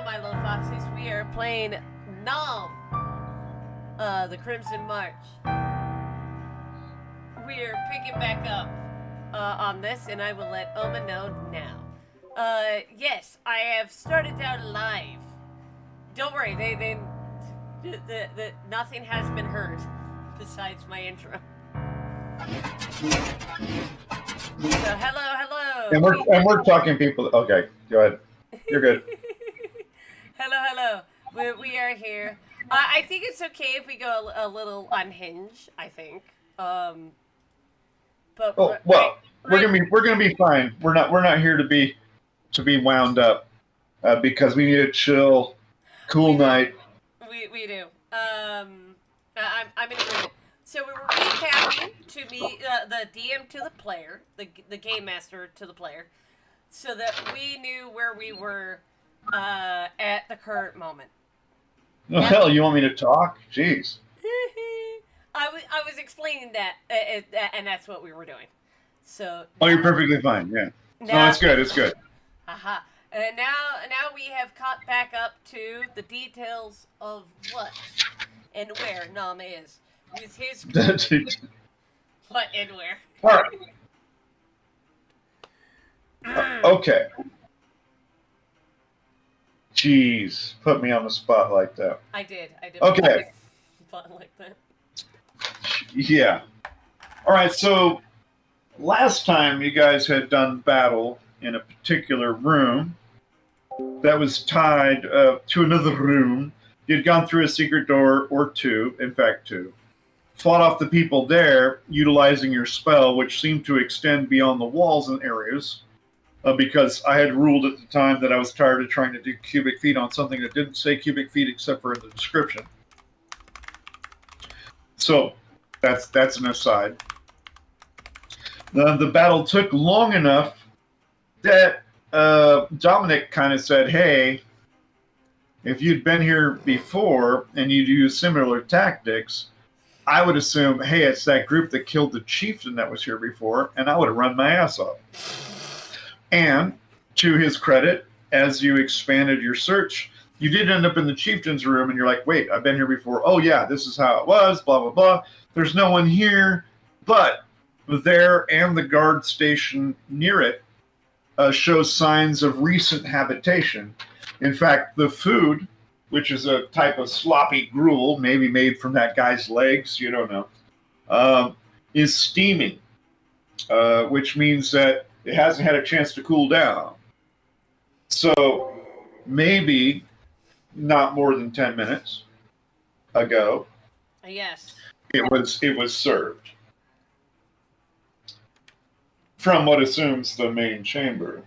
hello, my little foxes. We are playing the Crimson March. We're picking back up on this, and I will let Omen know now. Yes, I have started out live. Don't worry, nothing has been heard besides my intro. So hello. And we're talking people. Okay, go ahead. You're good. hello. We are here. I think it's okay if we go a little unhinged. I think. But we're gonna be fine. We're not here to be wound up because we need a chill, cool night. We do. I'm in agreement. So we were recapping to be the DM to the player, the game master to the player, so that we knew where we were at the current moment. Oh, hell, you want me to talk? Jeez. I was explaining that, and that's what we were doing. So. You're perfectly fine. Yeah. No, it's good. It's good. Aha. And now we have caught back up to the details of what and where Nam is with his what and where. All right. Okay. Jeez, put me on the spot like that. I did. Okay. Spot like that. Yeah. All right. So last time you guys had done battle in a particular room that was tied to another room. You'd gone through a secret door or two, in fact two, fought off the people there, utilizing your spell, which seemed to extend beyond the walls and areas, because I had ruled at the time that I was tired of trying to do cubic feet on something that didn't say cubic feet except for in the description. So that's an aside. The battle took long enough that Dominic kind of said, hey, if you'd been here before and you'd used similar tactics, I would assume, hey, it's that group that killed the chieftain that was here before, and I would have run my ass off. And to his credit, as you expanded your search, you did end up in the chieftain's room, and you're like, wait, I've been here before. Oh, yeah, this is how it was, blah, blah, blah. There's no one here, but there and the guard station near it shows signs of recent habitation. In fact, the food, which is a type of sloppy gruel, maybe made from that guy's legs, you don't know, is steaming, which means that it hasn't had a chance to cool down. So maybe not more than 10 minutes ago, yes, it was served from what assumes the main chamber.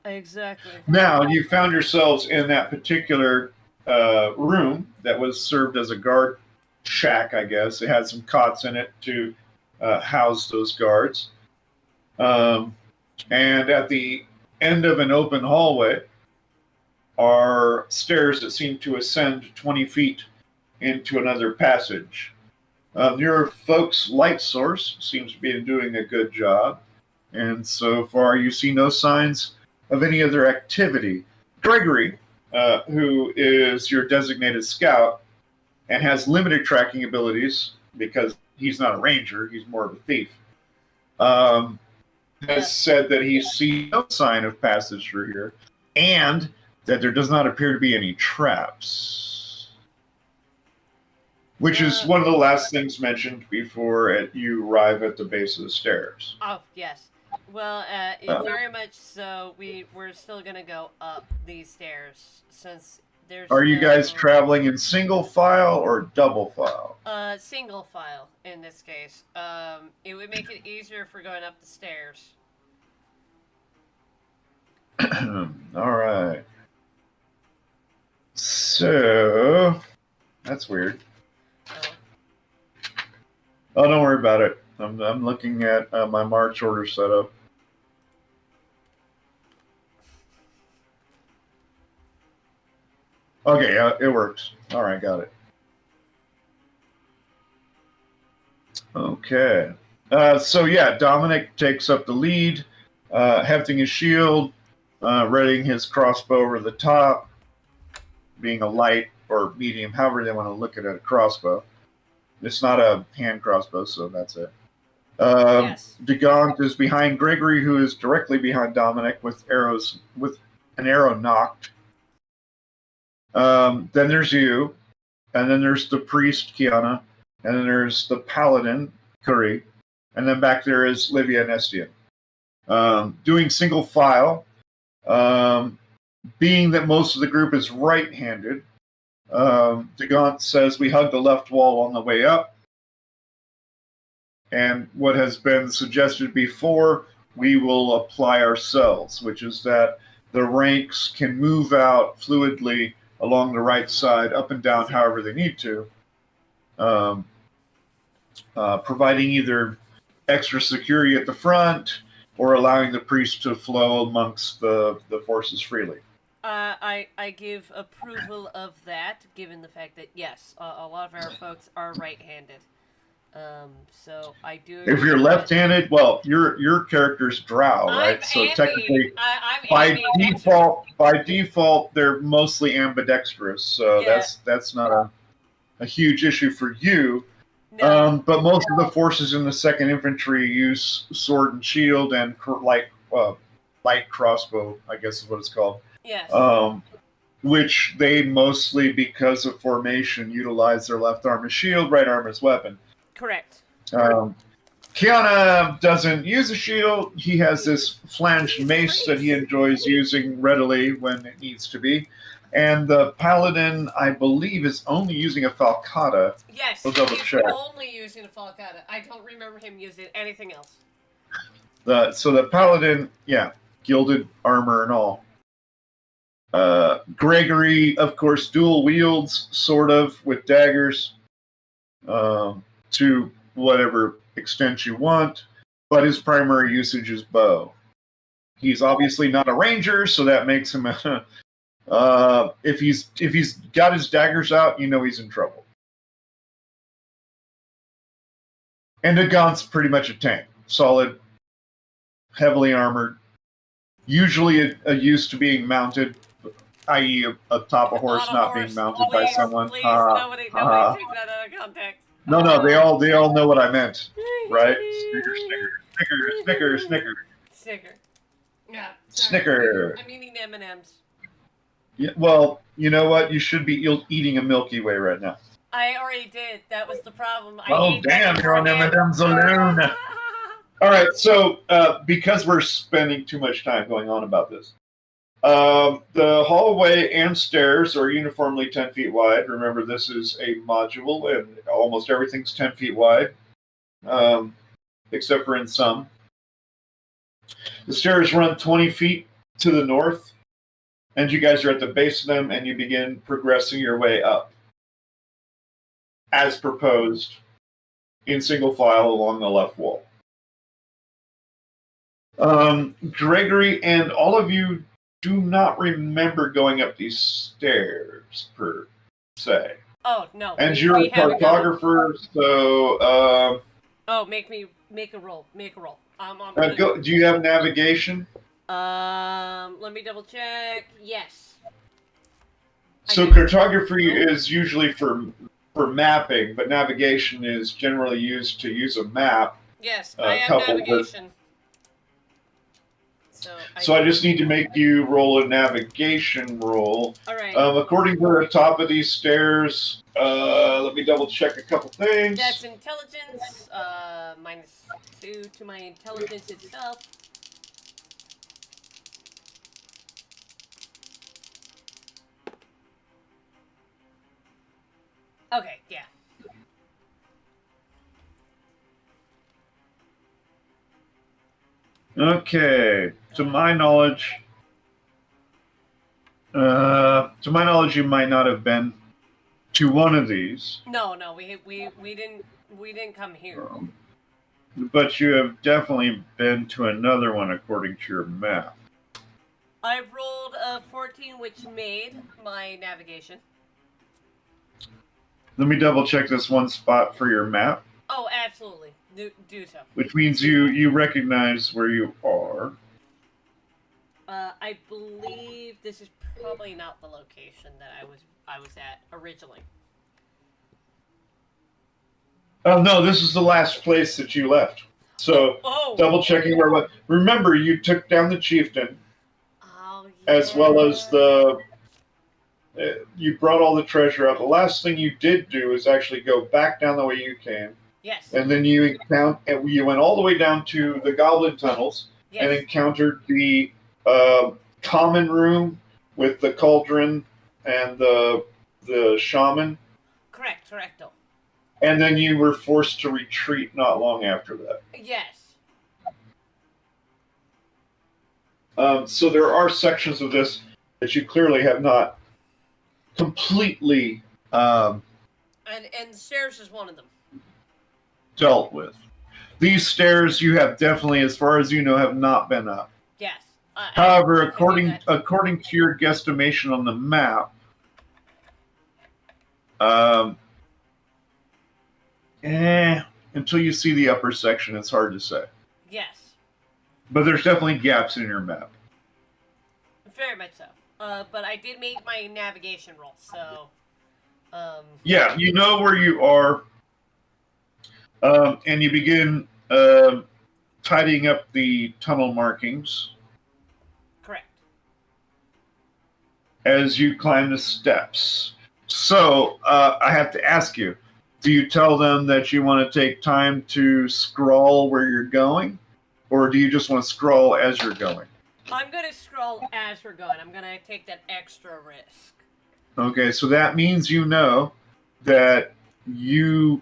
Exactly. Now, you found yourselves in that particular room that was served as a guard shack, I guess. It had some cots in it to house those guards. And at the end of an open hallway are stairs that seem to ascend 20 feet into another passage. Your folks' light source seems to be doing a good job. And so far, you see no signs of any other activity. Gregory, who is your designated scout and has limited tracking abilities because he's not a ranger, he's more of a thief, has said that he sees no sign of passage through here and that there does not appear to be any traps, which is one of the last things mentioned before you arrive at the base of the stairs. Oh, yes. Well, very much so. We're still gonna go up these stairs since there's. Are you guys traveling in single file or double file? Single file in this case. It would make it easier for going up the stairs. All right. So that's weird. Oh, don't worry about it. I'm looking at my March order setup. Okay, it works. All right, got it. Okay. So yeah, Dominic takes up the lead, hefting his shield, readying his crossbow over the top. being a light or medium, however they want to look at it, a crossbow. It's not a hand crossbow, so that's it. Yes. DaBun is behind Gregory, who is directly behind Dominic with an arrow knocked. Then there's you, and then there's the priest, Kiana, and then there's the paladin, Curry, and then back there is Livia and Estienne. Doing single file, being that most of the group is right-handed, DaBun says we hug the left wall on the way up. And what has been suggested before, we will apply ourselves, which is that the ranks can move out fluidly along the right side, up and down, however they need to, providing either extra security at the front or allowing the priest to flow amongst the forces freely. I give approval of that, given the fact that, yes, a lot of our folks are right-handed. So I do. If you're left-handed, well, your character's Drow, right? So technically, by default, they're mostly ambidextrous. So Yeah. that's not a huge issue for you. No. But most of the forces in the 2nd Infantry use sword and shield and light crossbow, I guess is what it's called. Yes. Which they mostly, because of formation, utilize their left arm as shield, right arm as weapon. Correct. Kiana doesn't use a shield. He has this flanged mace that he enjoys using readily when it needs to be. And the paladin, I believe, is only using a falcata. Yes, We'll double he's check. only using a falcata. I don't remember him using anything else. So the paladin, yeah, gilded armor and all. Gregory, of course, dual wields, sort of, with daggers. To whatever extent you want, but his primary usage is bow. He's obviously not a ranger, so that makes him if he's got his daggers out, you know he's in trouble. And DaBun's pretty much a tank, solid, heavily armored, usually used to being mounted, i.e., atop a horse, not being mounted by someone. Please, nobody take that out of context. No, they all know what I meant, right? Snicker. Yeah. Snicker. I'm eating M&Ms. Yeah, well, you know what? You should be eating a Milky Way right now. I already did. That was the problem. Damn, you're on M&M's alone. All right, so because we're spending too much time going on about this, the hallway and stairs are uniformly 10 feet wide. Remember, this is a module, and almost everything's 10 feet wide, except for in some. The stairs run 20 feet to the north, and you guys are at the base of them, and you begin progressing your way up, as proposed, in single file along the left wall. Gregory and all of you do not remember going up these stairs, per se. Oh, no. And you're a cartographer, so... make a roll. Make a roll. Do you have navigation? Let me double check. Yes. So cartography is usually for mapping, but navigation is generally used to use a map. Yes, I have navigation. So I just need to make you roll a navigation roll. All right. According to the top of these stairs, let me double check a couple things. That's intelligence, -2 to my intelligence itself. Okay, yeah. Okay, to my knowledge, you might not have been to one of these. No, we didn't come here. But you have definitely been to another one according to your map. I rolled a 14, which made my navigation. Let me double check this one spot for your map. Oh, absolutely. Do so. Which means you recognize where you are. I believe this is probably not the location that I was at originally. No, this is the last place that you left. So, double checking where. Remember, you took down the chieftain, as well as the. You brought all the treasure out. The last thing you did do is actually go back down the way you came. Yes. And then you went all the way down to the goblin tunnels and encountered the common room with the cauldron and the shaman. Correcto. And then you were forced to retreat not long after that. Yes. So there are sections of this that you clearly have not completely and the stairs is one of them. Dealt with. These stairs you have definitely, as far as you know, have not been up. Yes. However, according to your guesstimation on the map, until you see the upper section, it's hard to say. Yes. But there's definitely gaps in your map. Very much so. But I did make my navigation roll, so... Yeah, you know where you are, and you begin tidying up the tunnel markings. Correct. As you climb the steps. So, I have to ask you, do you tell them that you want to take time to scroll where you're going? Or do you just want to scroll as you're going? I'm going to scroll as we're going. I'm going to take that extra risk. Okay, so that means you know that you...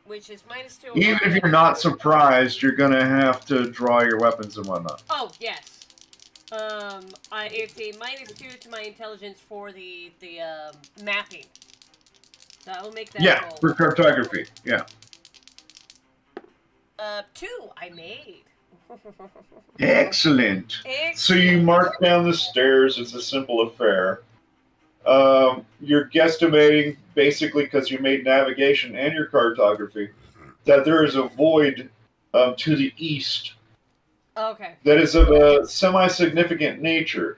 Which is -2. Even if you're not surprised, you're going to have to draw your weapons and whatnot. Oh, yes. It's a -2 to my intelligence for the mapping. So I will make that roll. For cartography, yeah. 2 I made. Excellent. So you march down the stairs. It's a simple affair. You're guesstimating, basically because you made navigation and your cartography, that there is a void to the east. Okay. That is of a semi-significant nature.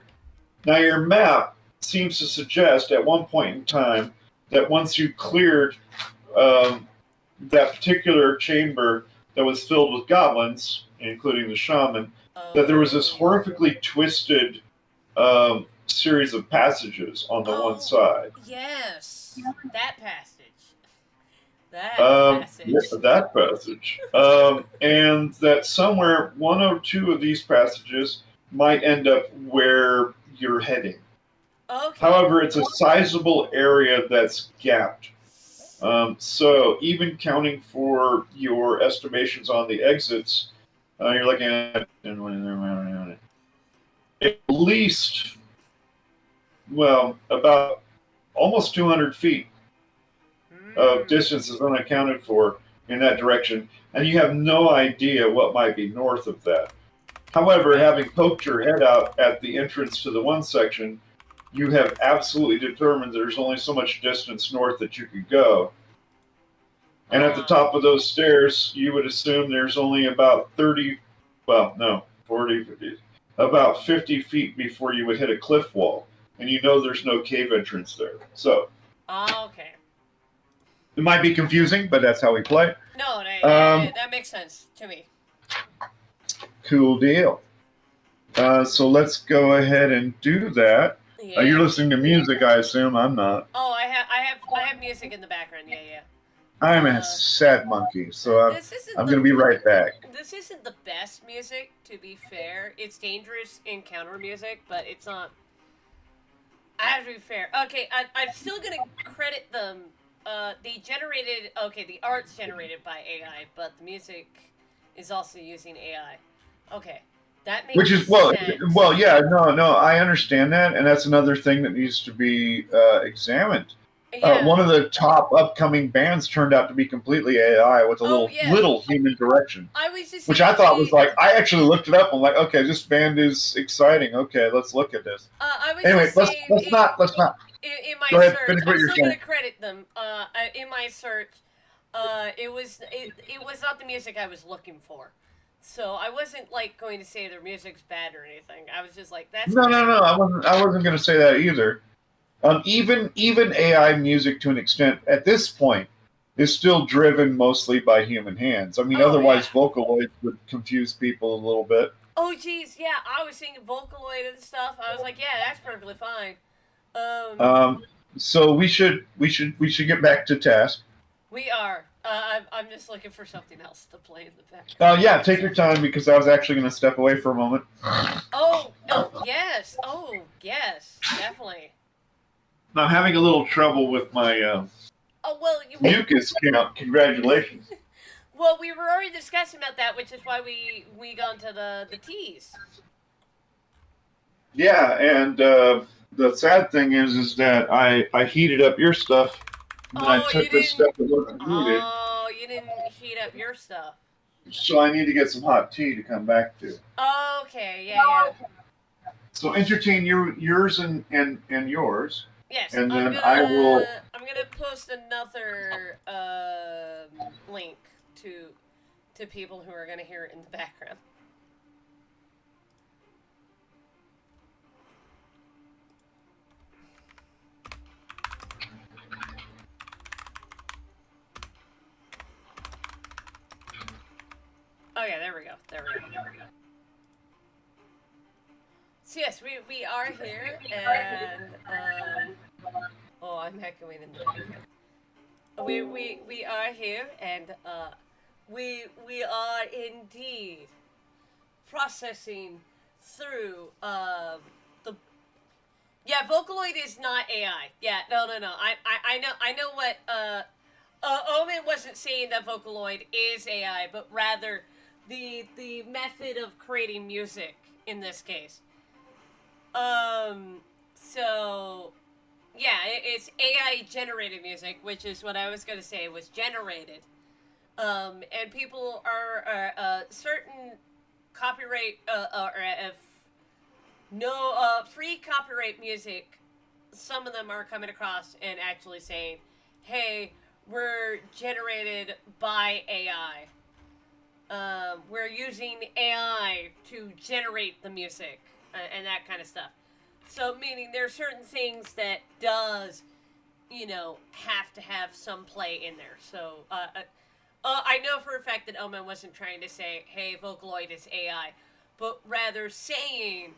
Now your map seems to suggest at one point in time that once you cleared that particular chamber that was filled with goblins, including the shaman, that there was this horrifically twisted series of passages on the one side. Yes, that passage. That passage. And that somewhere one or two of these passages might end up where you're heading. Okay. However, it's a sizable area that's gapped. So even counting for your estimations on the exits, you're looking at least, about almost 200 feet of distance is unaccounted for in that direction, and you have no idea what might be north of that. However, having poked your head out at the entrance to the one section, you have absolutely determined there's only so much distance north that you could go. And at the top of those stairs, you would assume there's only about 40, 50, about 50 feet before you would hit a cliff wall. And you know there's no cave entrance there. So. Okay. It might be confusing, but that's how we play. No, that makes sense to me. Cool deal. So let's go ahead and do that. Yeah. You're listening to music, I assume. I'm not. Oh, I have music in the background. Yeah. I'm a sad monkey, so I'm going to be right back. This isn't the best music, to be fair. It's dangerous encounter music, but it's not. I have to be fair. Okay, I'm still going to credit them. They generated. Okay, the art's generated by AI, but the music is also using AI. Okay. That makes Which is sense. well, yeah, no, I understand that, and that's another thing that needs to be examined. Yeah. One of the top upcoming bands turned out to be completely AI with a little human direction, which I thought was like. I actually looked it up. I'm like, okay, this band is exciting. Okay, let's look at this. Anyway, let's not. In my Go ahead, search, finish what I'm you're still going saying. to credit them. In my search, it was not the music I was looking for. So I wasn't like going to say their music's bad or anything. I was just like, that's No. I wasn't going to say that either. Even AI music to an extent at this point is still driven mostly by human hands. I mean, Oh, otherwise yeah. Vocaloid would confuse people a little bit. Oh, geez, yeah. I was singing Vocaloid and stuff. I was like, yeah, that's perfectly fine. So we should get back to task. We are. I'm just looking for something else to play in the background. Yeah, take your time because I was actually going to step away for a moment. Oh, yes. Oh, yes, definitely. I'm having a little trouble with my mucus count. Congratulations. Well, we were already discussing about that, which is why we got into the teas. Yeah, and the sad thing is that I heated up your stuff, and then I took this stuff that wasn't heated. Oh, you didn't heat up your stuff. So I need to get some hot tea to come back to. Okay, yeah. So entertain yours and yours. Yes, and then I will. I'm gonna post another link to people who are gonna hear it in the background. Oh yeah, there we go. So yes, we are here, and oh, I'm echoing in the background. We are here, and we are indeed processing through the. Yeah, Vocaloid is not AI. Yeah, no. I know what Omen wasn't saying that Vocaloid is AI, but rather the method of creating music in this case. So, yeah, it's AI generated music, which is what I was going to say was generated. And people are certain copyright or free copyright music. Some of them are coming across and actually saying, "Hey, we're generated by AI. We're using AI to generate the music." And that kind of stuff. So, meaning there are certain things that does, have to have some play in there. So, I know for a fact that Omen wasn't trying to say, hey, Vocaloid is AI, but rather saying,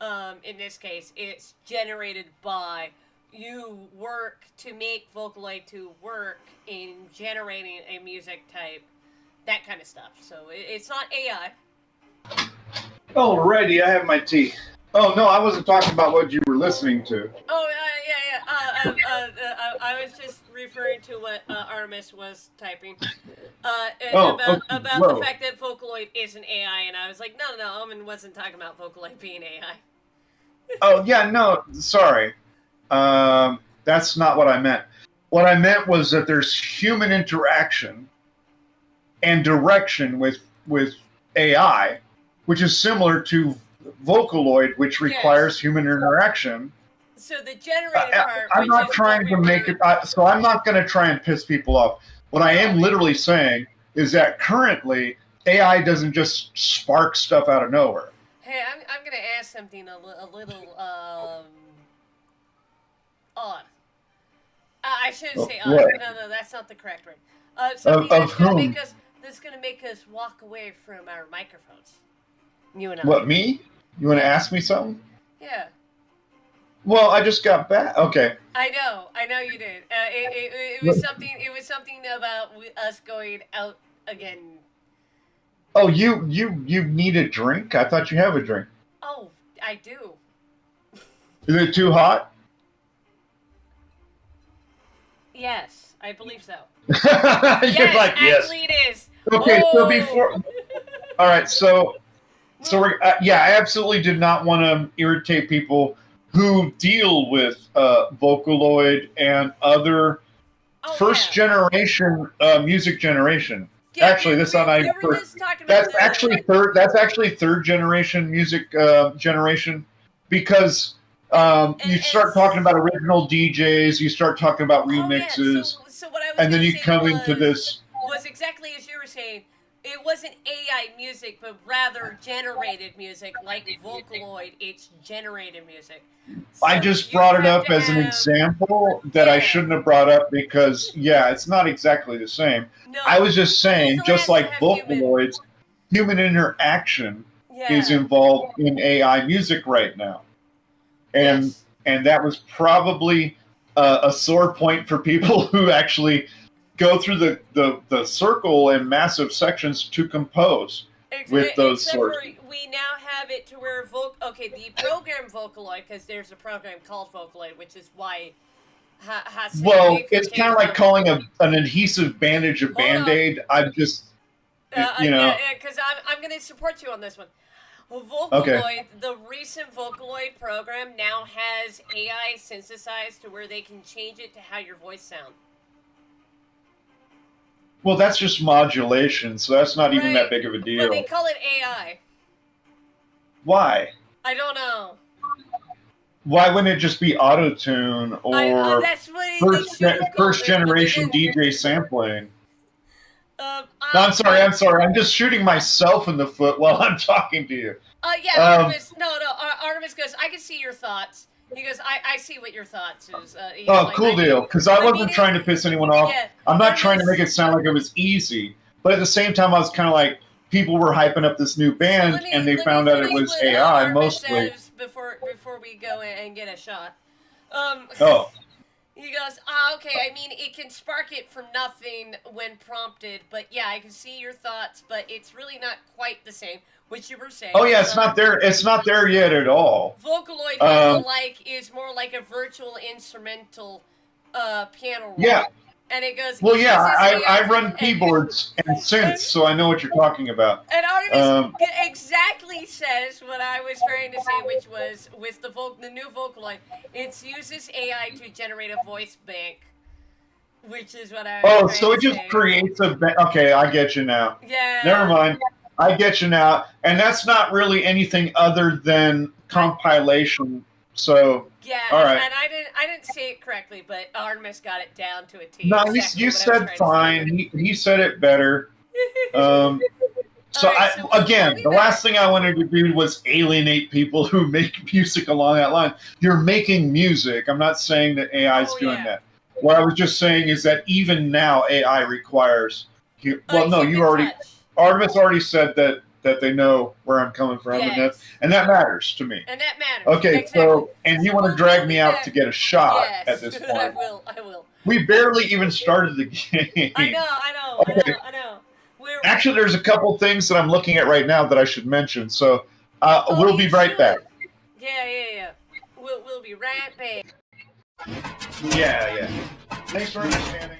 in this case, it's generated by you work to make Vocaloid to work in generating a music type, that kind of stuff. So, it's not AI. Alrighty, I have my tea. Oh no, I wasn't talking about what you were listening to. Oh yeah. I was just referring to what Artemis was typing about the fact that Vocaloid is an AI, and I was like, no, Omen wasn't talking about Vocaloid being AI. Oh yeah, no, sorry, that's not what I meant. What I meant was that there's human interaction and direction with AI. Which is similar to Vocaloid, which requires human interaction. So the generated part. I'm not trying to make it. So I'm not going to try and piss people off. What I am literally saying is that currently AI doesn't just spark stuff out of nowhere. Hey, I'm going to ask something a little odd. I shouldn't say odd. No, that's not the correct word. Something that's going to make us walk away from our microphones. You and I. What, me? You want to ask me something? Yeah. Well, I just got back. Okay. I know you did. It was something. It was something about us going out again. Oh, you need a drink? I thought you have a drink. Oh, I do. Is it too hot? Yes, I believe so. You're like, yes. Actually, it is. Okay, so before. All right, so we're I absolutely did not want to irritate people who deal with Vocaloid and other first generation music generation. Yeah, actually, that's not even first. That's actually third. That's actually third generation music generation because you start talking about original DJs, you start talking about remixes, so what I was and then you come into this. Was exactly as you were saying. it wasn't AI music, but rather generated music, like Vocaloid. It's generated music. I So just you brought it have up to as an have- example that I Yeah. shouldn't have brought up because, yeah, it's not exactly the same. No, I was just saying, still just has to like have Vocaloids, human interaction is yeah. involved in AI music right now. And Yes. and that was probably a sore point for people who actually go through the circle and massive sections to compose with those Except sources. for we now have it to where the program Vocaloid, because there's a program called Vocaloid, which is why Hassan Well, Baker it's came kind of like from. calling an adhesive bandage a Hold on. Band-Aid. I'm just, you know. Yeah, because I'm going to support you on this one. Vocaloid, Okay. the recent Vocaloid program now has AI synthesized to where they can change it to how your voice sounds. Well, that's just modulation, so that's not even that Right. big of a But deal. they call it AI. Why? I don't know. Why wouldn't it just be auto-tune or That's what they should have called first it, but they generation didn't. DJ sampling? No, No, I'm sorry. I'm just shooting myself in the foot while I'm talking to you. Yeah, Artemis. No. Artemis goes, I can see your thoughts. He goes, I see what your thoughts is. He's like, Cool deal. Because I wasn't trying to piss anyone off. Yeah, I'm not trying to Artemis- make it sound like it was easy. But at the same time, I was kind of like, people were hyping up this new band, let me- and they let found me out it finish was what, AI Artemis mostly. says before we go and get a shot. Oh. He goes, okay, I mean, it can spark it from nothing when prompted, but yeah, I can see your thoughts, but it's really not quite the same, which you were saying. Oh yeah, it's not there. It's not there yet at all. Vocaloid is more like a virtual instrumental piano roll. Yeah. And it goes. Well, it yeah, uses I AI run keyboards and synths, so I know what you're talking about. And Artemis exactly says what I was trying to say, which was with the new Vocaloid, it uses AI to generate a voice bank, which is what I was trying So it to just say. creates a... Okay, I get you now. Yeah. Never mind. I get you now. And that's not really anything other than compilation. So, Yeah, all right. and I didn't say it correctly, but Artemis got it down to a T. No, exactly you what I was said trying to fine. He said it better. So, Alright, so we'll again, be the back. last thing I wanted to do was alienate people who make music along that line. You're making music. I'm not saying that AI is doing that. What I was just saying is that even now AI requires... Well, no, you already... touch. Artemis already said that they know where I'm coming from, Yes. and that matters to me. And that matters. Okay, exactly. so you want to we'll drag be me out back. to get a shot Yes, at this point. I will. We barely even started the game. I know. Okay. I know. Actually, there's a couple things that I'm looking at right now that I should mention. So we'll be you right should. back. Yeah. We'll be right back. Yeah. Thanks for understanding.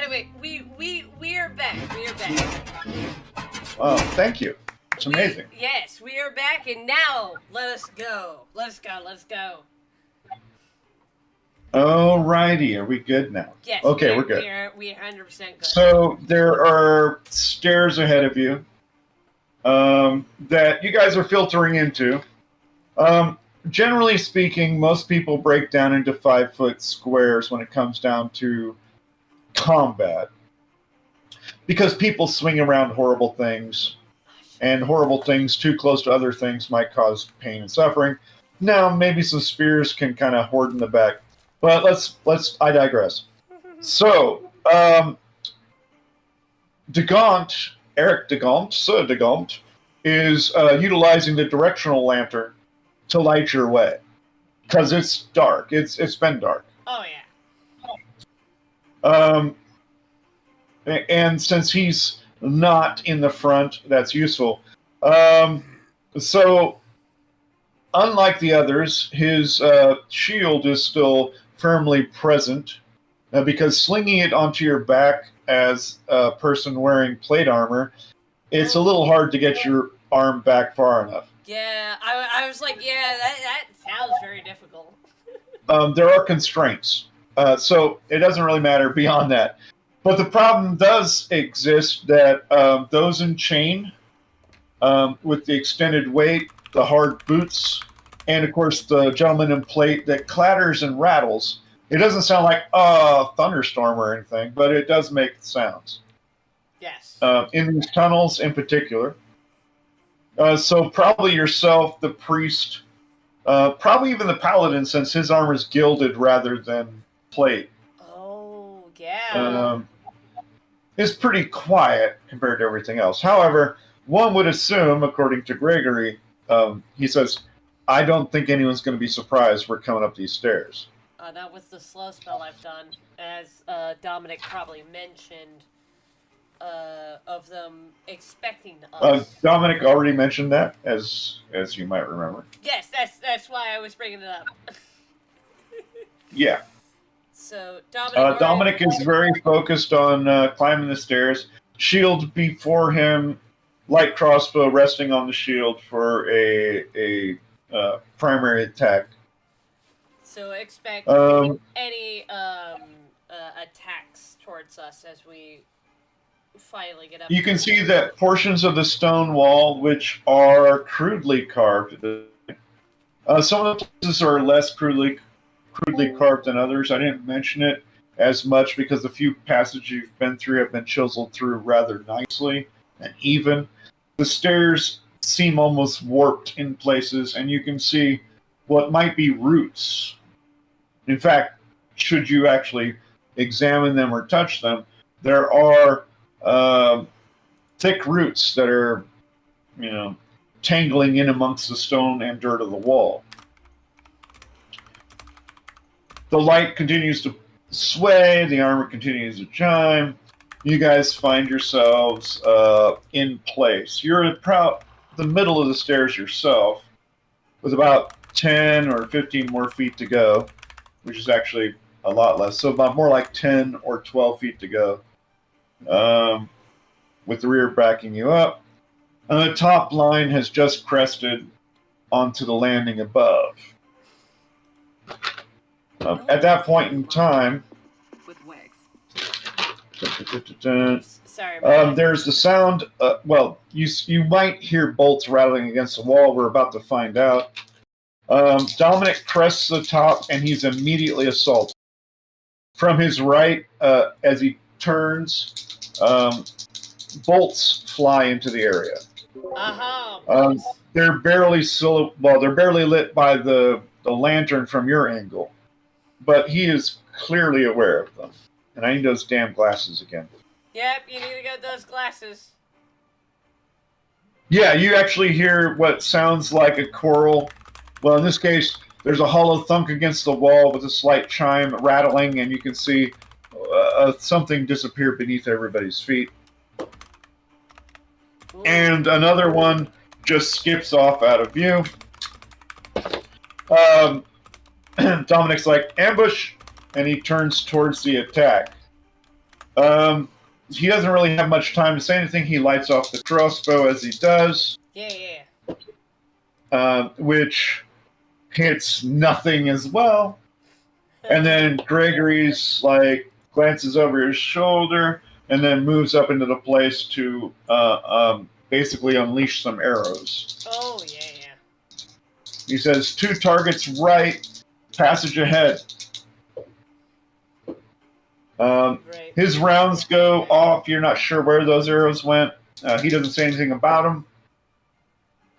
Anyway, we are back. We are back. Oh, thank you. It's amazing. Yes, we are back, and now let us go. Let's go. Let's go. Alrighty, are we good now? Yes. Okay, we're good. We are 100% good. So there are stairs ahead of you that you guys are filtering into. Generally speaking, most people break down into 5-foot squares when it comes down to combat. Because people swing around horrible things, and horrible things too close to other things might cause pain and suffering. Now, maybe some spears can kind of hoard in the back. But I digress. So, Eric Sir Degaunt, is utilizing the directional lantern to light your way. Because it's dark. It's been dark. Oh, yeah. And since he's not in the front, that's useful. So, unlike the others, his shield is still firmly present, because slinging it onto your back as a person wearing plate armor, it's a little hard to get your arm back far enough. Yeah, I was like, yeah, that sounds very difficult. There are constraints, so it doesn't really matter beyond that. But the problem does exist that those in chain, with the extended weight, the hard boots, and of course the gentleman in plate that clatters and rattles. It doesn't sound like a thunderstorm or anything, but it does make sounds. Yes. In these tunnels in particular. So probably yourself, the priest, probably even the paladin, since his armor is gilded rather than plate. Oh, yeah. Is pretty quiet compared to everything else. However, one would assume, according to Gregory, he says, I don't think anyone's going to be surprised we're coming up these stairs. That was the slow spell I've done, as Dominic probably mentioned, of them expecting us. Dominic already mentioned that, as you might remember. Yes, that's why I was bringing it up. Yeah. So Dominic is very focused on climbing the stairs. Shield before him, light crossbow resting on the shield for a primary attack. So expect any attacks towards us as we finally get up. You can see that portions of the stone wall, which are crudely carved. Some of the places are less crudely carved than others. I didn't mention it as much because the few passages you've been through have been chiseled through rather nicely and even. The stairs seem almost warped in places, and you can see what might be roots. In fact, should you actually examine them or touch them, there are thick roots that are, tangling in amongst the stone and dirt of the wall. The light continues to sway, the armor continues to chime. You guys find yourselves in place. You're at the middle of the stairs yourself, with about 10 or 15 more feet to go, which is actually a lot less. So about more like 10 or 12 feet to go, with the rear backing you up. And the top line has just crested onto the landing above. At that point in time, Sorry. there's the sound. You might hear bolts rattling against the wall. We're about to find out. Dominic crests the top, and he's immediately assaulted. From his right, as he turns, bolts fly into the area. They're barely lit by the lantern from your angle, but he is clearly aware of them. And I need those damn glasses again. Yep, you need to get those glasses. Yeah, you actually hear what sounds like a choral. Well, in this case, there's a hollow thunk against the wall with a slight chime rattling, and you can see something disappear beneath everybody's feet. Ooh. And another one just skips off out of view. Dominic's like, ambush, and he turns towards the attack. He doesn't really have much time to say anything. He lights off the crossbow as he does. Yeah. Which hits nothing as well. And then Gregory's like glances over his shoulder and then moves up into the place to basically unleash some arrows. Oh, yeah. He says, 2 targets right, passage ahead. Right. His rounds go off. You're not sure where those arrows went. He doesn't say anything about them.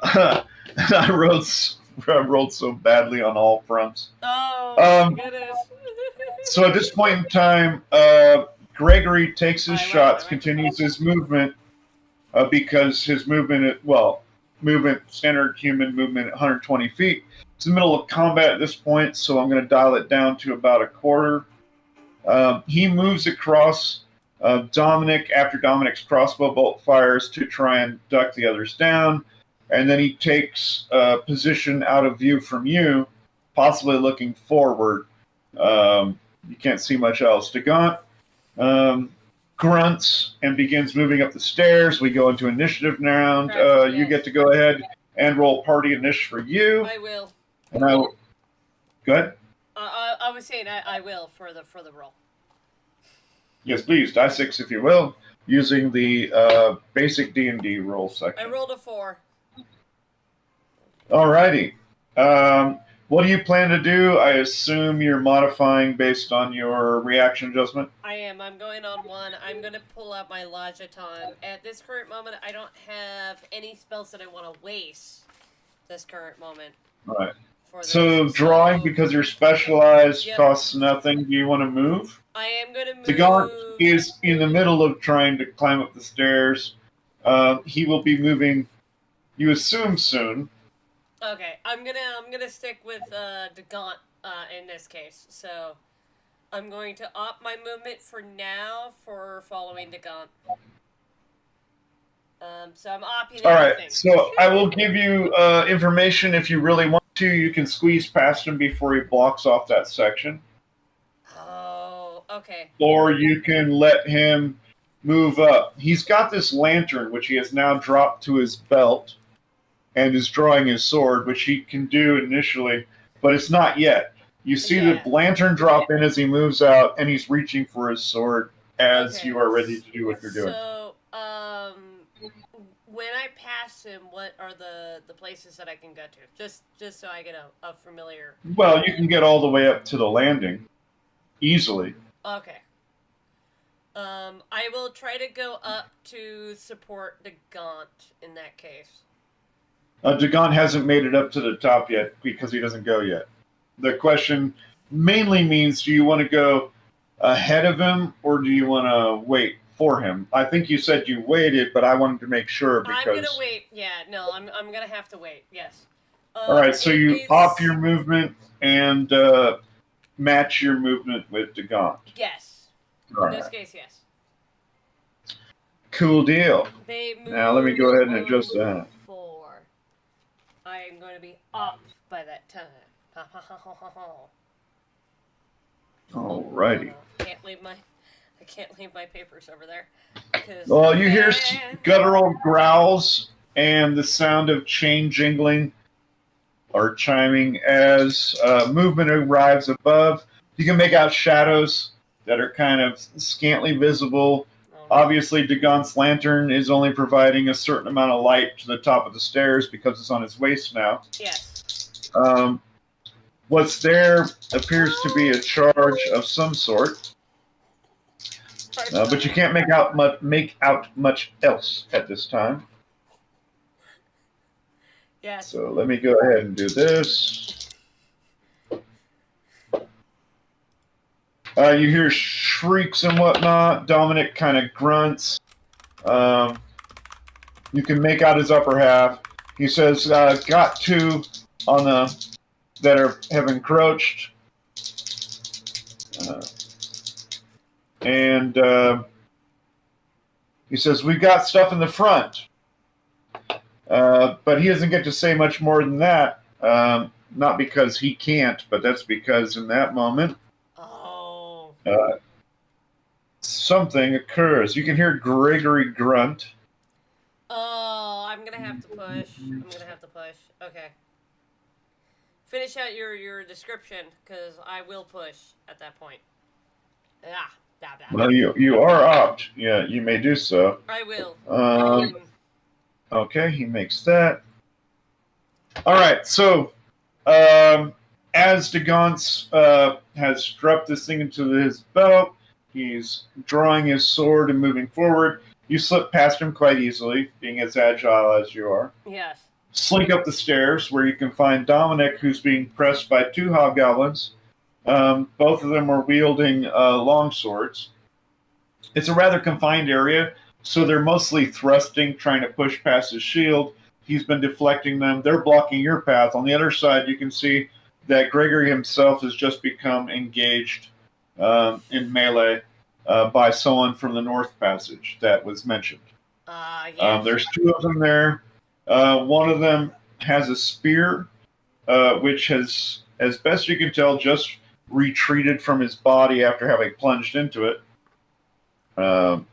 I rolled so badly on all fronts. Oh, my goodness. So at this point in time, Gregory takes his shots, continues his movement, because his movement, standard human movement at 120 feet. It's the middle of combat at this point, so I'm going to dial it down to about a quarter. He moves across Dominic after Dominic's crossbow bolt fires to try and duck the others down. And then he takes position out of view from you, possibly looking forward. You can't see much else. DaBun grunts and begins moving up the stairs. We go into initiative round. Yes. You get to go ahead and roll party initiative for you. I will. And I will. Go ahead. I was saying I will for the roll. Yes, please. Die 6, if you will, using the basic D&D roll section. I rolled a 4. Alrighty. What do you plan to do? I assume you're modifying based on your reaction adjustment? I am. I'm going on 1. I'm going to pull out my Logiton. At this current moment, I don't have any spells that I want to waste this current moment. Right. So drawing, because you're specialized, costs nothing. Do you want to move? I am going to move. DaBun is in the middle of trying to climb up the stairs. He will be moving, you assume, soon. Okay, I'm gonna stick with DaBun in this case. So I'm going to opt my movement for now for following DaBun. So I'm opting everything. All right, so I will give you information if you really want to. You can squeeze past him before he blocks off that section. Oh, okay. Or you can let him move up. He's got this lantern, which he has now dropped to his belt, and is drawing his sword, which he can do initially, but it's not yet. You see the lantern drop in as he moves out, and he's reaching for his sword as you are ready to do what you're doing. So, when I pass him, what are the places that I can go to? Just so I get a familiar... Well, you can get all the way up to the landing, easily. Okay. I will try to go up to support DaBun in that case. DaBun hasn't made it up to the top yet because he doesn't go yet. The question mainly means, do you want to go ahead of him or do you want to wait for him? I think you said you waited, but I wanted to make sure because... I'm going to wait. Yeah, no, I'm going to have to wait. Yes. All right, so you opt your movement and match your movement with DaBun. Yes. All in this case, yes. Cool deal. They move now let me go ahead and adjust that. I am going to be up by that time. Alrighty. I can't leave my papers over there. Well, you hear guttural growls and the sound of chain jingling or chiming as movement arrives above. You can make out shadows that are kind of scantily visible. Obviously, DaBun's lantern is only providing a certain amount of light to the top of the stairs because it's on his waist now. Yes. What's there appears to be a charge of some sort, but you can't make out much else at this time. Yes. So let me go ahead and do this. You hear shrieks and whatnot. Dominic kind of grunts. You can make out his upper half. He says, got 2 on the that have encroached. And he says, we got stuff in the front. But he doesn't get to say much more than that. Not because he can't, but that's because in that moment, something occurs. You can hear Gregory grunt. Oh, I'm gonna have to push. Okay. Finish out your description, because I will push at that point. Well, you are opt. Yeah, you may do so. I will. Okay, he makes that. All right, so as DaBun has strapped this thing into his belt, he's drawing his sword and moving forward. You slip past him quite easily, being as agile as you are. Yes. Slink up the stairs, where you can find Dominic, who's being pressed by two hobgoblins. Both of them are wielding long swords. It's a rather confined area, so they're mostly thrusting, trying to push past his shield. He's been deflecting them. They're blocking your path. On the other side, you can see that Gregory himself has just become engaged in melee by someone from the North Passage that was mentioned. Yes. There's two of them there. One of them has a spear, which has, as best you can tell, just retreated from his body after having plunged into it.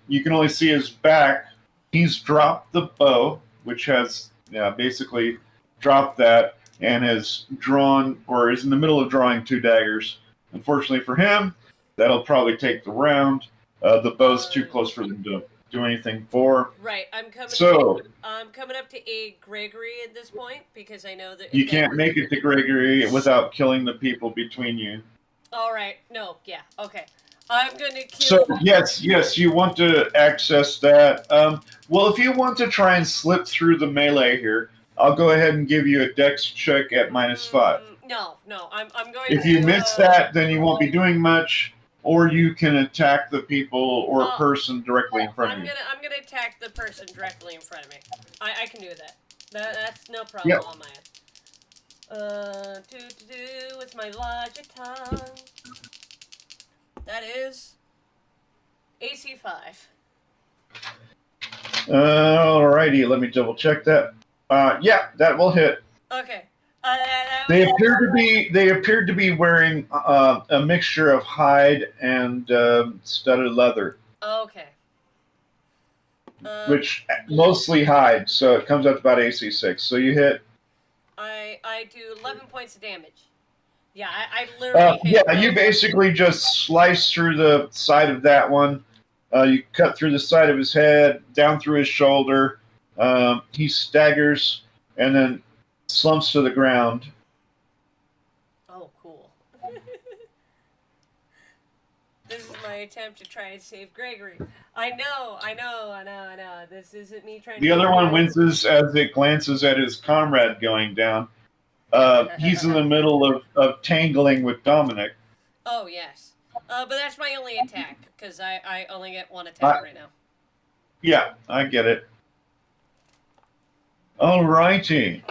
You can only see his back. He's dropped the bow, which has basically dropped that, and has drawn, or is in the middle of drawing, two daggers. Unfortunately for him, that'll probably take the round. The bow's too close for them to do anything for. Right, I'm coming up to aid Gregory at this point, because I know that... You can't make it to Gregory without killing the people between you. Alright, no, yeah, okay. I'm gonna kill... So, yes, you want to access that. Well, if you want to try and slip through the melee here, I'll go ahead and give you a dex check at -5. No, I'm going If you miss that, then you won't be doing much, or you can attack the people or person directly in front of you. I'm gonna attack the person directly in front of me. I can do that. That's no problem on my end. With my logic tongue. That is AC 5. Alrighty, let me double check that. Yeah, that will hit. Okay. They appeared to be wearing a mixture of hide and studded leather. Okay. Which mostly hide, so it comes up to about AC 6. So you hit. I do 11 points of damage. Yeah, I literally hit. Yeah, you basically just slice through the side of that one. You cut through the side of his head, down through his shoulder. He staggers and then slumps to the ground. Oh, cool. This is my attempt to try and save Gregory. I know. This isn't me trying to... The other one winces as it glances at his comrade going down. He's in the middle of tangling with Dominic. Oh, yes. But that's my only attack, because I only get one attack right now. Yeah, I get it. Alrighty.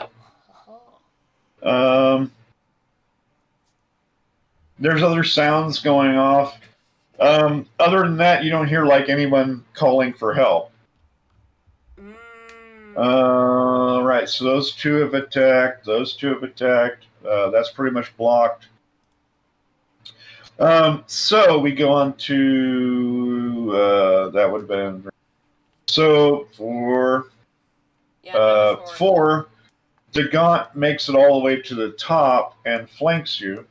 There's other sounds going off. Other than that, you don't hear like anyone calling for help. Right, so those two have attacked. That's pretty much blocked. So we go on to that would have been so for 4. DaBun makes it all the way to the top and flanks you.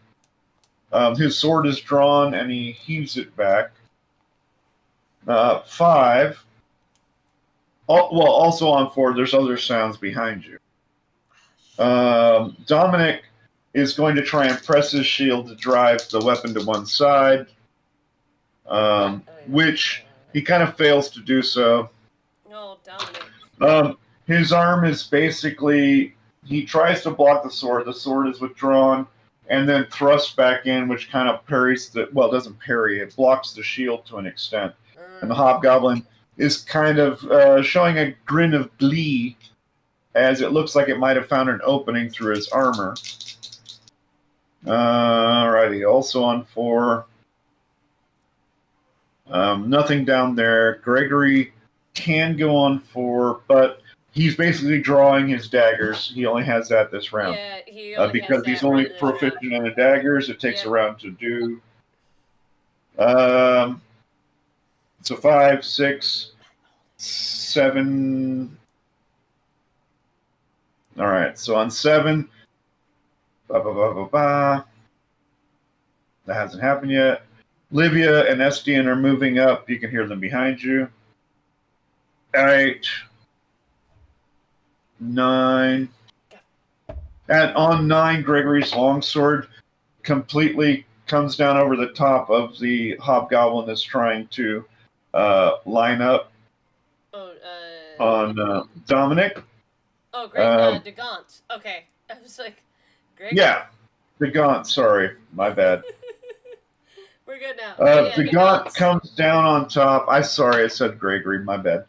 His sword is drawn and he heaves it back. 5. Also on 4, there's other sounds behind you. Dominic is going to try and press his shield to drive the weapon to one side, which he kind of fails to do so. No, Dominic. His arm is basically, he tries to block the sword is withdrawn, and then thrusts back in, which kind of parries it doesn't parry, it blocks the shield to an extent. And the hobgoblin is kind of showing a grin of glee, as it looks like it might have found an opening through his armor. Alrighty, also on 4. Nothing down there. Gregory can go on 4, but he's basically drawing his daggers. He only has that this round. Yeah, he only because has he's that only round this proficient round. in the daggers. It takes a round to do. So 5, 6, 7. All right. So on 7, ba ba ba ba ba. That hasn't happened yet. Livia and Estian are moving up. You can hear them behind you. 8, 9. And on 9, Gregory's longsword completely comes down over the top of the hobgoblin that's trying to line up on Dominic. Oh, great. DeGaunt. Okay. I was like, Greg? Yeah. DeGaunt, sorry. My bad. We're good now. DeGaunt comes down on top. I said Gregory. My bad.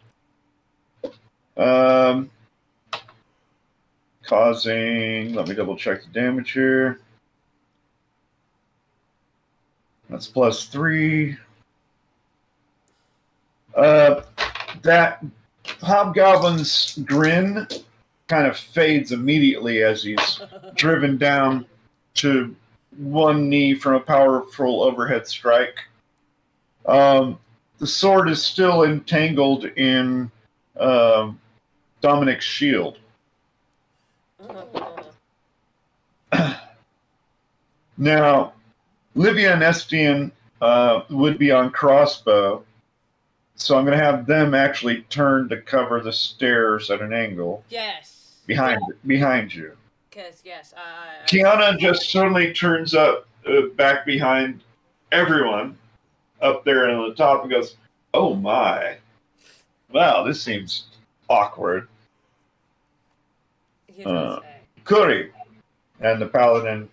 Causing, let me double check the damage here. That's +3. That hobgoblin's grin kind of fades immediately as he's driven down to one knee from a powerful overhead strike. The sword is still entangled in Dominic's shield. Now, Livia and Estian would be on crossbow, so I'm going to have them actually turn to cover the stairs at an angle. Yes. Behind you. Because, yes. Kiana just suddenly turns up back behind everyone up there on the top and goes, "Oh my. Wow, this seems awkward." Kuri. And the paladin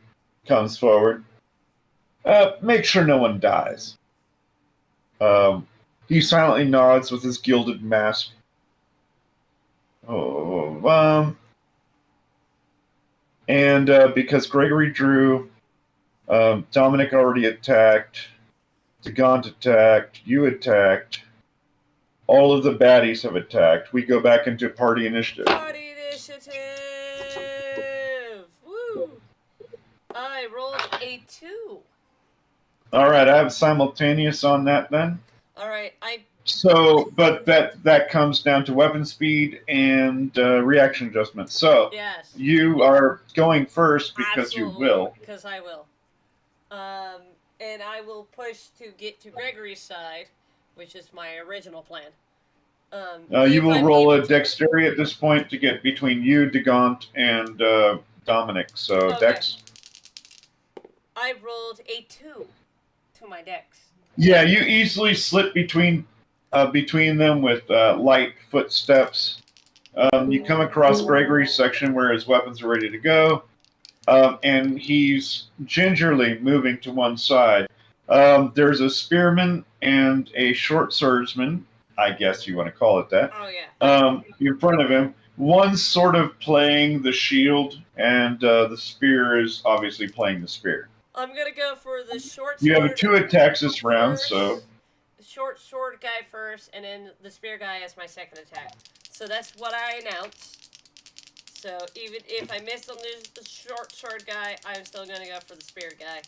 comes forward. Make sure no one dies. He silently nods with his gilded mask. And because Gregory drew, Dominic already attacked, DaGaunt attacked, you attacked, all of the baddies have attacked. We go back into party initiative. Party initiative! Woo! I rolled a 2. All right, I have simultaneous on that then. All right, So, but that comes down to weapon speed and reaction adjustment. So, yes. You are going first because Absolutely, you will. Because I will. And I will push to get to Gregory's side, which is my original plan. You will roll a dexterity at this point to get between you, DaGaunt, and Dominic. So, okay. Dex. I rolled a 2 to my dex. Yeah, you easily slip between them with light footsteps. You come across Gregory's section where his weapons are ready to go, and he's gingerly moving to one side. There's a spearman and a short swordsman, I guess you want to call it that. Oh, yeah. In front of him. One's sort of playing the shield, and the spear is obviously playing the spear. I'm going to go for the short sword. You have 2 attacks this round, so... The short sword guy first, and then the spear guy as my second attack. So that's what I announced. So even if I miss on the short sword guy, I'm still going to go for the spear guy.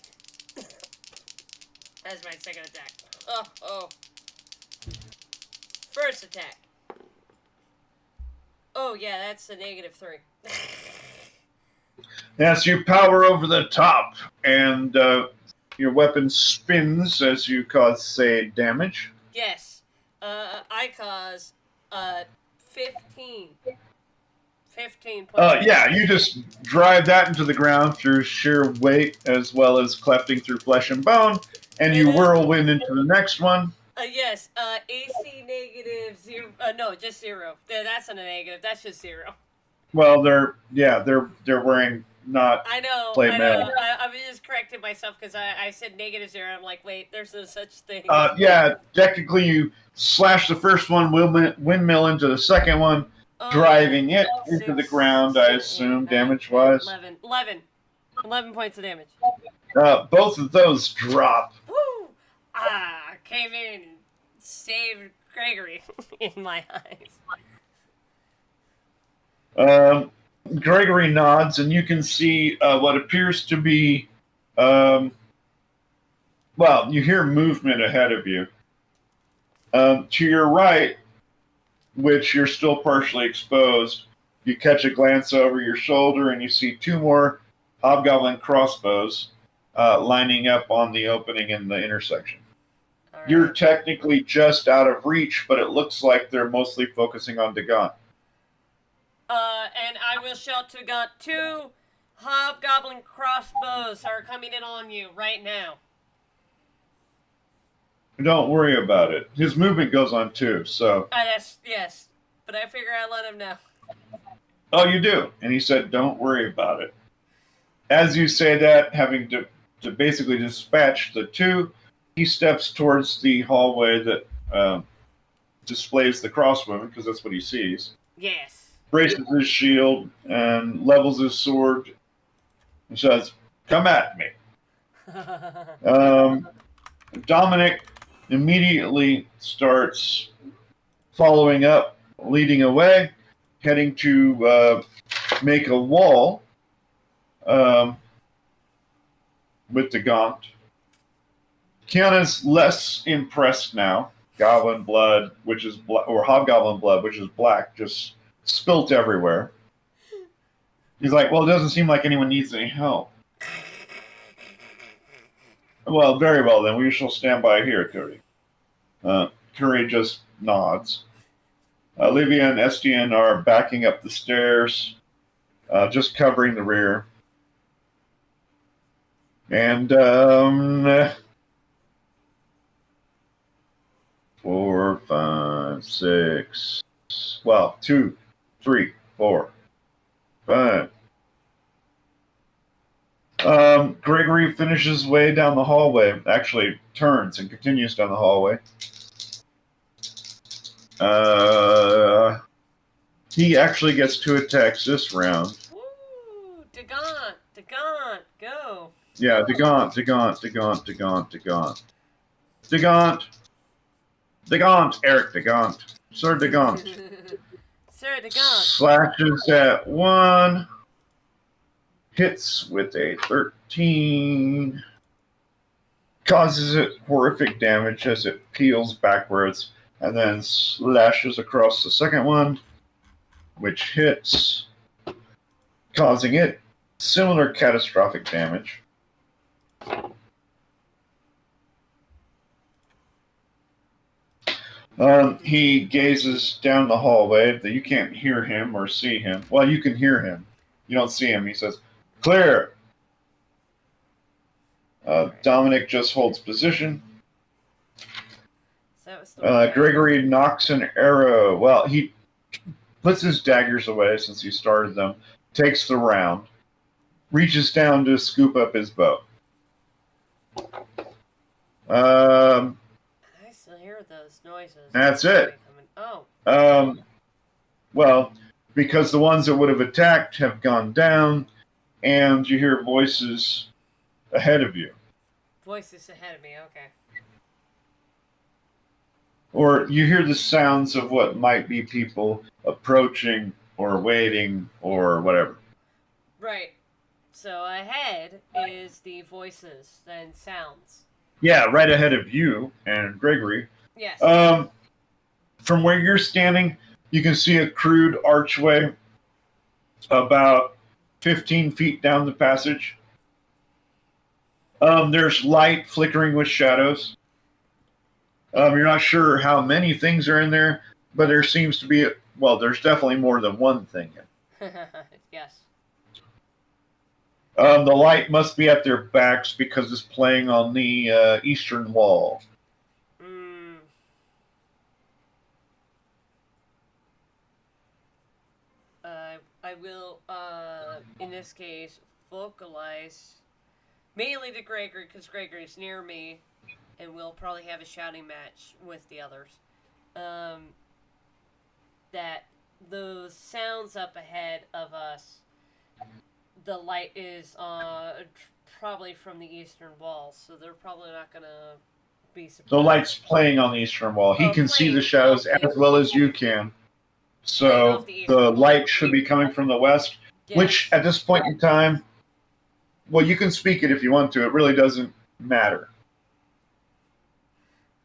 As my second attack. Oh. First attack. Oh, yeah, that's a -3. As you power over the top, and your weapon spins as you cause, say, damage. Yes. I cause 15. 15 points. Yeah, you just drive that into the ground through sheer weight as well as clefting through flesh and bone, and you whirlwind into the next one. Yes, AC -0. No, just 0. That's not a negative. That's just 0. Well, they're wearing not. I know. mail. I was just correcting myself because I said -0. I'm like, wait, there's no such thing. Yeah, technically you slash the first one, windmill into the second one, driving it into the ground. I assume damage-wise. 11 points of damage. Both of those drop. Woo! Came in and saved Gregory in my eyes. Gregory nods, and you can see what appears to be, you hear movement ahead of you. To your right, which you're still partially exposed, you catch a glance over your shoulder and you see 2 more hobgoblin crossbows lining up on the opening in the intersection. All right. You're technically just out of reach, but it looks like they're mostly focusing on DaBun. And I will shout to God, 2 hobgoblin crossbows are coming in on you right now. Don't worry about it. His movement goes on too, so... Yes. But I figure I'd let him know. Oh, you do? And he said, don't worry about it. As you say that, having to basically dispatch the 2, he steps towards the hallway that displays the crossbowman, because that's what he sees. Yes. Braces his shield and levels his sword and says, come at me. Dominic immediately starts following up, leading away, heading to make a wall with the gaunt. Kiana's less impressed now. Goblin blood, which is or hobgoblin blood, which is black, just spilt everywhere. He's like, well, it doesn't seem like anyone needs any help. Well, very well then. We shall stand by here, Curry. Curry just nods. Olivia and Estienne are backing up the stairs, just covering the rear. And 4, 5, 6. Well, 2, 3, 4, 5. Gregory finishes way down the hallway. Actually, turns and continues down the hallway. He actually gets 2 attacks this round. Woo! DaGun, go. Yeah, DaGun, Eric DaGun. Sir DaGun. Sir DaGun. Slashes at 1. Hits with a 13. Causes it horrific damage as it peels backwards, and then slashes across the second one, which hits, causing it similar catastrophic damage. He gazes down the hallway. You can't hear him or see him. Well, you can hear him. You don't see him. He says, clear. Dominic just holds position. Gregory knocks an arrow. Well, he puts his daggers away since he started them, takes the round, reaches down to scoop up his bow. I still hear those noises. That's it. Oh. Well, because the ones that would have attacked have gone down, and you hear voices ahead of you. Voices ahead of me, okay. Or you hear the sounds of what might be people approaching or waiting or whatever. Right. So ahead is the voices and sounds. Yeah, right ahead of you and Gregory. Yes. From where you're standing, you can see a crude archway about 15 feet down the passage. There's light flickering with shadows. You're not sure how many things are in there, but there seems to be, well, there's definitely more than one thing in. Yes. The light must be at their backs because it's playing on the eastern wall. I will, in this case, focalize mainly to Gregory, because Gregory's near me, and we'll probably have a shouting match with the others. That those sounds up ahead of us, the light is probably from the eastern wall, so they're probably not going to be surprised. The light's playing on the eastern wall. He can see the shadows as well as you can. So the light should be coming from the west, yes. Which at this point in time, well, you can speak it if you want to. It really doesn't matter.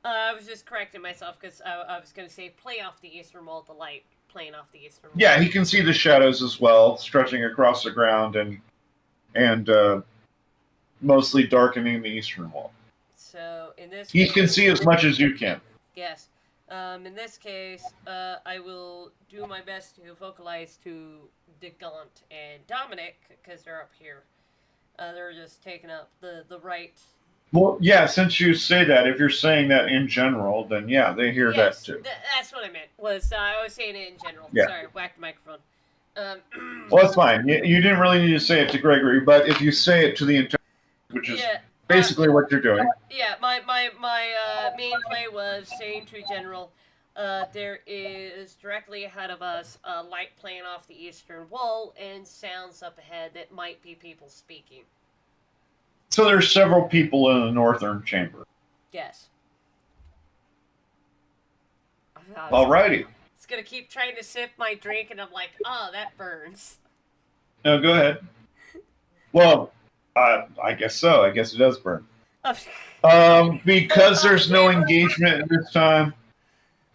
I was just correcting myself because I was going to say play off the eastern wall of the light, playing off the eastern wall. Yeah, he can see the shadows as well, stretching across the ground and mostly darkening the eastern wall. So in this He case, can see as much as you can. Yes. In this case, I will do my best to vocalize to DaBun and Dominic because they're up here. They're just taking up the right. Well, yeah, since you say that, if you're saying that in general, then yeah, they hear Yes, that too. That's what I meant. I was saying it in general. Yeah. Sorry, whacked the microphone. Well, that's fine. You didn't really need to say it to Gregory, but if you say it to the entire, which is basically what you're doing. Yeah, my main play was saying to General, there is directly ahead of us a light playing off the eastern wall and sounds up ahead that might be people speaking. So there's several people in the northern chamber. Yes. Alrighty. It's gonna keep trying to sip my drink, and I'm like, oh, that burns. No, go ahead. Well, I guess so. I guess it does burn. Because there's no engagement at this time,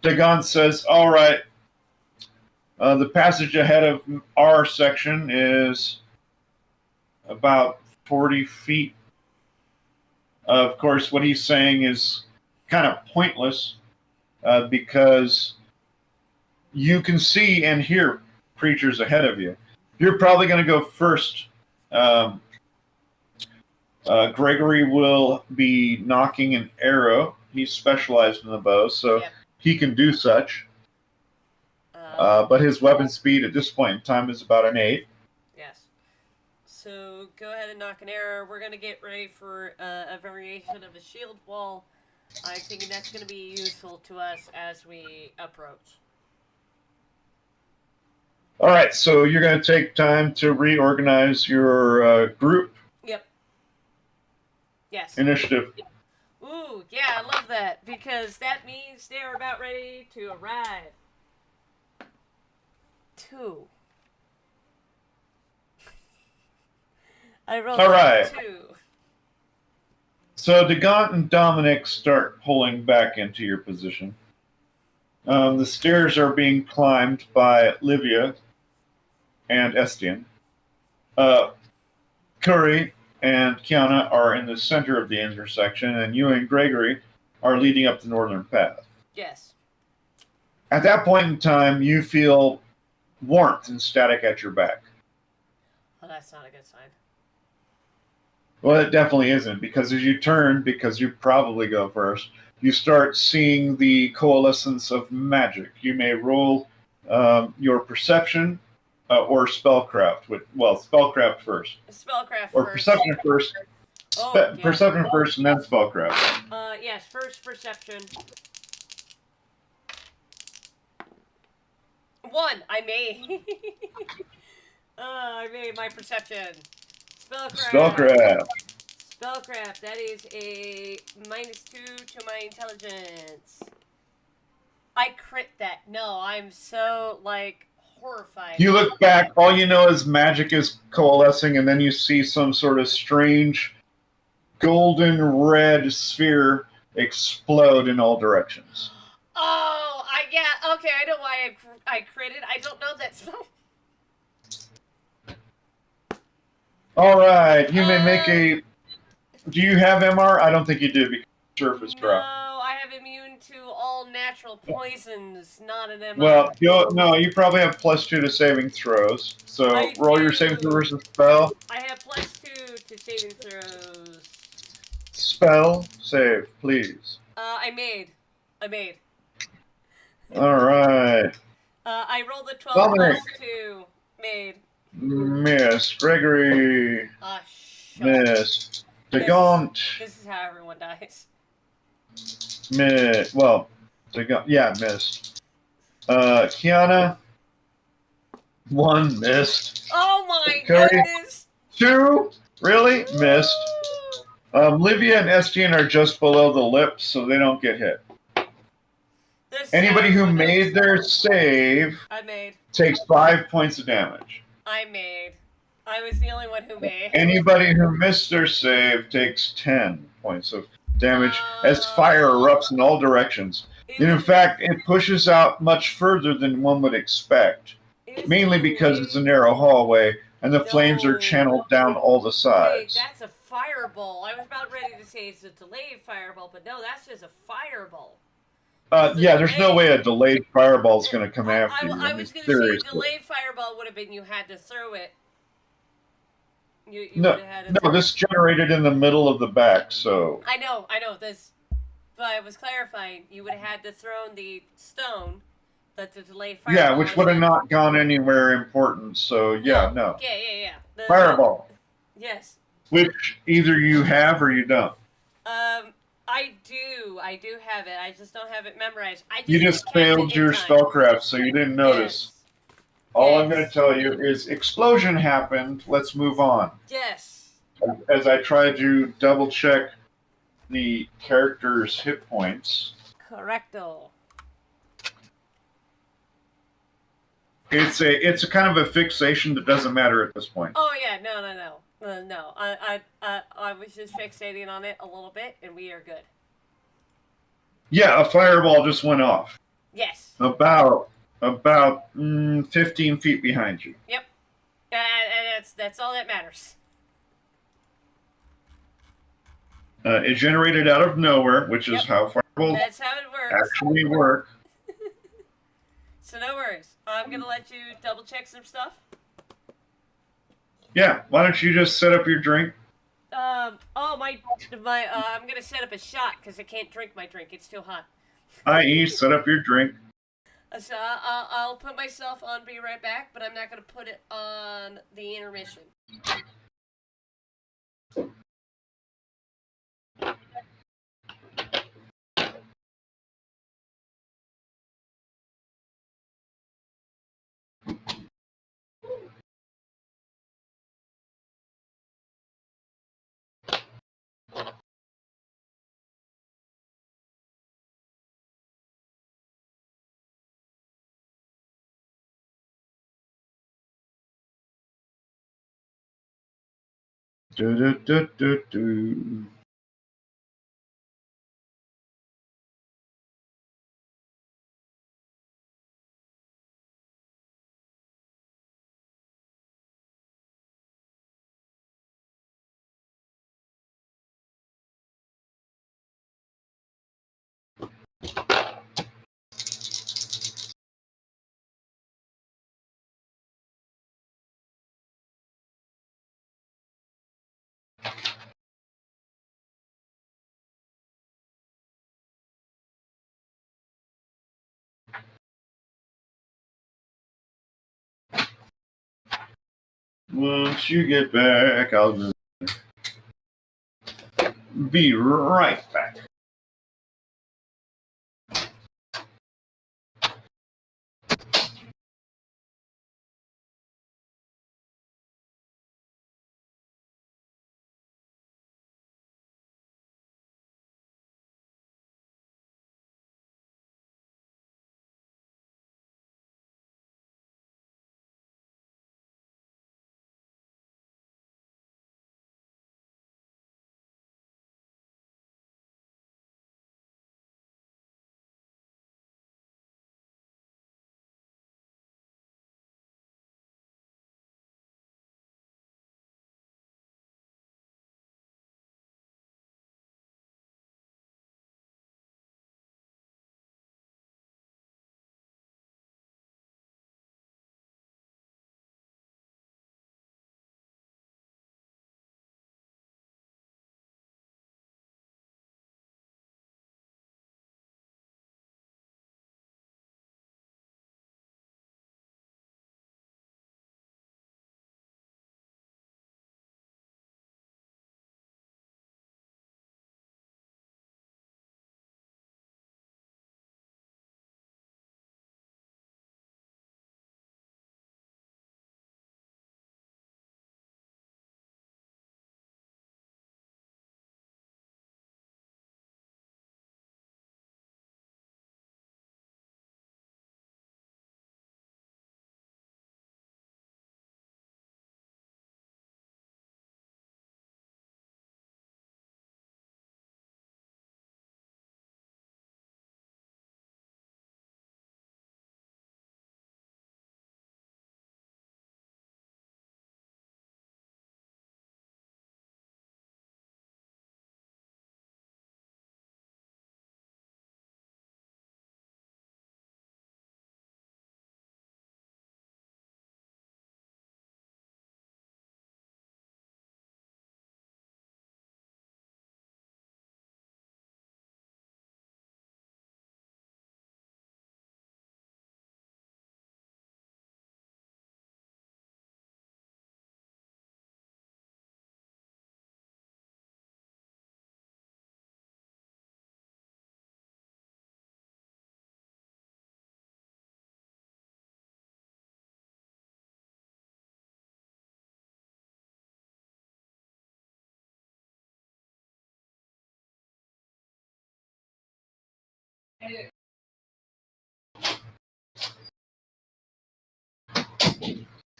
DaBun says, all right, the passage ahead of our section is about 40 feet. Of course, what he's saying is kind of pointless because you can see and hear creatures ahead of you. You're probably going to go first. Gregory will be knocking an arrow. He's specialized in the bow, so he can do such. But his weapon speed at this point in time is about an 8. Yes. So go ahead and knock an arrow. We're going to get ready for a variation of a shield wall. I'm thinking that's going to be useful to us as we approach. All right, so you're going to take time to reorganize your group. Yep. Yes. Initiative. Ooh, yeah, I love that because that means they're about ready to arrive. 2. I rolled All right. 2. So DaBun and Dominic start pulling back into your position. The stairs are being climbed by Livia and Estienne. Curry and Kiana are in the center of the intersection, and you and Gregory are leading up the northern path. Yes. At that point in time, you feel warmth and static at your back. Well, that's not a good sign. Well, it definitely isn't, because as you turn, because you probably go first, you start seeing the coalescence of magic. You may roll your perception or spellcraft. Spellcraft first. Spellcraft or first. Perception first. Perception first and then spellcraft. Yes, first perception. 1, I made. I made my perception. Spellcraft. Spellcraft, that is a -2 to my intelligence. I crit that. No, I'm so, horrified. You look back, all you know is magic is coalescing, and then you see some sort of strange golden red sphere explode in all directions. Oh, okay, I know why I critted. I don't know that spell. All right, you may make a... Do you have MR? I don't think you do, because surface drop. No, I have immune to all natural poisons, not an MR. Well, you probably have +2 to saving throws. So roll your saving throw versus spell. I have +2 to saving throws. Spell save, please. I made. All right. I rolled a 12 Dominic. +2. Made. Miss. Gregory. Miss. DaBun. This is how everyone dies. Miss. Well, yeah, missed. Kiana. 1 missed. Oh my Curry. goodness! 2 really missed. Livia and Estienne are just below the lips, so they don't get hit. Anybody who made their save takes 5 points of damage. I made. I was the only one who made. Anybody who missed their save takes 10 points of damage as fire erupts in all directions. And in fact, it pushes out much further than one would expect, mainly because it's a narrow hallway and the flames are channeled down all the sides. Wait, that's a fireball. I was about ready to say it's a delayed fireball, but no, that's just a fireball. Yeah, there's no way a delayed fireball is going to come after you. I was going to say delayed fireball would have been you had to throw it. You No, would have had to no, this generated in the middle of the back, so. I know this, but I was clarifying. You would have had to throw the stone that the delayed fireball. Yeah, which would have not gone anywhere important. So yeah, no. Yeah. Fireball. Yes. Which either you have or you don't. I do have it. I just don't have it memorized. You just failed your spellcraft, so you didn't notice. Yes. All I'm going to tell you is explosion happened. Let's move on. Yes. As I try to double check the character's hit points. Correcto. It's a kind of a fixation that doesn't matter at this point. Oh yeah, no. I was just fixating on it a little bit, and we are good. Yeah, a fireball just went off. Yes. About 15 feet behind you. Yep. And that's all that matters. It generated out of nowhere, which is how fireballs actually work. So no worries. I'm gonna let you double check some stuff. Yeah. Why don't you just set up your drink? I'm gonna set up a shot because I can't drink my drink. It's too hot. I.e., set up your drink. So I'll put myself on Be Right Back, but I'm not gonna put it on the intermission. Do. Once you get back, I'll be right back.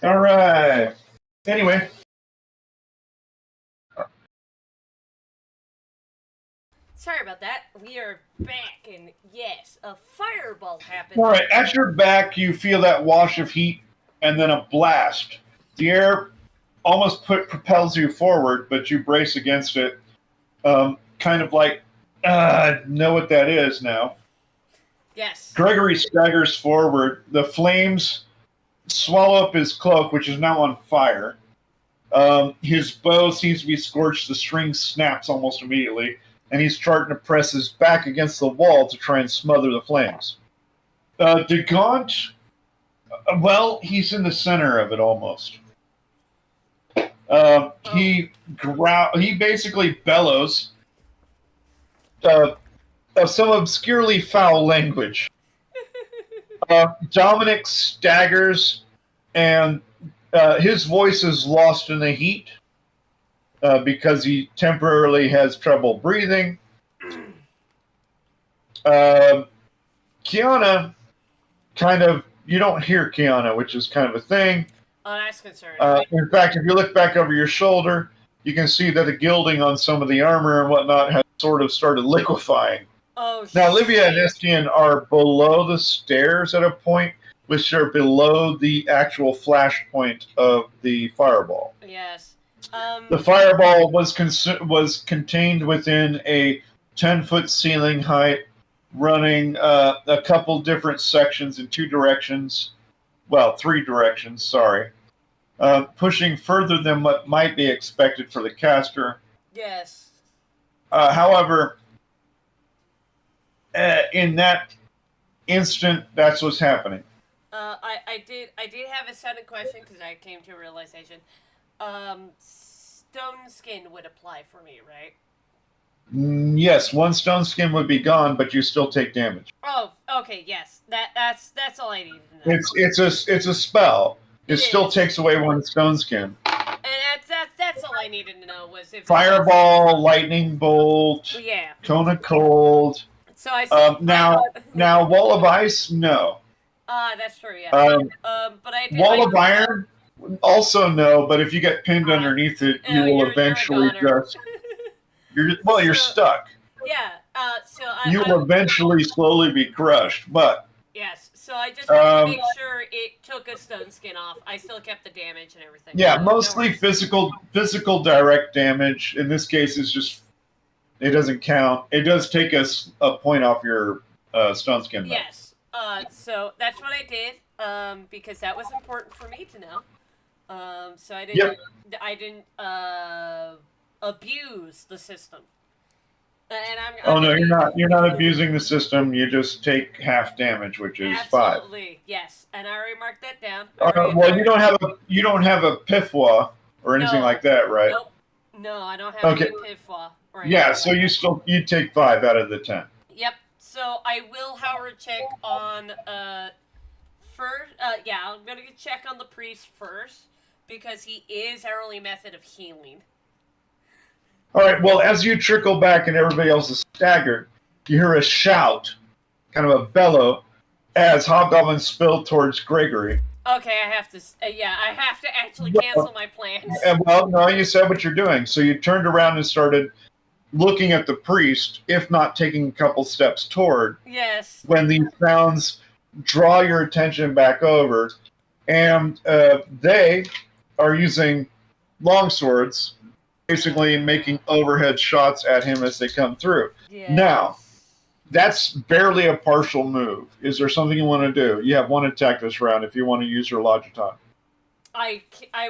All right. Anyway. Sorry about that. We are back, and yes, a fireball happened. All right. At your back, you feel that wash of heat, and then a blast. The air almost propels you forward, but you brace against it. Kind of like, know what that is now. Yes. Gregory staggers forward. The flames swallow up his cloak, which is now on fire. His bow seems to be scorched. The string snaps almost immediately, and he's starting to press his back against the wall to try and smother the flames. DeGaunt, well, he's in the center of it almost. He basically bellows of some obscurely foul language. Dominic staggers, and his voice is lost in the heat because he temporarily has trouble breathing. Kiana, you don't hear Kiana, which is kind of a thing. Oh, that's concerning. In fact, if you look back over your shoulder, you can see that the gilding on some of the armor and whatnot has sort of started liquefying. Oh, now, Livia and Estienne are below the stairs at a point, which are below the actual flash point of the fireball. Yes. The fireball was contained within a 10-foot ceiling height, running a couple different sections in three directions, sorry. Pushing further than what might be expected for the caster. Yes. However, in that instant, that's what's happening. I did have a sudden question because I came to a realization. Stone skin would apply for me, right? Yes, one stone skin would be gone, but you still take damage. Oh, okay, yes. That's all I needed to know. It's a spell. It still takes away one stone skin. And that's all I needed to know was if fireball, lightning bolt, yeah, cone of cold. So I said, now wall of ice, no. That's true, yeah. But I did wall of iron, also no. But if you get pinned underneath it, you will eventually just. You're stuck. Yeah. You will eventually slowly be crushed, but. Yes. So I just wanted to make sure it took a stone skin off. I still kept the damage and everything. Yeah, mostly physical direct damage. In this case, it's just it doesn't count. It does take us a point off your stone skin. Though. Yes. So that's what I did because that was important for me to know. So I didn't abuse the system. And you're not abusing the system. You just take half damage, which is 5. Absolutely, yes. And I already marked that down. Well, you don't have a pifwa or anything like that, right? Nope. No, I don't have any pifwa. Yeah, so you take 5 out of the 10. Yep. So I will, however, check on first. I'm gonna check on the priest first because he is our only method of healing. All right, well, as you trickle back and everybody else is staggered, you hear a shout, kind of a bellow, as hobgoblins spill towards Gregory. Okay, I have to actually cancel my plans. Well, no, you said what you're doing. So you turned around and started looking at the priest, if not taking a couple steps toward. Yes. When these sounds draw your attention back over, and they are using longswords, basically making overhead shots at him as they come through. Yes. Now, that's barely a partial move. Is there something you want to do? You have one attack this round if you want to use your Lodgetong. I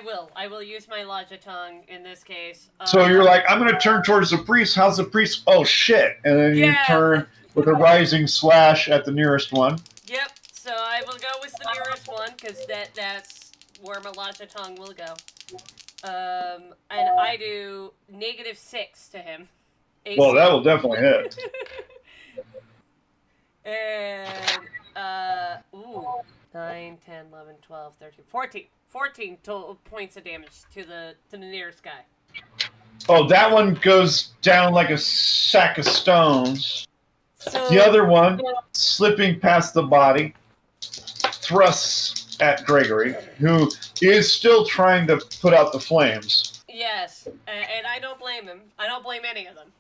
will. I will use my Lodgetong in this case. So you're like, I'm going to turn towards the priest. How's the priest? Oh, shit. And then you turn with a rising slash at the nearest one. Yep. So I will go with the nearest one because that's where my Lodgetong will go. And I do -6 to him. AC. Well, that will definitely hit. And 9, 10, 11, 12, 13, 14 total points of damage to the nearest guy. Oh, that one goes down like a sack of stones. So, the other one, slipping past the body, thrusts at Gregory, who is still trying to put out the flames. Yes, and I don't blame him. I don't blame any of them.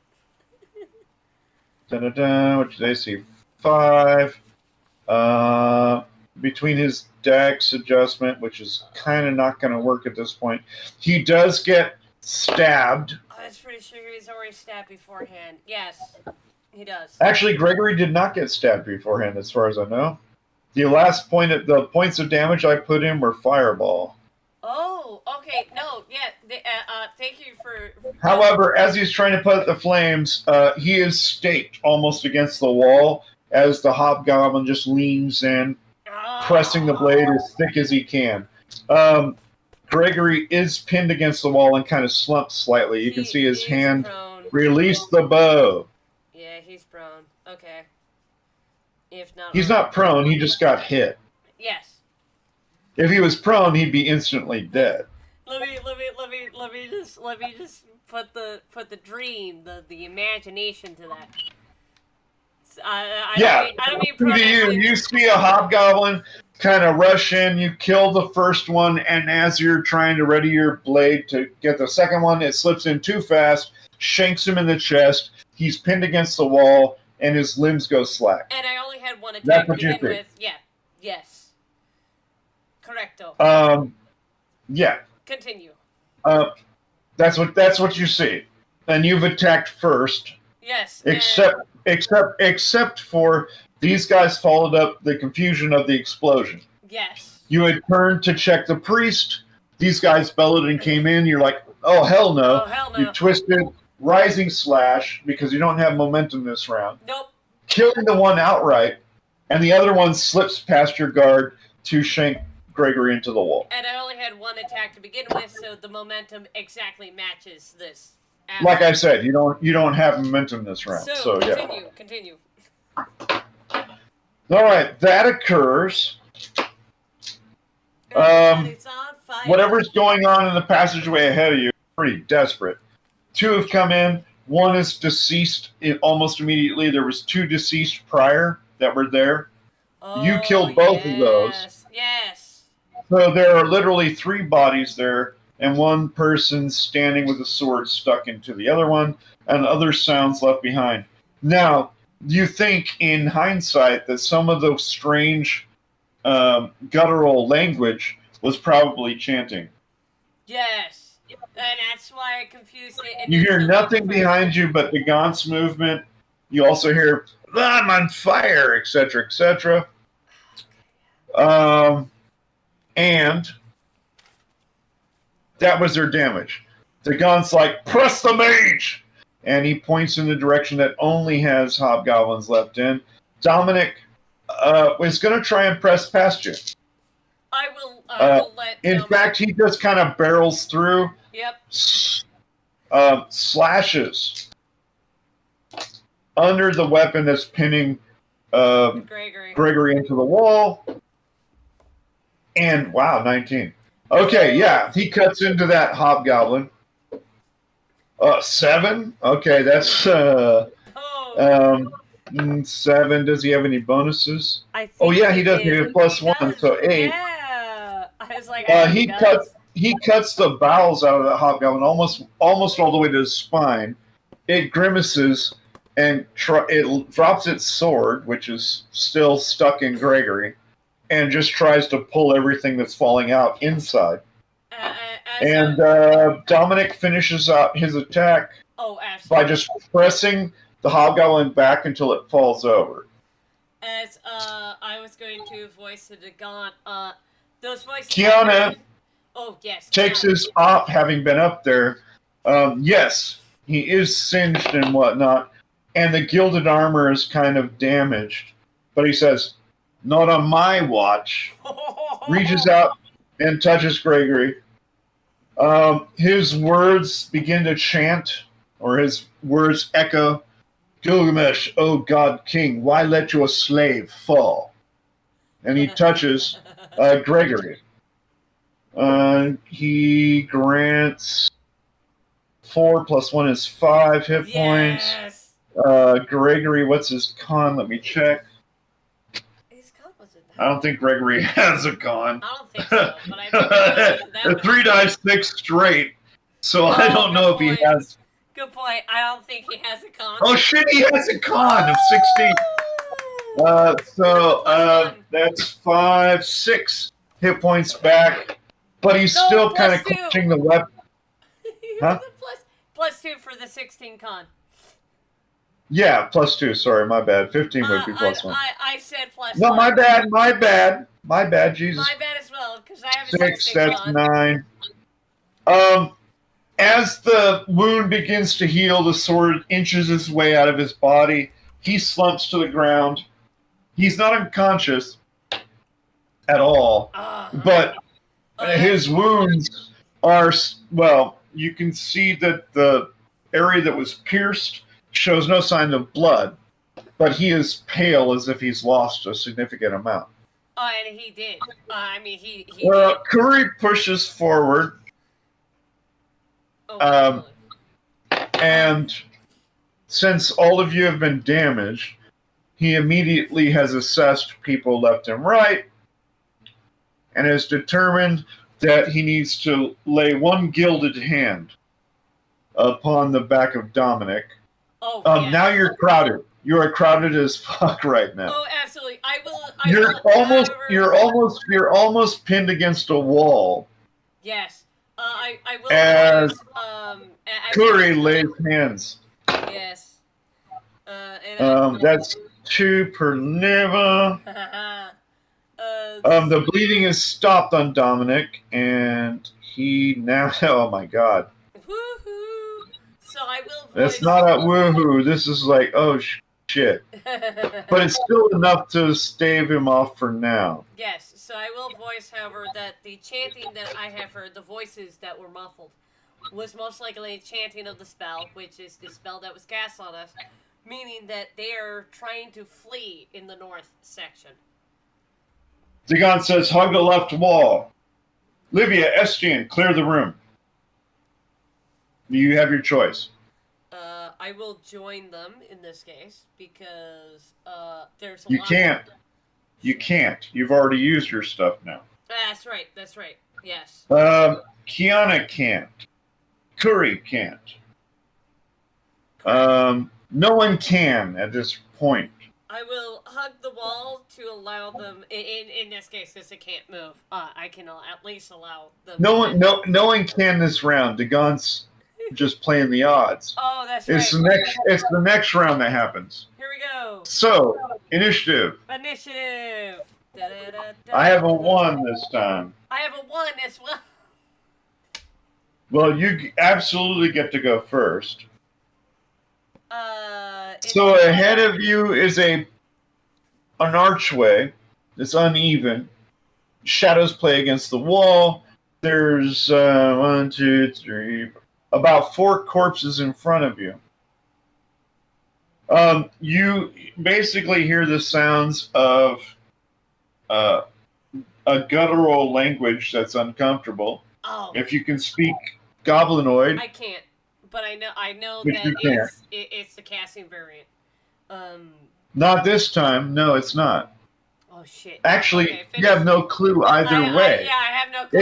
What did they see? 5. Between his dex adjustment, which is kind of not going to work at this point, he does get stabbed. I was pretty sure he's already stabbed beforehand. Yes, he does. Actually, Gregory did not get stabbed beforehand, as far as I know. The last point, the points of damage I put in were fireball. Oh, okay. No, yeah. Thank you for. However, as he's trying to put out the flames, he is staked almost against the wall as the hobgoblin just leans in, pressing the blade as thick as he can. Gregory is pinned against the wall and kind of slumped slightly. You can see his hand release the bow. Yeah, he's prone. Okay. If not, he's not prone. He just got hit. Yes. If he was prone, he'd be instantly dead. Let me just put the dream, the imagination to that. I don't mean prone. You see a hobgoblin kind of rush in, you kill the first one, and as you're trying to ready your blade to get the second one, it slips in too fast, shanks him in the chest, he's pinned against the wall, and his limbs go slack. And I only had one attack to begin with. Yeah. Yes. Correcto. Yeah. Continue. That's what you see. And you've attacked first. Yes. Except for these guys followed up the confusion of the explosion. Yes. You had turned to check the priest. These guys bellowed and came in. You're like, oh, hell no. Oh, hell no. You twisted rising slash because you don't have momentum this round. Nope. Killing the one outright, and the other one slips past your guard to shank Gregory into the wall. And I only had one attack to begin with, so the momentum exactly matches this. Like I said, you don't have momentum this round. So continue. All right, that occurs. It's on fire. Whatever's going on in the passageway ahead of you, pretty desperate. 2 have come in. 1 is deceased almost immediately. There was 2 deceased prior that were there. You killed both of those. Yes. So there are literally 3 bodies there, and 1 person standing with a sword stuck into the other one, and other sounds left behind. Now, you think in hindsight that some of the strange guttural language was probably chanting. Yes. And that's why I confused it. You hear nothing behind you but the Gaunt's movement. You also hear, I'm on fire, etc., etc. And that was their damage. The Gaunt's like, press the mage! And he points in the direction that only has hobgoblins left in. Dominic is going to try and press past you. I will let in Dominic... fact, he just kind of barrels through. Yep. Slashes under the weapon that's pinning Gregory into the wall. And, wow, 19. Okay, yeah, he cuts into that hobgoblin. 7? Okay, that's 7. Does he have any bonuses? Oh yeah, he does. He has +1, so 8. Yeah, I was like, he cuts the bowels out of that hobgoblin almost all the way to his spine. It grimaces and it drops its sword, which is still stuck in Gregory, and just tries to pull everything that's falling out inside. Dominic finishes out his attack by just pressing the hobgoblin back until it falls over. As I was going to voice the Gaunt, those voices. Kiana takes Kiana. his op, having been up there. Yes, he is singed and whatnot, and the gilded armor is kind of damaged. But he says, not on my watch. Reaches out and touches Gregory. His words begin to chant, or his words echo, Gilgamesh, O God King, why let your slave fall? And he touches Gregory. He grants 4 + 1 is 5 hit points. Gregory, what's his con? Let me check. His con wasn't I don't think Gregory has a con. I don't think so, but I think it's that The 3 dice 6 straight. So I don't know if he point. has. Good point. I don't think he has a con. Oh shit! He has a con of 16. That's 5, 6 hit points back, but he's still kind of clutching the weapon. Huh? +2 for the 16 con. Yeah, +2. Sorry, my bad. 15 would be +1. I said +1. No, my bad. Jesus. My bad as well, because I have a 6, 16 that's con. 9. As the wound begins to heal, the sword inches its way out of his body. He slumps to the ground. He's not unconscious at all, but his wounds are, well, you can see that the area that was pierced shows no sign of blood, but he is pale as if he's lost a significant amount. Oh, and he did. He Well, did. Curry pushes forward. And since all of you have been damaged, he immediately has assessed people left and right and has determined that he needs to lay one gilded hand upon the back of Dominic. Yes. Now you're crowded. You are crowded as fuck right now. Oh, absolutely. You're almost pinned against a wall. Yes. I will. As Curry lays hands. Yes. That's 2 per liver. The bleeding is stopped on Dominic, and he now. Oh my god. Woohoo! So I will. That's not a woohoo. This is like, oh shit. But it's still enough to stave him off for now. Yes. So I will voice, however, that the chanting that I have heard, the voices that were muffled, was most likely a chanting of the spell, which is the spell that was cast on us, meaning that they are trying to flee in the north section. DaBun says, hug the left wall. Livia, Estienne, clear the room. You have your choice. I will join them in this case, because there's a You lot can't. You can't. You've already used your stuff now. That's right, yes. Kiana can't. Curry can't. No one can at this point. I will hug the wall to allow them, in this case, because it can't move, I can at least allow them. No one can this round. DaBun's just playing the odds. Oh, that's It's right. It's the next round that happens. Here we go. So, initiative. Initiative. I have a 1 this time. I have a 1 as well. Well, you absolutely get to go first. So ahead of you is an archway. It's uneven. Shadows play against the wall. There's 1, 2, 3, about 4 corpses in front of you. You basically hear the sounds of a guttural language that's uncomfortable. Oh. If you can speak Goblinoid. I can't, but I know But that it's the casting variant. Not this time. No, it's not. Oh shit. Actually, okay, you have no clue either way. I have no clue.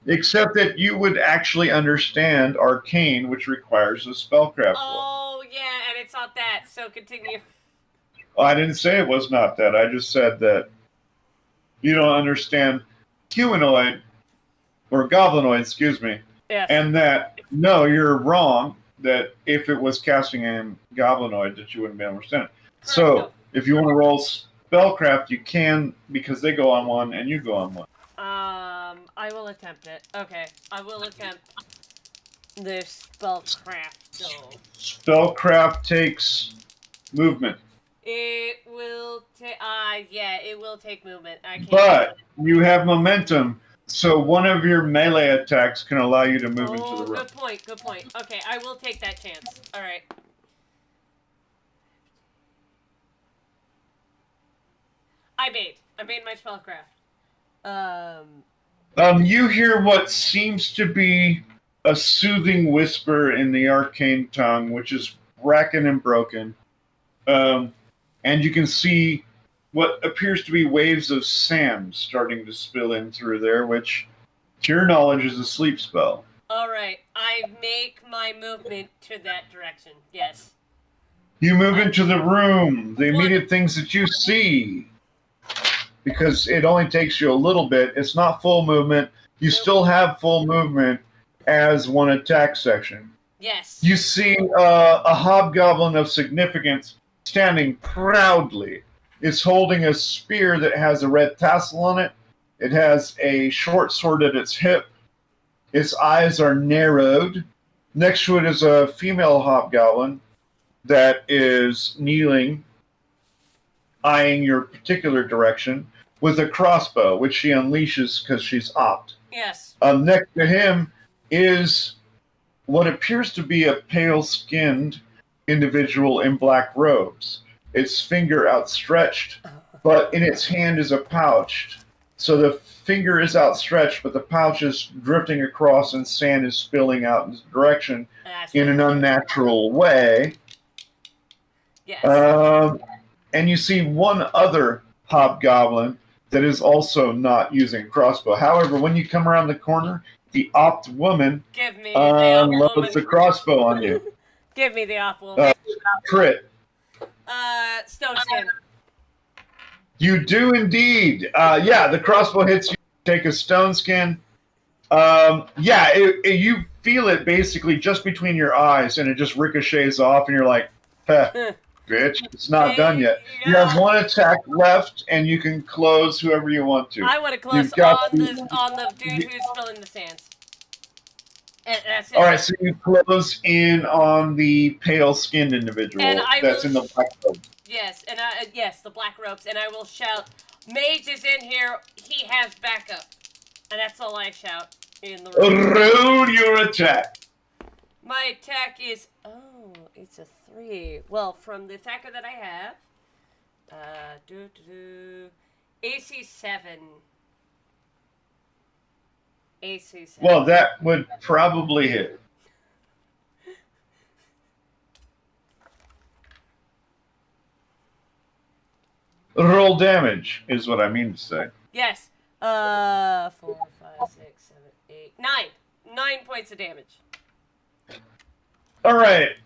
Except that you would actually understand Arcane, which requires a spellcraft roll. Oh yeah, and it's not that. So continue. Well, I didn't say it was not that. I just said that you don't understand humanoid or goblinoid, excuse me. Yes. And that no, you're wrong. That if it was casting in goblinoid, that you wouldn't be able to understand it. So if you want to roll spellcraft, you can, because they go on 1 and you go on 1. I will attempt it. Okay, I will attempt this spellcraft though. Spellcraft takes movement. It will take. It will take movement. I can't. But you have momentum, so one of your melee attacks can allow you to move into the room. Good point. Okay, I will take that chance. All right. I made my spellcraft. You hear what seems to be a soothing whisper in the arcane tongue, which is bracken and broken. And you can see what appears to be waves of sand starting to spill in through there, which, to your knowledge, is a sleep spell. All right, I make my movement to that direction. Yes. You move into the room. The immediate things that you see, because it only takes you a little bit, it's not full movement. You still have full movement as one attack section. Yes. You see a hobgoblin of significance standing proudly. It's holding a spear that has a red tassel on it. It has a short sword at its hip. Its eyes are narrowed. Next to it is a female hobgoblin that is kneeling, eyeing your particular direction, with a crossbow, which she unleashes because she's opt. Yes. Next to him is what appears to be a pale-skinned individual in black robes. Its finger outstretched, but in its hand is a pouch. So the finger is outstretched, but the pouch is drifting across and sand is spilling out in this direction in an unnatural way. Yes. And you see one other hobgoblin that is also not using a crossbow. However, when you come around the corner, the opt woman Give me loads the crossbow on you. Give me the opt woman. Crit. Stone skin. You do indeed. Yeah, the crossbow hits you. Take a stone skin. You feel it basically just between your eyes, and it just ricochets off, and you're like, "Heh, bitch, it's not done yet." Yeah. You have one attack left, and you can close whoever you want to. I want to close on the dude who's still in the sands. And that's it. All right, so you close in on the pale-skinned individual that's in the black robe. Yes, and yes, the black robes, and I will shout, "Mage is in here. He has backup," and that's all I shout in the room. Roll your attack. My attack is it's a 3. Well, from the attacker that I have, AC 7. AC 7. Well, that would probably hit. Roll damage is what I mean to say. Yes. 4, 5, 6, 7, 8, 9. 9 points of damage. All right.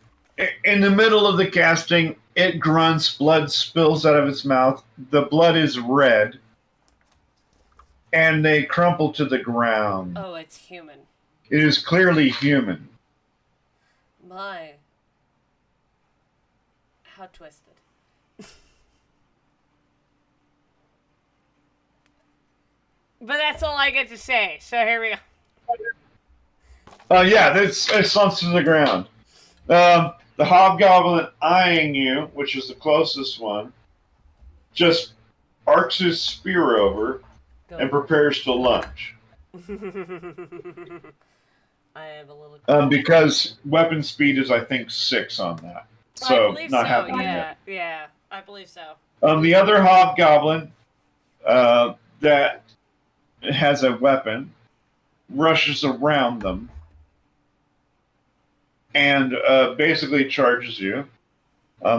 In the middle of the casting, it grunts, blood spills out of its mouth. The blood is red. And they crumple to the ground. Oh, it's human. It is clearly human. My. How twisted. But that's all I get to say, so here we go. It slumps to the ground. The hobgoblin eyeing you, which is the closest one, just arcs his spear over and prepares to lunge. I have a little... because weapon speed is, I think, 6 on that. So, not happening yet. Yeah, I believe so. The other hobgoblin that has a weapon rushes around them and basically charges you.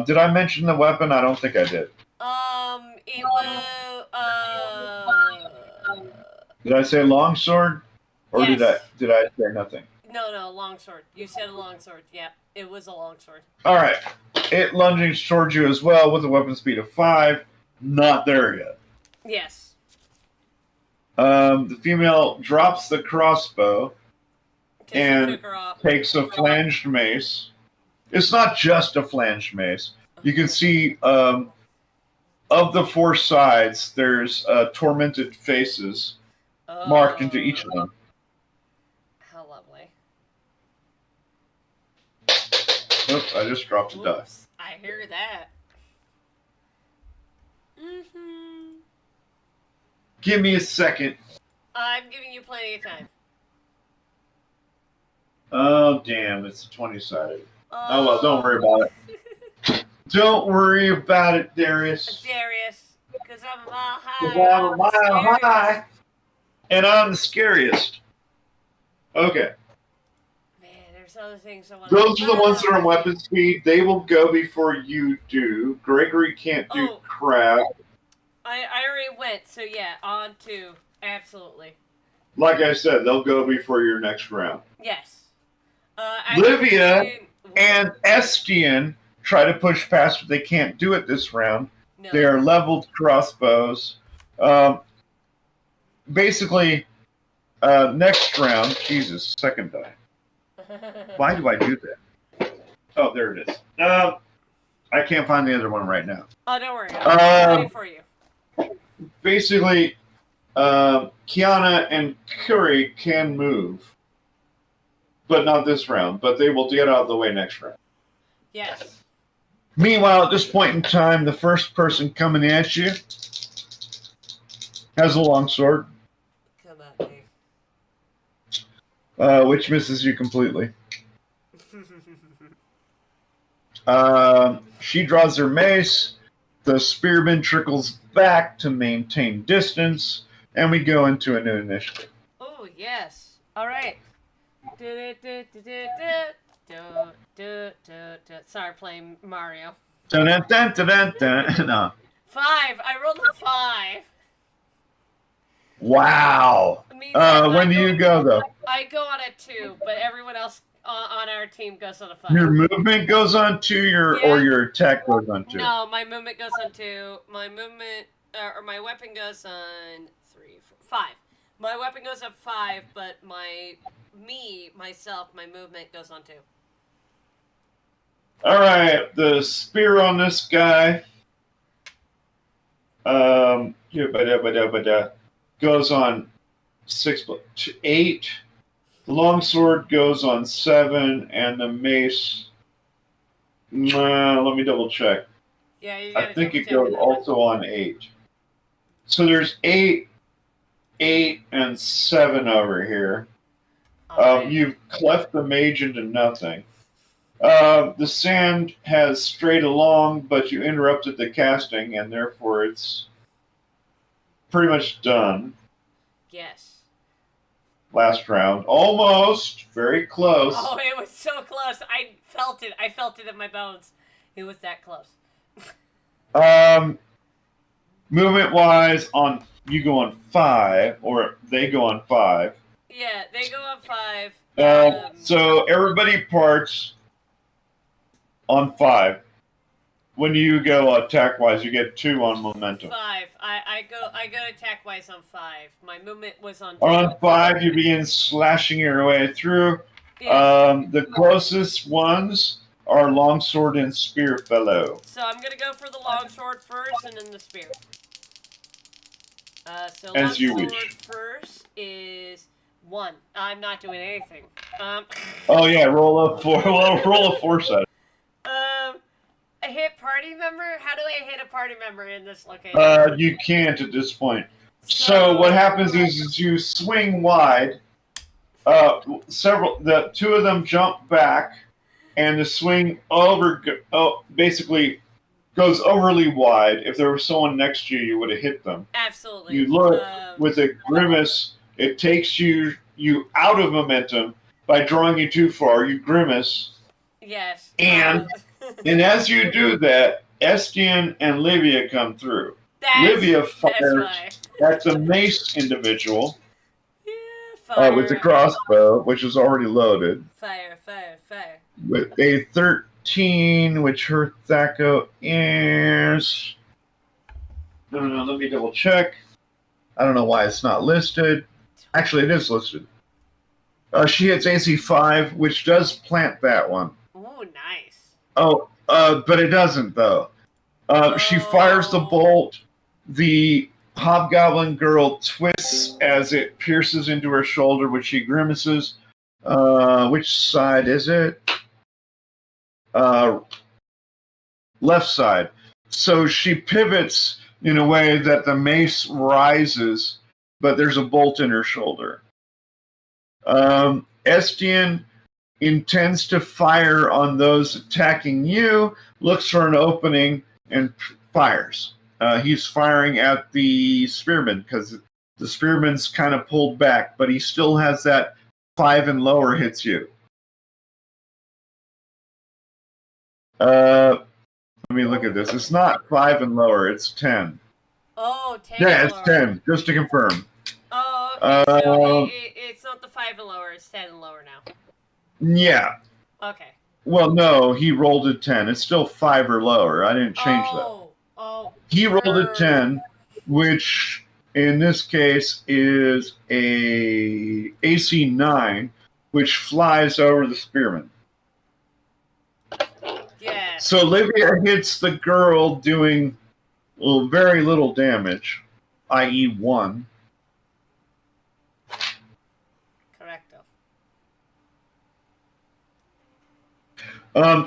Did I mention the weapon? I don't think I did. It was... Did I say longsword? Or yes. did I say nothing? No, longsword. You said a longsword. Yeah, it was a longsword. All right. It lunges towards you as well with a weapon speed of 5. Not there yet. Yes. The female drops the crossbow and takes a flanged mace. It's not just a flanged mace. You can see of the 4 sides, there's tormented faces marked into each of them. How lovely. Oops, I just dropped a die. I hear that. Mm-hmm. Give me a second. I'm giving you plenty of time. Oh, damn, it's a 20-sided. Oh, well, don't worry about it. Don't worry about it, Darius. Because I'm a mile high. Because I'm a mile high. And I'm the scariest. Okay. Man, there's other things I want to... Those are the ones that are on weapon speed. They will go before you do. Gregory can't do crap. I already went, so yeah, on to absolutely. Like I said, they'll go before your next round. Yes. Livia and Estian try to push past, but they can't do it this round. No. They are leveled crossbows. Basically, next round, Jesus, second die. Why do I do that? Oh, there it is. I can't find the other one right now. Oh, don't worry. I'm ready for you. Basically, Kiana and Curry can move, but not this round. But they will get out of the way next round. Yes. Meanwhile, at this point in time, the first person coming at you has a longsword, Come at me. which misses you completely. She draws her mace. The spearman trickles back to maintain distance, and we go into a new initiative. Oh, yes. All right. Sorry, playing Mario. Dun, dun, dun, dun, dun. No. 5. I rolled a 5. Wow. When do you go, though? I go on a 2, but everyone else on our team goes on a 5. Your movement goes on 2, or your attack goes on 2? No, my movement goes on 2. My movement, or my weapon goes on 3, 4, 5. My weapon goes on 5, but myself, my movement goes on 2. All right, the spear on this guy goes on 6, 8. The longsword goes on 7, and the mace. Let me double check. Yeah, you I think it goes also on 8. So there's 8, 8, and 7 over here. Okay. You've cleft the mage into nothing. The sand has strayed along, but you interrupted the casting, and therefore it's pretty much done. Yes. Last round. Almost. Very close. Oh, it was so close. I felt it. I felt it in my bones. It was that close. Movement-wise, you go on 5, or they go on 5. Yeah, they go on 5. So everybody parts on 5. When you go attack-wise, you get 2 on momentum. 5. I go attack-wise on 5. My movement was on 2. On 5, you begin slashing your way through. Yeah. The closest ones are longsword and spear fellow. So I'm gonna go for the longsword first, and then the spear. So as you longsword wish. first is 1. I'm not doing anything. Oh yeah, roll a 4. Well, roll a 4-side. I hit party member? How do I hit a party member in this location? You can't at this point. So what happens is you swing wide. The 2 of them jump back, and the swing basically goes overly wide. If there was someone next to you, you would have hit them. Absolutely. You look with a grimace. It takes you out of momentum by drawing you too far. You grimace. Yes. And as you do that, Estienne and Livia come through. Livia fires at the mace individual with the crossbow, which is already loaded. Fire. With a 13, which her Thaco is... No, let me double check. I don't know why it's not listed. Actually, it is listed. She hits AC 5, which does plant that one. Oh, nice. Oh, but it doesn't, though. She fires the bolt. The hobgoblin girl twists as it pierces into her shoulder, which she grimaces. Which side is it? Left side. So she pivots in a way that the mace rises, but there's a bolt in her shoulder. Estienne intends to fire on those attacking you, looks for an opening, and fires. He's firing at the spearman because the spearman's kind of pulled back, but he still has that 5 and lower hits you. Let me look at this. It's not 5 and lower, it's 10. Oh, 10 Yeah, and it's lower. 10, just to confirm. Oh, okay. So it's not the 5 and lower. It's 10 and lower now. Yeah. Okay. Well, no, he rolled a 10. It's still 5 or lower. I didn't change that. Oh. He rolled a 10, which in this case is a AC 9, which flies over the spearman. Yeah. So Livia hits the girl doing very little damage, i.e. 1. Correcto.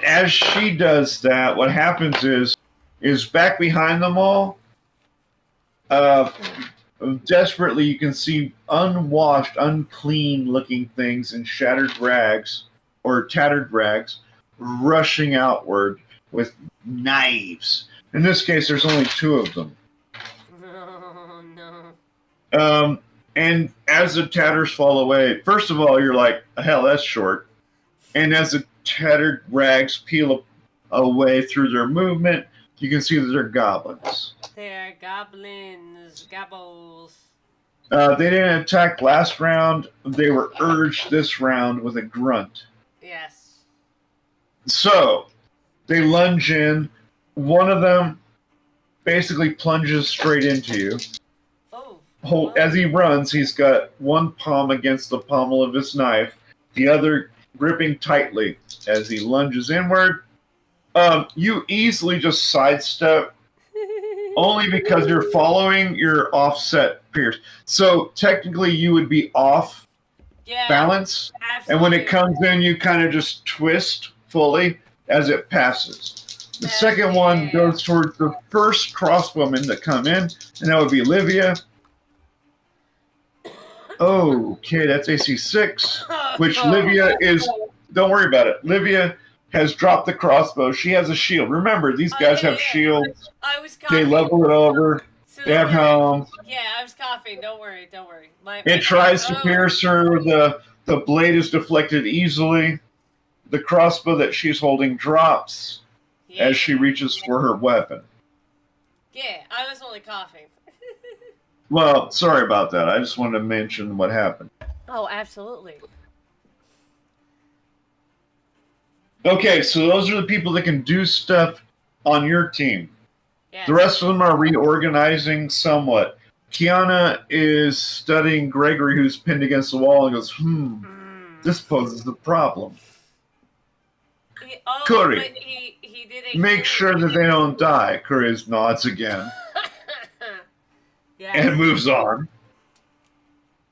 As she does that, what happens is back behind them all, desperately you can see unwashed, unclean-looking things in shattered rags or tattered rags rushing outward with knives. In this case, there's only 2 of them. Oh, no. And as the tatters fall away, first of all, you're like, hell, that's short. And as the tattered rags peel away through their movement, you can see that they're goblins. They're goblins. Gobbles. They didn't attack last round. They were urged this round with a grunt. Yes. So, they lunge in. One of them basically plunges straight into you. As he runs, he's got one palm against the pommel of his knife, the other gripping tightly as he lunges inward. You easily just sidestep, only because you're following your offset pierce. So technically, you would be off balance, absolutely. and when it comes in, you kind of just twist fully as it passes. The second one goes towards the first crossbowmen that come in, and that would be Livia. Okay, that's AC 6, which Livia is... Don't worry about it. Livia has dropped the crossbow. She has a shield. Remember, these guys have shields. I was coughing. They level it over. So they have helms. Yeah, I was coughing. Don't worry. It tries to pierce her. The blade is deflected easily. The crossbow that she's holding drops as she reaches for her weapon. Yeah, I was only coughing. Well, sorry about that. I just wanted to mention what happened. Oh, absolutely. Okay, so those are the people that can do stuff on your team. Yes. The rest of them are reorganizing somewhat. Kiana is studying Gregory, who's pinned against the wall, and goes, this poses a problem. Curry, he did make sure that they don't die. Curry nods again. And moves on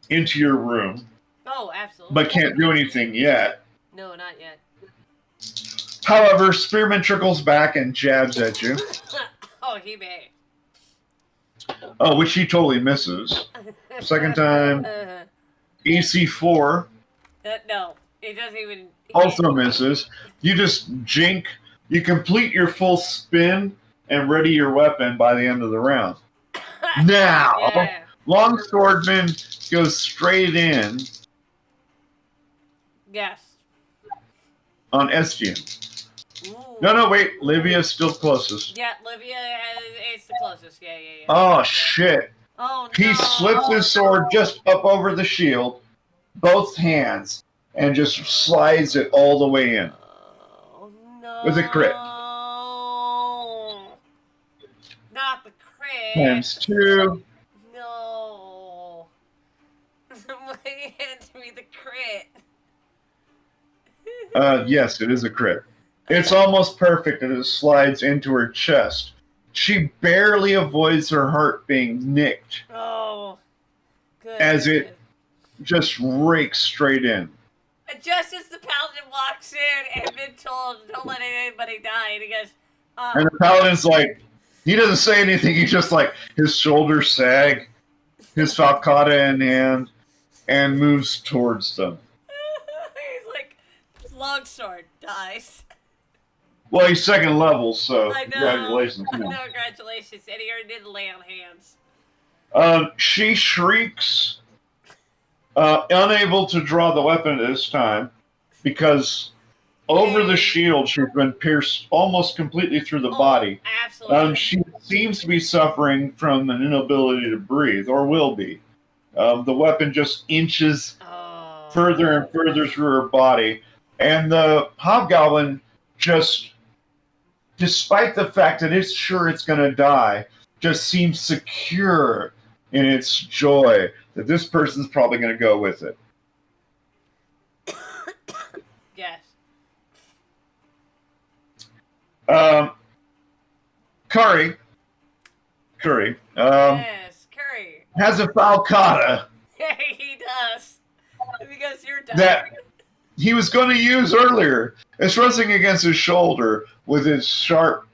into your room. Oh, absolutely. But can't do anything yet. No, not yet. However, Spearman trickles back and jabs at you. Oh, he may. Oh, which he totally misses. Second time, AC 4. No, it doesn't even... Also misses. You just jink. You complete your full spin and ready your weapon by the end of the round. Now, Longswordman goes straight in. Yes. On Estienne. No, wait. Livia's still closest. Yeah, Livia is the closest. Yeah. Oh, shit. Oh, no. He slips his sword just up over the shield, both hands, and just slides it all the way in. Oh, no. With a crit. Not the crit. Times 2. No. Somebody hand me the crit. Yes, it is a crit. It's almost perfect as it slides into her chest. She barely avoids her heart being nicked. Oh, good. As it just rakes straight in. Just as the paladin walks in and been told, don't let anybody die, and he goes, and the paladin's like, he doesn't say anything, he's just like, his shoulders sag, his falcata in hand, and moves towards them. He's like, longsword dies. Well, he's second level, so I know. Congratulations. No, congratulations. And he already did lay on hands. She shrieks, unable to draw the weapon at this time, because over the shield, she's been pierced almost completely through the body. Absolutely. She seems to be suffering from an inability to breathe, or will be. The weapon just inches further and further through her body. And the hobgoblin just, despite the fact that it's sure it's going to die, just seems secure in its joy that this person's probably going to go with it. Yes. Curry. Yes, Curry. Has a falcata. Yeah, he does. Because you're done. That he was going to use earlier. It's resting against his shoulder with his sharp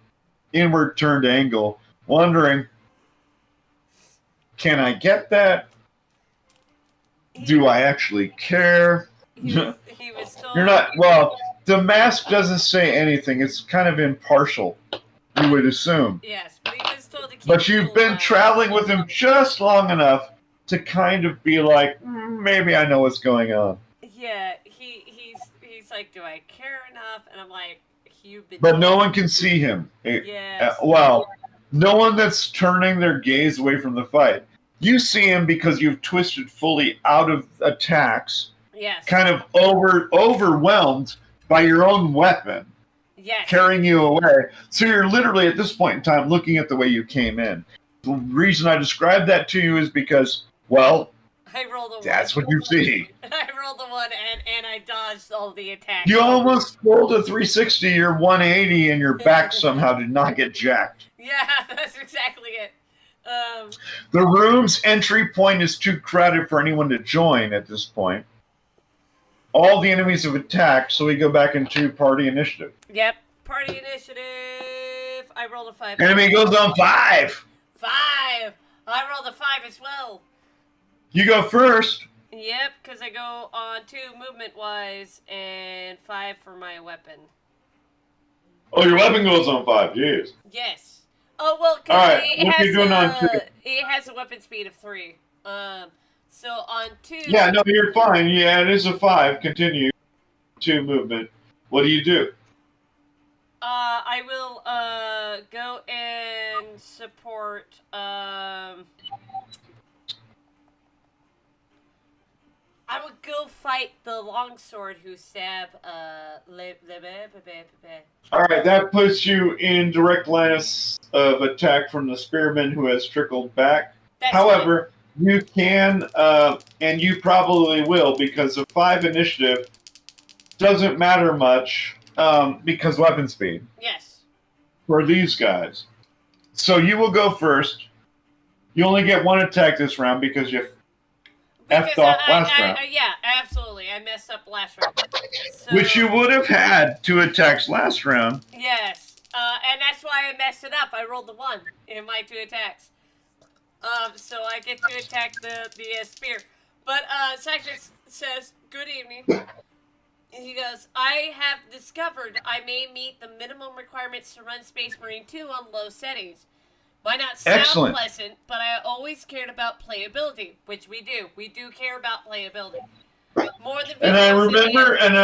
inward turned angle, wondering, can I get that? Do I actually care? He was told. You're not. Well, the mask doesn't say anything. It's kind of impartial, you would assume. Yes, but he was told to keep. But you've been traveling with him just long enough to kind of be like, maybe I know what's going on. Yeah, he's like, do I care enough? And I'm like, you've been. But no one can see him. Yes. Well, no one that's turning their gaze away from the fight. You see him because you've twisted fully out of attacks. Yes. Kind of overwhelmed by your own weapon. Yes. Carrying you away. So you're literally at this point in time looking at the way you came in. The reason I described that to you is because, well, I rolled a 1. That's what you see. I rolled a 1 and I dodged all the attacks. You almost rolled a 360 or 180 and your back somehow did not get jacked. Yeah, that's exactly it. The room's entry point is too crowded for anyone to join at this point. All the enemies have attacked, so we go back into party initiative. Yep, party initiative. I rolled a 5. Enemy goes on 5. 5. I rolled a 5 as well. You go first. Yep, because I go on 2 movement-wise and 5 for my weapon. Oh, your weapon goes on 5. Jeez. Yes. Oh, well, because right, it has a weapon speed of 3. So on 2... Yeah, no, you're fine. Yeah, it is a 5. Continue. 2 movement. What do you do? I will go and support I would go fight the longsword who stabbed Alright, that puts you in direct line of attack from the spearman who has trickled back. That's However, you can, and you probably will, because a 5 initiative doesn't matter much, because weapon speed. Yes. For these guys. So you will go first. You only get 1 attack this round because you effed off last round. Yeah, absolutely. I messed up last round. So, Which you would have had 2 attacks last round. Yes. And that's why I messed it up. I rolled the 1 in my 2 attacks. So I get to attack the spear. But, Cyclix says, good evening. He goes, I have discovered I may meet the minimum requirements to run Space Marine 2 on low settings. Might not sound pleasant, but I always cared about playability, which we do. We do care about playability. More than and I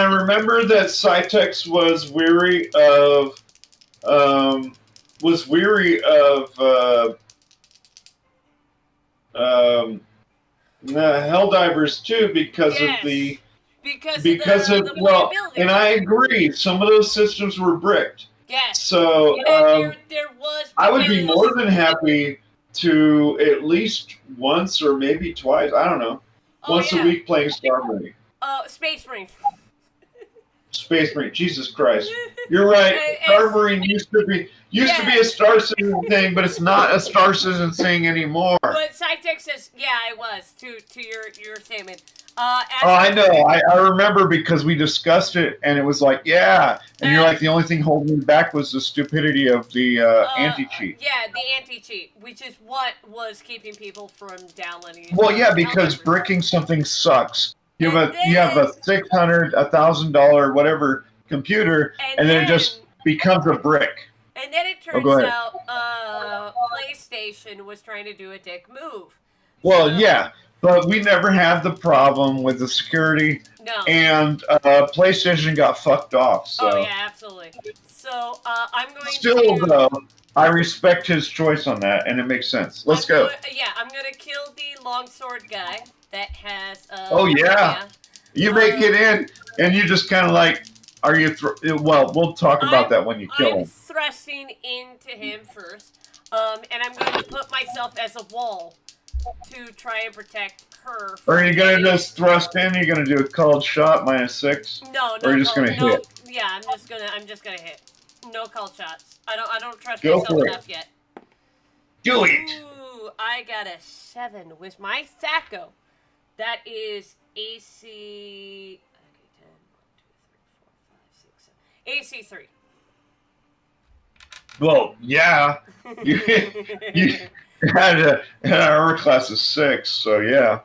remember that Cytex was weary of Helldivers too because of the playability. And I agree, some of those systems were bricked. Yes. So there was. I would be more than happy to at least once or maybe twice. I don't know. Once a week playing Star Marine. Space Marine. Space Marine. Jesus Christ. You're right. Star Marine used to be a Star Citizen thing, but it's not a Star Citizen thing anymore. But Cytex says, yeah, I was to your statement. I know. I remember because we discussed it, and it was like, yeah. And you're like, the only thing holding me back was the stupidity of the anti-cheat. Yeah, the anti-cheat, which is what was keeping people from downloading it. Well, yeah, because bricking something sucks. You have a $600, $1,000, whatever computer, and then it just becomes a brick. And then it turns out PlayStation was trying to do a dick move. Well, yeah. but we never had the problem with the security. No. And PlayStation got fucked off. So. Oh yeah, absolutely. So I'm going Still, to. though, I respect his choice on that, and it makes sense. Let's go. I'm gonna kill the longsword guy that has. Oh yeah, Livia. you make it in, and you just kind of like, are you? Well, we'll talk about that when you kill I'm him. thrusting into him first, and I'm going to put myself as a wall to try and protect her. Or are you gonna just thrust in? You're gonna do a called shot -6? No. Or are you just gonna hit? Yeah, I'm just gonna hit. No call shots. I don't trust Go myself for it. enough yet. Do it. Ooh, I got a 7 with my Thaco. That is AC. Okay, 10, 1, 2, 3, 4, 5, 6, 7. AC 3. Well, yeah. You had an armor class of 6, so yeah.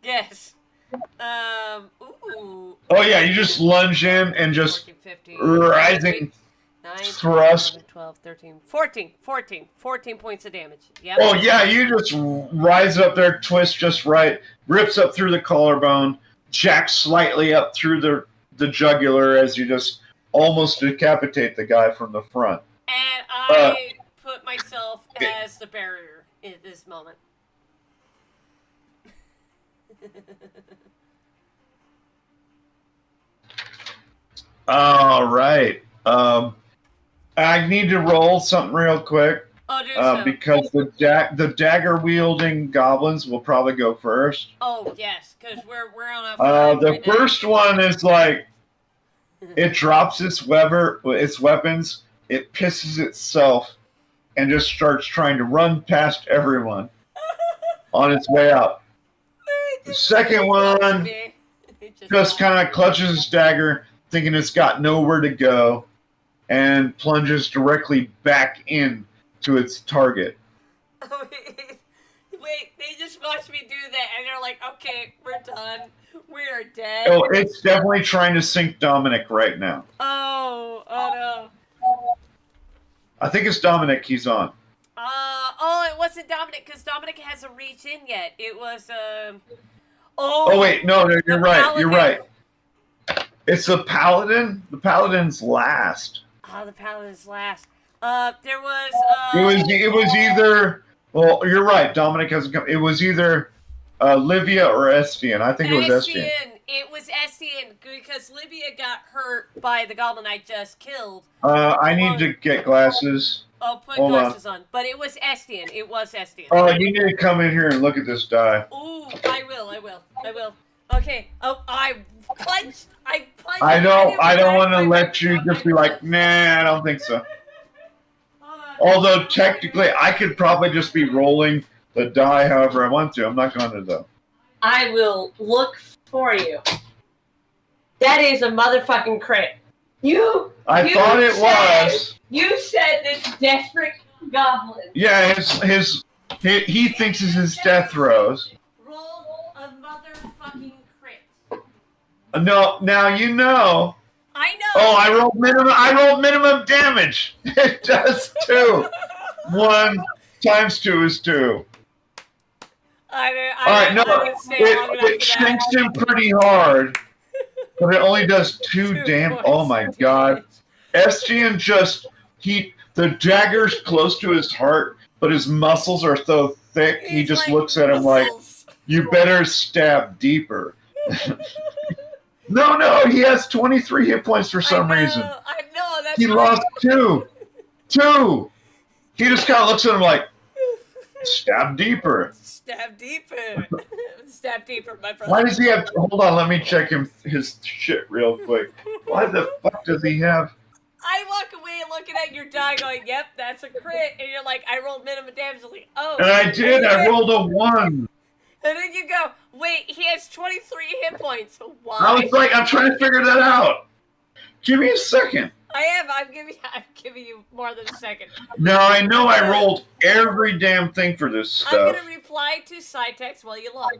Yes. Ooh. Oh yeah, you just lunge in and just 14, 15, rising 9, thrust. 11, 12, 13, 14 points of damage. Yep. Oh yeah, you just rise up there, twist just right, rips up through the collarbone, jacks slightly up through the jugular as you just almost decapitate the guy from the front. And I put myself as the barrier in this moment. All right. I need to roll something real quick. Oh, do so. Because the dagger wielding goblins will probably go first. Oh yes, because we're on a. The right first one is like it drops its weapons, it pisses itself, and just starts trying to run past everyone on its way out. The second one just kind of clutches its dagger, thinking it's got nowhere to go, and plunges directly back in to its target. Oh, wait, they just watched me do that, and they're like, okay, we're done. We're dead. Oh, it's definitely trying to sink Dominic right now. Oh no. I think it's Dominic he's on. It wasn't Dominic, because Dominic hasn't reached in yet. It was, Oh, wait, no, you're right, Paladin. you're right. It's the Paladin? The Paladin's last. Oh, the Paladin's last. There was, It was either, well, you're right, Dominic hasn't come. It was either Livia or Estienne. I think it was Estienne. It was Estienne, because Livia got hurt by the goblin I just killed. I need to get glasses. Oh, put glasses on. But it was Estienne. It was Estienne. Oh, you need to come in here and look at this die. Ooh, I will. Okay. Oh, I punched. I don't want to let you just be like, nah, I don't think so. Although technically, I could probably just be rolling the die however I want to. I'm not going to though. I will look for you. That is a motherfucking crit. I thought it was. You said this desperate goblin. Yeah, he thinks it's his death throws. Roll a motherfucking crit. No, now you know. I know. Oh, I rolled minimum damage. It does 2. 1 times 2 is 2. It shanks him pretty hard, but it only does 2 damage. Oh my god. Estienne the dagger's close to his heart, but his muscles are so thick, he just looks at him like, you better stab deeper. No, he has 23 hit points for some reason. I know, that's He lost 2. 2! He just kind of looks at him like, stab deeper. Stab deeper. Stab deeper, my brother. Why does he have... Hold on, let me check his shit real quick. Why the fuck does he have... I walk away looking at your die going, yep, that's a crit. And you're like, I rolled minimum damage. I'm like, oh. And I did. I rolled a 1. And then you go, wait, he has 23 hit points. Why? I was like, I'm trying to figure that out. Give me a second. I'm giving you more than a second. Now, I know I rolled every damn thing for this stuff. I'm going to reply to Cytex while you log.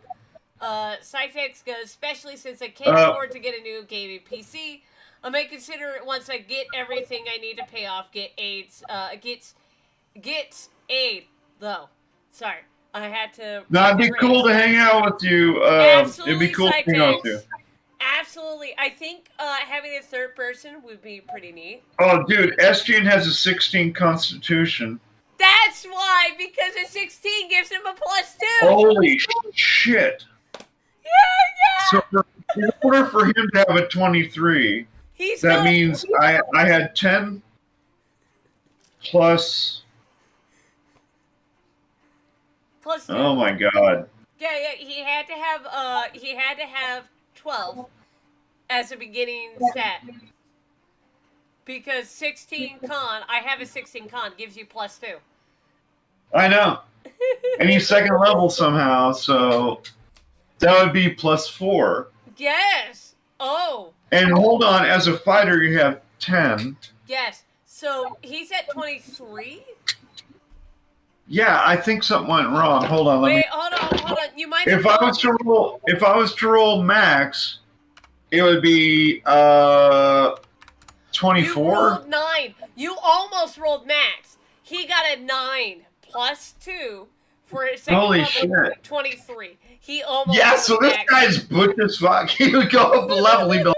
Cytex goes, especially since I can't afford to get a new gaming PC, I may consider it once I get everything I need to pay off, get aid, though. Sorry. I had to. No, it'd be cool to hang out with you. Absolutely, It'd be cool to hang out with you. Absolutely. I think having a third person would be pretty neat. Oh, dude, Estian has a 16 constitution. That's why, because a 16 gives him a +2. Holy shit. Yeah. So in order for him to have a 23, that means I had 10 plus... +2. Oh my god. Yeah, he had to have 12 as a beginning stat. Because 16 con, I have a 16 con, gives you +2. I know. And he's second level somehow, so that would be +4. Yes. Oh. And hold on, as a fighter you have 10. Yes. So he's at 23. Yeah, I think something went wrong. Hold on, Wait, hold on. You might. If I was to roll max, it would be 24. You rolled 9. You almost rolled max. He got a 9 +2 for his second Holy level. shit. 23. He almost. Yeah, so this max. guy's butch as fuck. He would go up the level. He'd be like,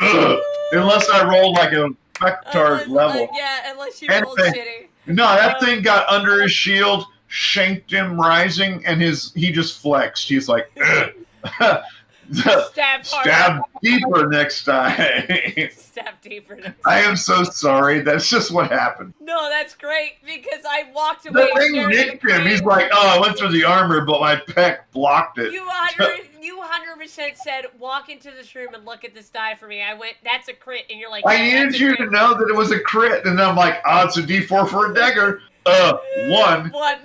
ugh, unless I rolled like a Vectard level. Yeah, unless you And rolled shitty. No, that thing got under his shield, shanked him rising, and he just flexed. He's like, stab deeper next time. Stab deeper next time. I am so sorry. That's just what happened. No, that's great because I walked away. The thing nicked him. He's like, oh, I went through the armor, but my pec blocked it. You 100% said, walk into this room and look at this die for me. I went, that's a crit, and you're like, I needed you to know that it was a crit, and I'm like, oh, it's a D4 for a dagger. 1. 1.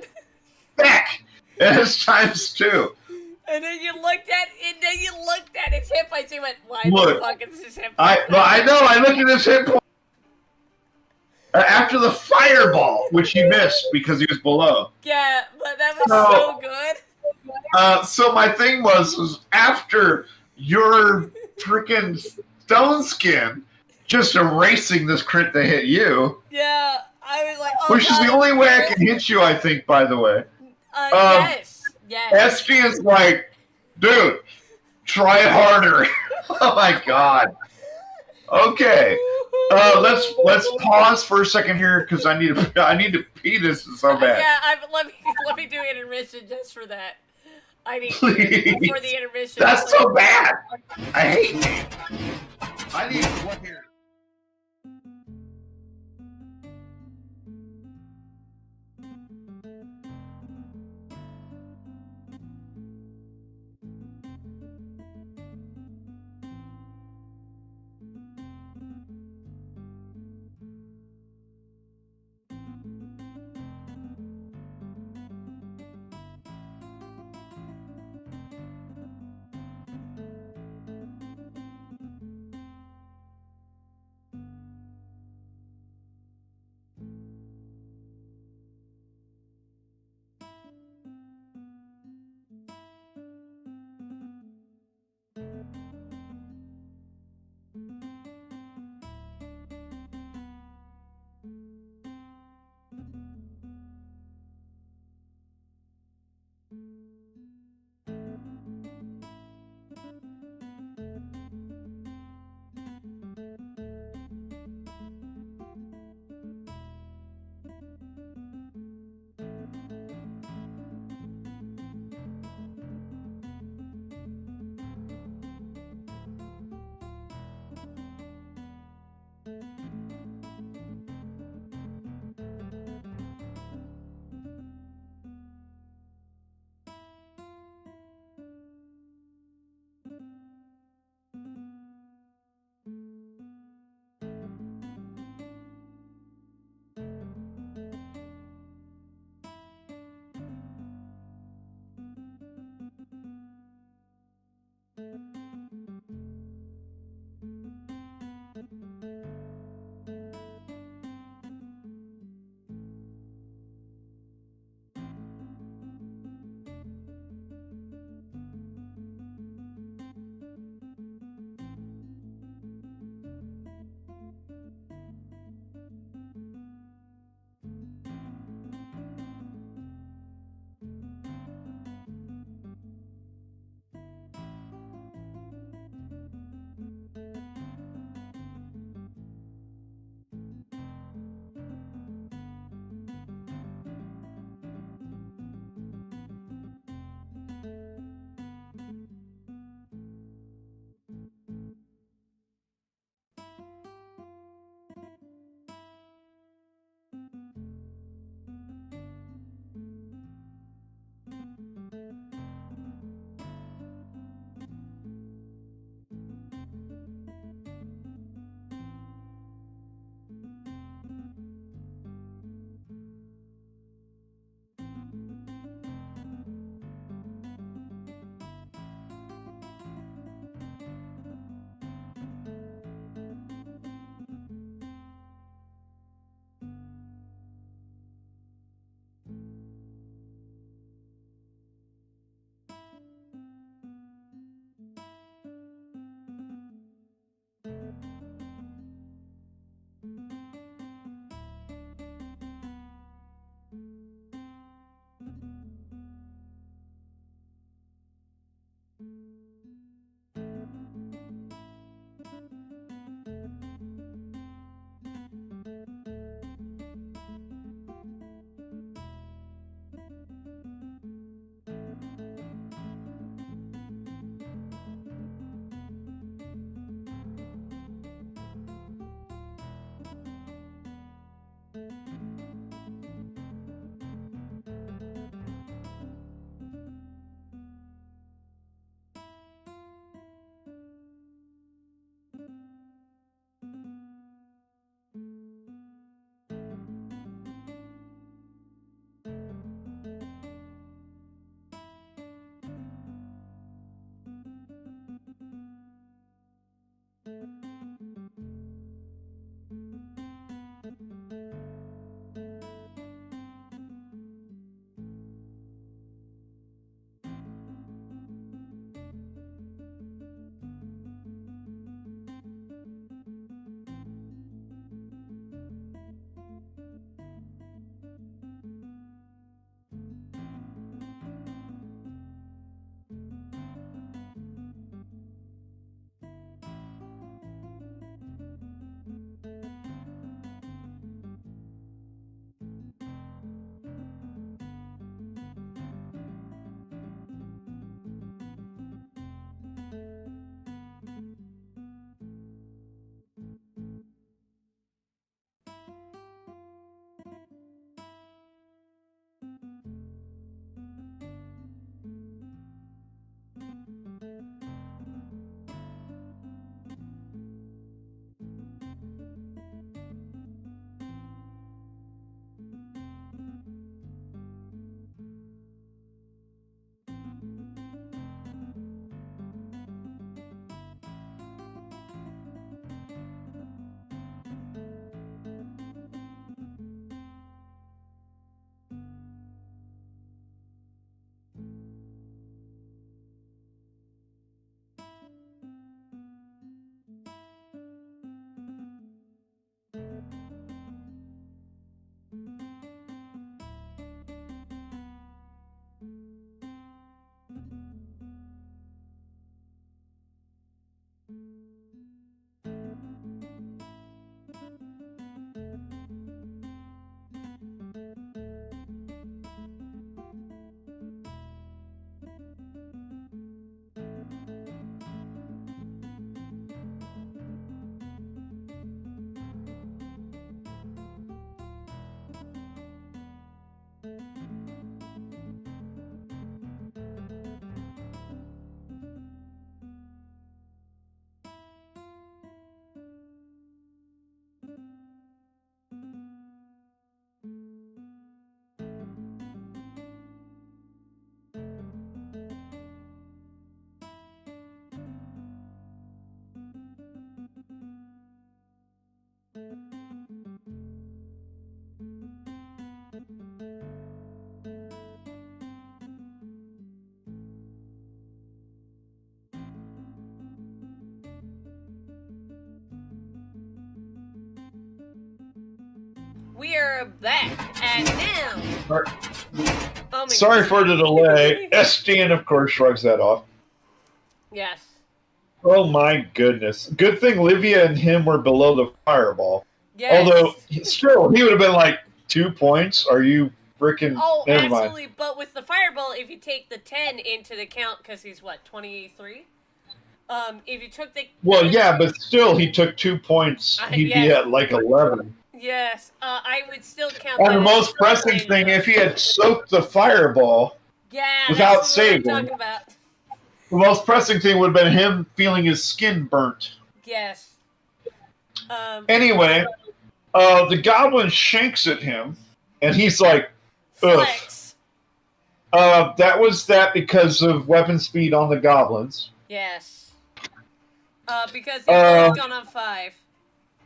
Back. And it's ×2. And then you looked at his hit points and went, why Look, the fuck is his hit points? I know, I looked at his hit points. After the fireball, which he missed because he was below. Yeah, but that was so good. So my thing was after your freaking stone skin just erasing this crit that hit you. Yeah, I was like, oh, which is the only way I can hit you, I think, by the way. Yes. SG is like, dude, try harder. Oh my god. Okay. Let's pause for a second here because I need to pee this so bad. Yeah, let me do intermission just for that. I need Please. for the intermission. That's so bad. I hate it. I need one here. we are back, and now... Omen Sorry for the delay. SDN, of course, shrugs that off. Yes. Oh my goodness. Good thing Livia and him were below the fireball. Yes. Although, still, he would have been like 2 points. Are you freaking... Oh, Never absolutely. mind. But with the fireball, if you take the 10 into the count, because he's, what, 23? If you took the... Well, yeah, but still, he took 2 points. He'd be yes. at like 11. Yes. I would still count And that the as most pressing range, thing, though. if he had soaked the fireball Yeah, without that's what I'm saving, talking about. the most pressing thing would have been him feeling his skin burnt. Yes. Anyway, the goblin shanks at him, and he's like, ugh. Flex. That was that because of weapon speed on the goblins. Yes. Because they've both gone on 5.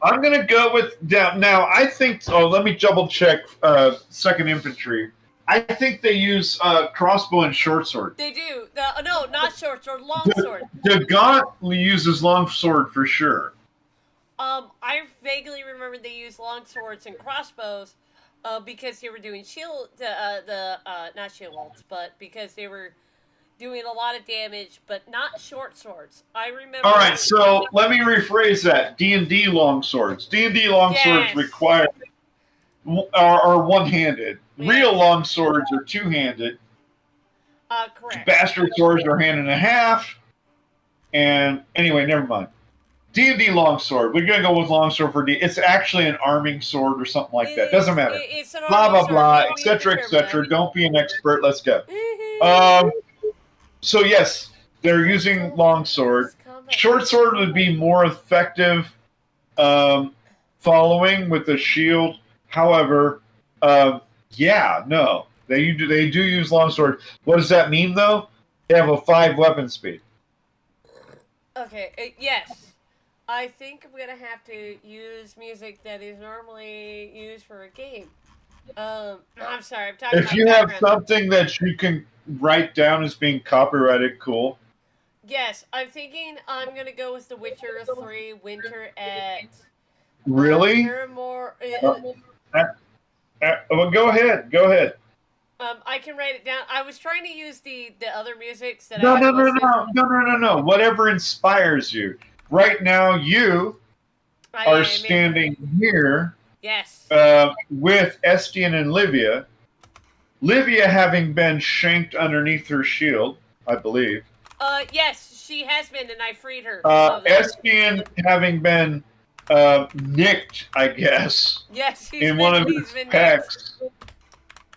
I'm going to go with... Now, I think... Oh, let me double check 2nd Infantry. I think they use crossbow and short sword. They do. No, not short sword, long sword. The Gaunt uses long sword for sure. I vaguely remember they used long swords and crossbows because they were doing shield... not shield bolts, but because they were doing a lot of damage, but not short swords. I remember... All right, so let me rephrase that. D&D long swords. D&D long swords require... are one-handed. Yes. Real long swords are two-handed. Correct. Bastard swords are hand and a half. And anyway, never mind. D&D longsword. We're going to go with longsword for D. It's actually an arming sword or something like that. Doesn't matter. It's an Blah, blah, arming blah, sword. etc., etc. Don't be an expert. Let's go. Mm-hmm. So, yes, they're using longsword. Short sword would be more effective following with the shield. However, yeah, no. They do use longsword. What does that mean, though? They have a 5 weapon speed. Okay, yes. I think I'm gonna have to use music that is normally used for a game. I'm sorry, I'm talking about If you have background. something that you can write down as being copyrighted, cool. Yes, I'm thinking I'm gonna go with The Witcher 3 Winter at... Really? Paramore... Well, go ahead. Go ahead. I can write it down. I was trying to use the other musics that No. Whatever inspires you. Right now, you are standing here yes. with Estienne and Livia. Livia having been shanked underneath her shield, I believe. Yes, she has been, and I freed her. Estienne having been nicked, I guess, yes, in one of his pecs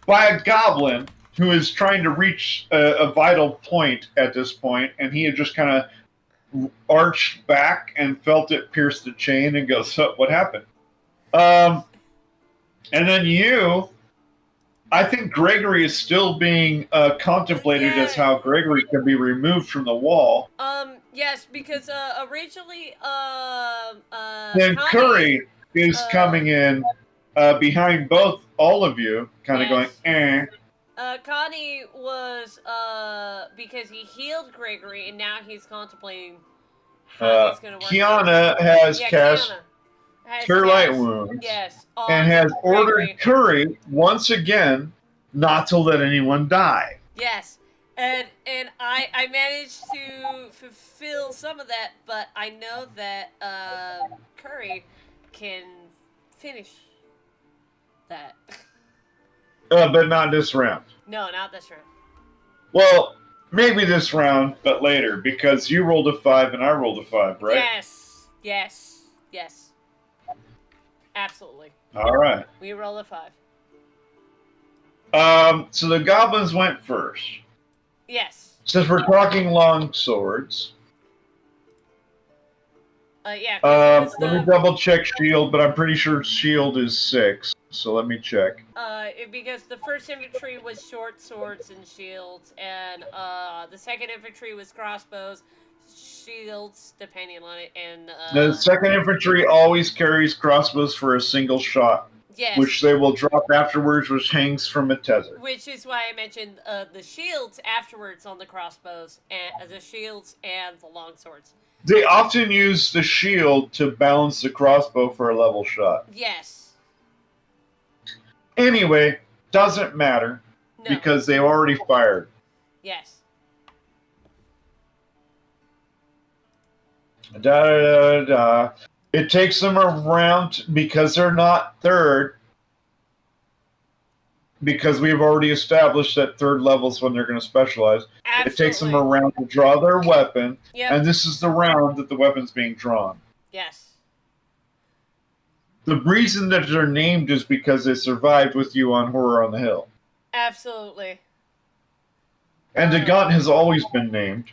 by a goblin who is trying to reach a vital point at this point, and he had just kind of arched back and felt it pierce the chain and goes, so, what happened? And then I think Gregory is still being contemplated as how Gregory can be removed from the wall. Yes, because originally, then Curry is coming in behind all of you, kind of going, eh. Connie was, because he healed Gregory, and now he's contemplating how he's going to work. Kiana has cast Cure Light Wounds. Yes. And has ordered Curry, once again, not to let anyone die. Yes. And I managed to fulfill some of that, but I know that Curry can finish that. But not this round. No, not this round. Well, maybe this round, but later, because you rolled a 5 and I rolled a 5, right? Yes. Absolutely. All right. We roll a 5. So the goblins went first. Yes. Since we're talking long swords. Yeah. Let me double check shield, but I'm pretty sure shield is 6. So let me check. Because the 1st infantry was short swords and shields, and the 2nd infantry was crossbows, shields, depending on it, and the 2nd infantry always carries crossbows for a single shot. Yes. Which they will drop afterwards, which hangs from a tether. Which is why I mentioned the shields afterwards on the crossbows, and the shields and the long swords. They often use the shield to balance the crossbow for a level shot. Yes. Anyway, doesn't matter No. because they already fired. Yes. Da, da, da, da. It takes them around because they're not third. Because we've already established that third level's when they're going to specialize. Absolutely. It takes them a round to draw their weapon, Yep. and this is the round that the weapon's being drawn. Yes. The reason that they're named is because they survived with you on Horror on the Hill. Absolutely. And DaBun has always been named,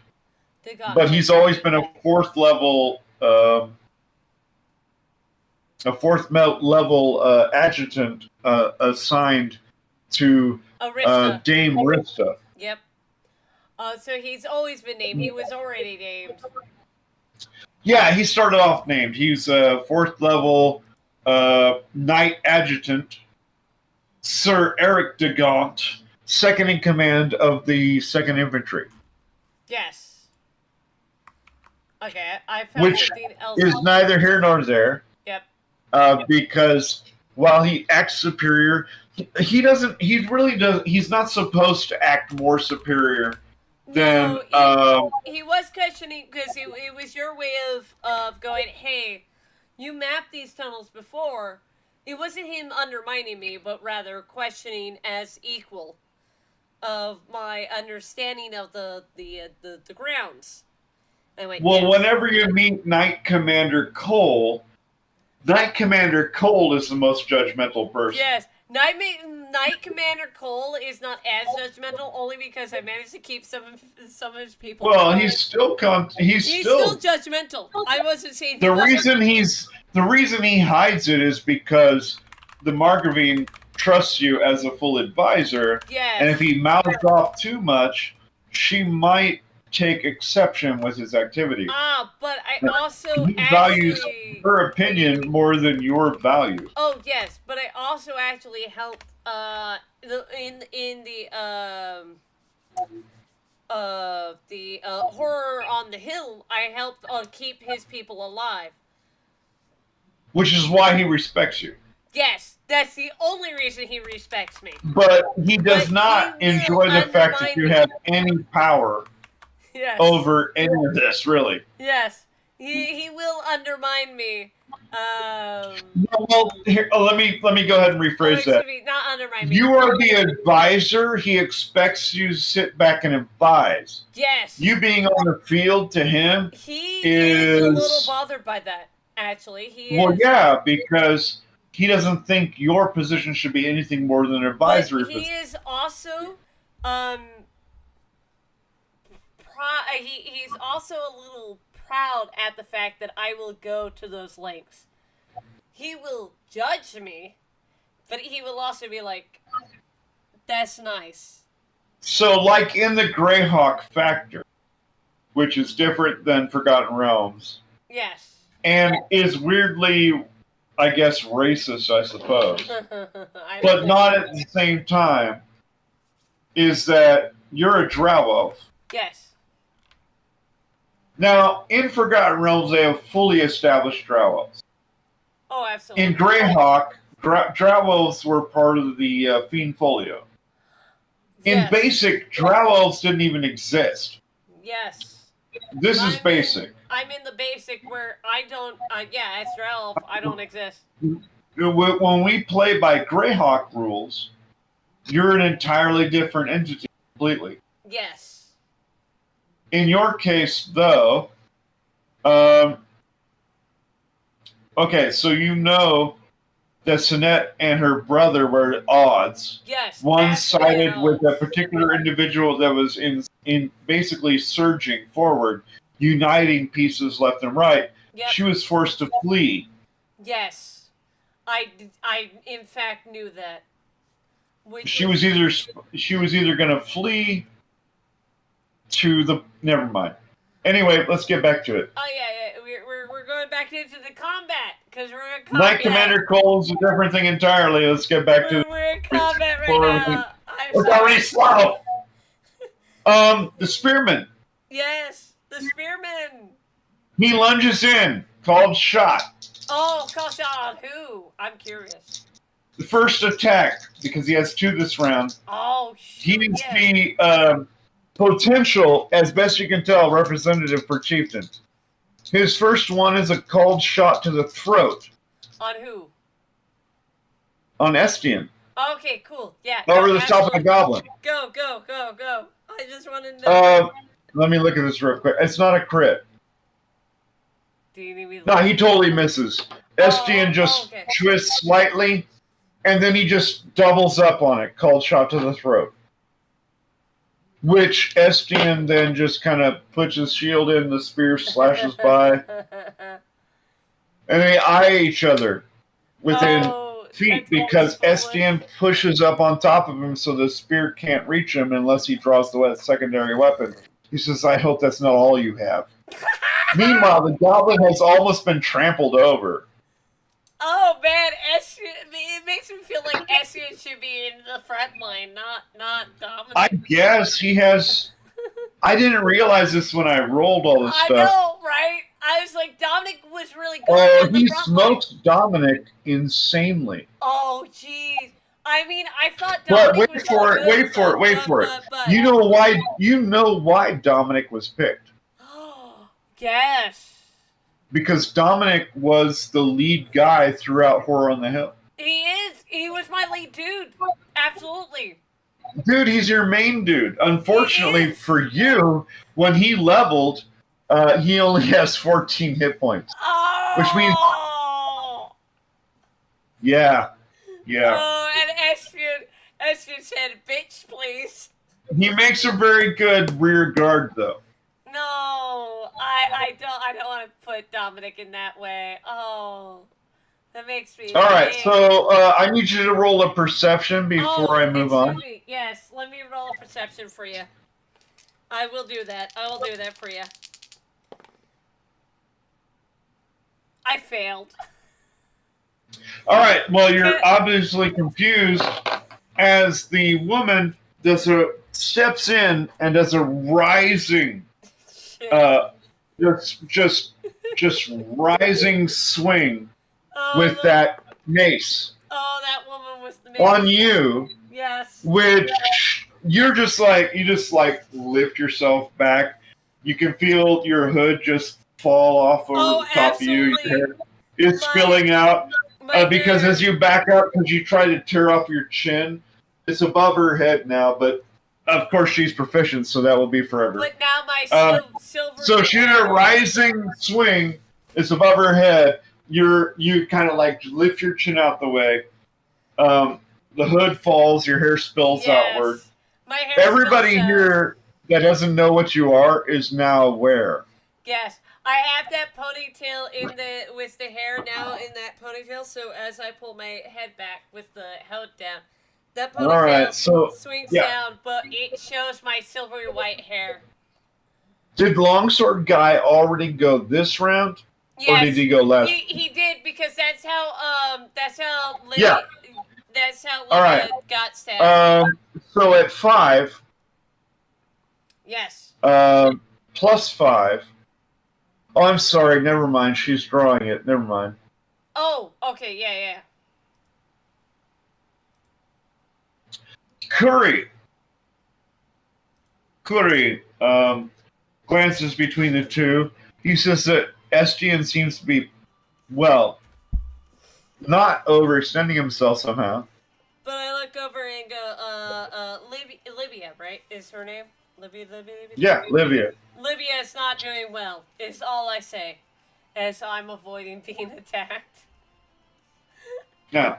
They got but he's always been a fourth level adjutant assigned to Arista. Dame Rista. Yep. So he's always been named. He was already named. Yeah, he started off named. He's a fourth level Knight Adjutant, Sir Eric de Gaunt, second in command of the 2nd Infantry. Yes. Okay, I found Which something else. is neither here nor there. Yep. Because while he acts superior, he really does. He's not supposed to act more superior than. No, he was questioning because it was your way of going, hey, you mapped these tunnels before. It wasn't him undermining me, but rather questioning as equal of my understanding of the grounds. I went, Well, yes. whenever you meet Knight Commander Cole is the most judgmental person. Yes, Knight Commander Cole is not as judgmental, only because I managed to keep some of his people. Well, alive. he's still judgmental. I wasn't saying the reason he hides it is because the Margravine trusts you as a full advisor, Yes. and if he mouths off too much, she might take exception with his activities. But I also He values her opinion more than your values. Oh yes, but I also actually helped in the Horror on the Hill. I helped keep his people alive. Which is why he respects you. Yes, that's the only reason he respects me. But he does But not he will enjoy the fact that you undermine have any power Yes. over any of this, really. Yes, he will undermine me. Well, here, let me go ahead and rephrase that. Not undermine me. You are the advisor. He expects you to sit back and advise. Yes. You being on the field to him He is a little bothered by that. Actually, he is. Well, yeah, because he doesn't think your position should be anything more than an advisory But he position. is also, he's also a little proud at the fact that I will go to those lengths. He will judge me, but he will also be like, that's nice. So, like in the Greyhawk Factor, which is different than Forgotten Realms, Yes. and is weirdly, I guess, racist, I suppose, but not at the same time, is that you're a Drow elf. Yes. Now, in Forgotten Realms, they have fully established Drow elves. Oh, absolutely. In Greyhawk, Drow elves were part of the Fiend Folio. In Yes. Basic, Drow elves didn't even exist. Yes. This is Basic. I'm in the Basic where I don't, as Drow, I don't exist. When we play by Greyhawk rules, you're an entirely different entity completely. Yes. In your case, though, okay, so you know that Sinette and her brother were at odds. Yes. One sided absolutely. with a particular individual that was in basically surging forward, uniting pieces left and right. Yep. She was forced to flee. Yes. I in fact knew that. She was either going to flee to the. Never mind. Anyway, let's get back to it. Oh yeah. We're going back into the combat because we're in combat. Knight Commander Cole's a different thing entirely. Let's get back to. We're in combat right now. It's already slow. The Spearman. Yes, the Spearman. He lunges in, called shot. Oh, call shot on who? I'm curious. the first attack, because he has 2 this round, Oh, he shoot, needs yeah. the potential, as best you can tell, representative for Chieftain. His first one is a cold shot to the throat On who? on Estienne, Okay, cool. Yeah. over no, the top of the absolutely. goblin. Go, go, go, go. I just want to know. Let me look at this real quick. It's not a crit. Do you need me to No, he totally misses. Estienne just okay. twists slightly, and then he just doubles up on it, cold shot to the throat. Which Estienne then just kind of puts his shield in, the spear slashes by, and they eye each other within feet that's because always foolish. Estienne pushes up on top of him so the spear can't reach him unless he draws the secondary weapon. He says, I hope that's not all you have. Meanwhile, the goblin has almost been trampled over. Oh man, it makes me feel like Estienne should be in the front line, not Dominic. I guess he has... I didn't realize this when I rolled all this I stuff. know, right? I was like, Dominic was really good Oh, in the he front smokes line. Dominic insanely. Oh, jeez. I mean, I thought But Dominic wait was for so it, good, wait for it. but You know why Dominic was picked. yes. Because Dominic was the lead guy throughout Horror on the Hill. He is. He was my lead dude. Absolutely. Dude, he's your main dude. Unfortunately He is. for you, when he leveled, he only has 14 hit points. Oh. Which means... Yeah. Oh, and Estienne said, bitch, please. He makes a very good rear guard, though. No, I don't want to put Dominic in that way. Oh, that makes me. All right, mad. so I need you to roll a perception before I move on. Excuse me. Yes, let me roll a perception for you. I will do that. I will do that for you. I failed. All right, well, you're obviously confused as the woman steps in and does a rising, just rising swing with that mace Oh, that woman was the mace. on you, Yes. which you just lift yourself back. You can feel your hood just fall off over the top of you. Your hair is spilling out because as you back up, because you try to tear off your chin, it's above her head now, but of course she's proficient, so that will be forever. But now my silver. So she did a rising swing. It's above her head. You kind of like lift your chin out the way. The hood falls. Your hair spills outward. My hair Everybody spills out. here that doesn't know what you are is now aware. Yes, I have that ponytail with the hair now in that ponytail. So as I pull my head back with the hood down, that ponytail swings down, but it shows my silvery white hair. Did Longsword Guy already go this round? Yes, or did he go last? He did because that's how Livy, Yeah. That's how All right. got stabbed. So at 5. Yes. Plus 5. Oh, I'm sorry. Never mind. She's drawing it. Never mind. Oh, okay. Yeah. Curry glances between the two. He says that Estienne seems to be, well, not overextending himself somehow. But I look over and go, Livia, right? Is her name? Livia? Yeah, Livia. Livia is not doing well, is all I say, as I'm avoiding being attacked. Yeah.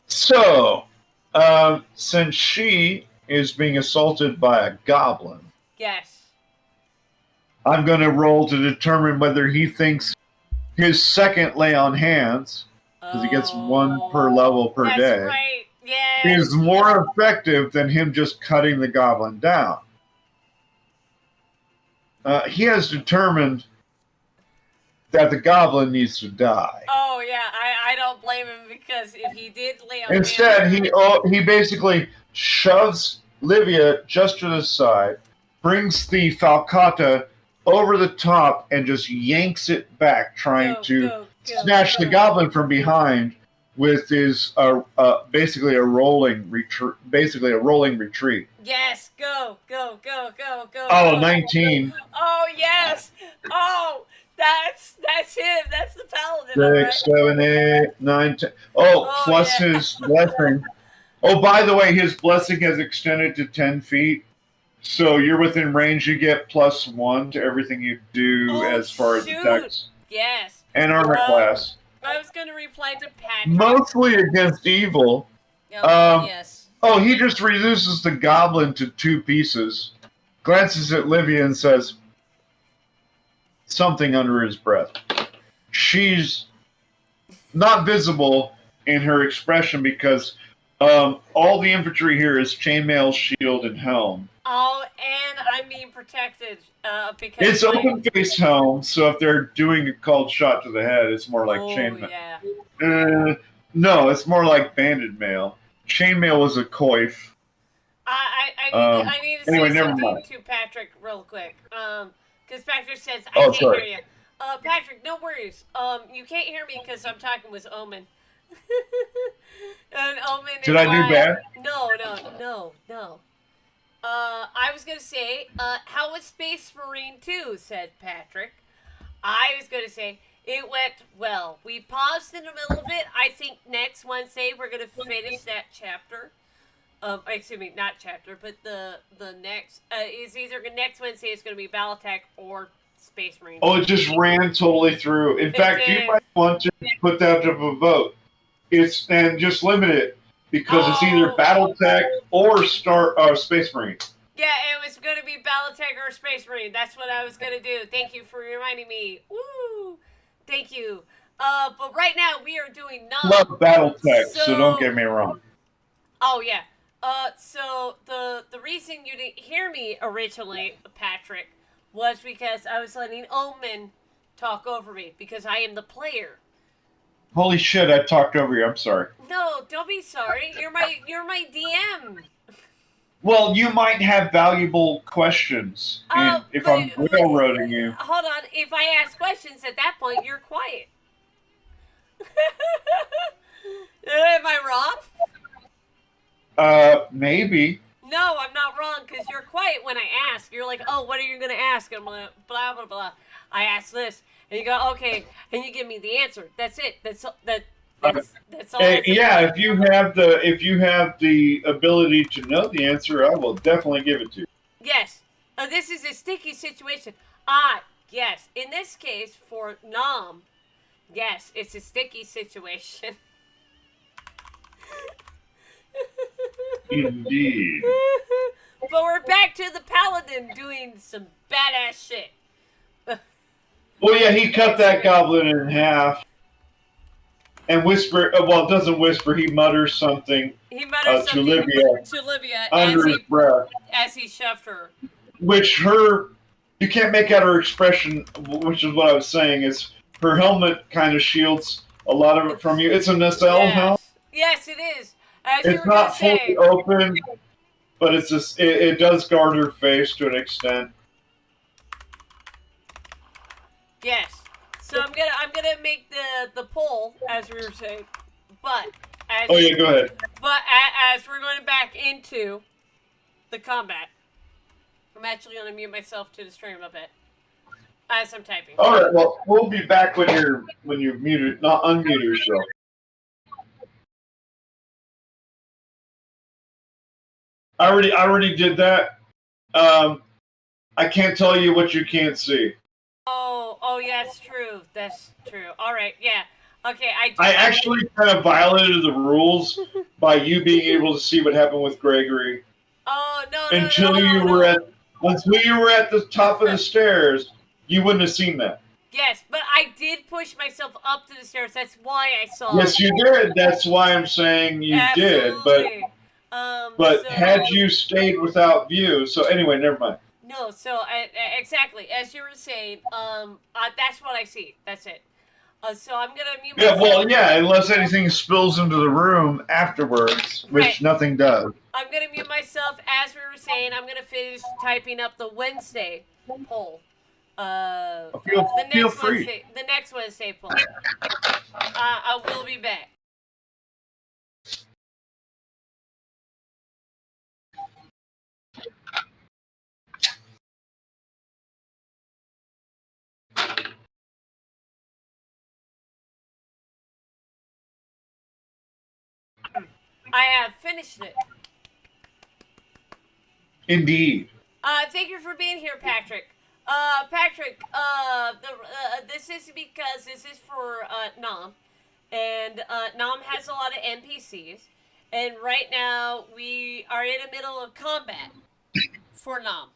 So, since she is being assaulted by a goblin, Yes. I'm going to roll to determine whether he thinks his second lay on hands, because he gets 1 per level per day, That's right. Yeah. is more effective than him just cutting the goblin down. He has determined that the goblin needs to die. Oh yeah, I don't blame him because if he did lay on Instead, hands, he basically shoves Livia just to the side, brings the falcata over the top, and just yanks it back, trying to snatch the goblin from behind, with his basically a rolling retreat. Basically a rolling retreat. Yes, go. Oh, go. 19. Oh yes. Oh, that's him. That's the paladin. All right. 6, 7, 8, 9, 10. Oh, plus yeah. his blessing. Oh, by the way, his blessing has extended to 10 feet. So you're within range. You get +1 to everything you do as far as attacks. Yes. And armor class. I was going to reply to Patrick. Mostly against evil. Yes. Oh, he just reduces the goblin to 2 pieces. Glances at Livia and says something under his breath. She's not visible in her expression because all the infantry here is chainmail, shield, and helm. Oh, and I'm being protected because It's open face helm, so if they're doing a cold shot to the head, it's more like chainmail. Yeah. No, it's more like banded mail. Chainmail was a coif. I need to anyway, say never something mind. to Patrick real quick. Because Patrick says I can't hear you. Patrick, no worries. You can't hear me because I'm talking with Omen. And Omen. Did I do bad? No. I was gonna say, how was Space Marine 2? Said Patrick. I was gonna say it went well. We paused in the middle of it. I think next Wednesday we're gonna finish that chapter. Excuse me, not chapter, but the next is either next Wednesday is gonna be Battletech or Space Marine. Oh, it just ran totally through. In fact, you might want to put that up a vote. And just limit it because it's either BattleTech or Space Marine. Yeah, it was going to be BattleTech or Space Marine. That's what I was going to do. Thank you for reminding me. Woo! Thank you. But right now we are doing none. Love BattleTech, so don't get me wrong. Oh yeah. So the reason you didn't hear me originally, Patrick, was because I was letting Omen talk over me because I am the player. Holy shit! I talked over you. I'm sorry. No, don't be sorry. You're my DM. Well, you might have valuable questions, and if I'm railroading you. Hold on. If I ask questions at that point, you're quiet. Am I wrong? Maybe. No, I'm not wrong because you're quiet when I ask. You're like, oh, what are you going to ask? And I'm like, blah, blah, blah. I ask this. And you go, okay. And you give me the answer. That's it. That's all. Yeah, if you have the ability to know the answer, I will definitely give it to you. Yes. This is a sticky situation. Yes. In this case, for Nom, yes, it's a sticky situation. Indeed. But we're back to the paladin doing some badass shit. Well, yeah, he cut that goblin in half. And whisper, well, it doesn't whisper, he mutters something, to Livia under his breath. As he shoved her. Which you can't make out her expression, which is what I was saying, is her helmet kind of shields a lot of it from you. It's a nacelle helmet. Yes, it is. As it's not fully open, but it's just, it does guard her face to an extent. Yes. So I'm gonna make the poll as we were saying, but as go ahead. But as we're going back into the combat, I'm actually gonna mute myself to the stream a bit as I'm typing. All right. Well, we'll be back when you're muted, not unmute yourself. I already did that. I can't tell you what you can't see. Oh, yeah, that's true. That's true. All right, yeah. Okay, I actually kind of violated the rules by you being able to see what happened with Gregory. Oh no! Until you were at the top of the stairs, you wouldn't have seen that. Yes, but I did push myself up to the stairs. That's why I saw. Yes, you did. That's why I'm saying you did. But had you stayed without view, so anyway, never mind. No, so exactly as you were saying, that's what I see. That's it. So I'm gonna mute myself. Yeah, well, yeah, unless anything spills into the room afterwards, which nothing does. I'm gonna mute myself as we were saying. I'm gonna finish typing up the Wednesday poll. Feel free. The next Wednesday poll. I will be back. I have finished it. Indeed. Thank you for being here, Patrick. Patrick, this is because this is for, Nom. And, Nom has a lot of NPCs. And right now, we are in the middle of combat for Nom.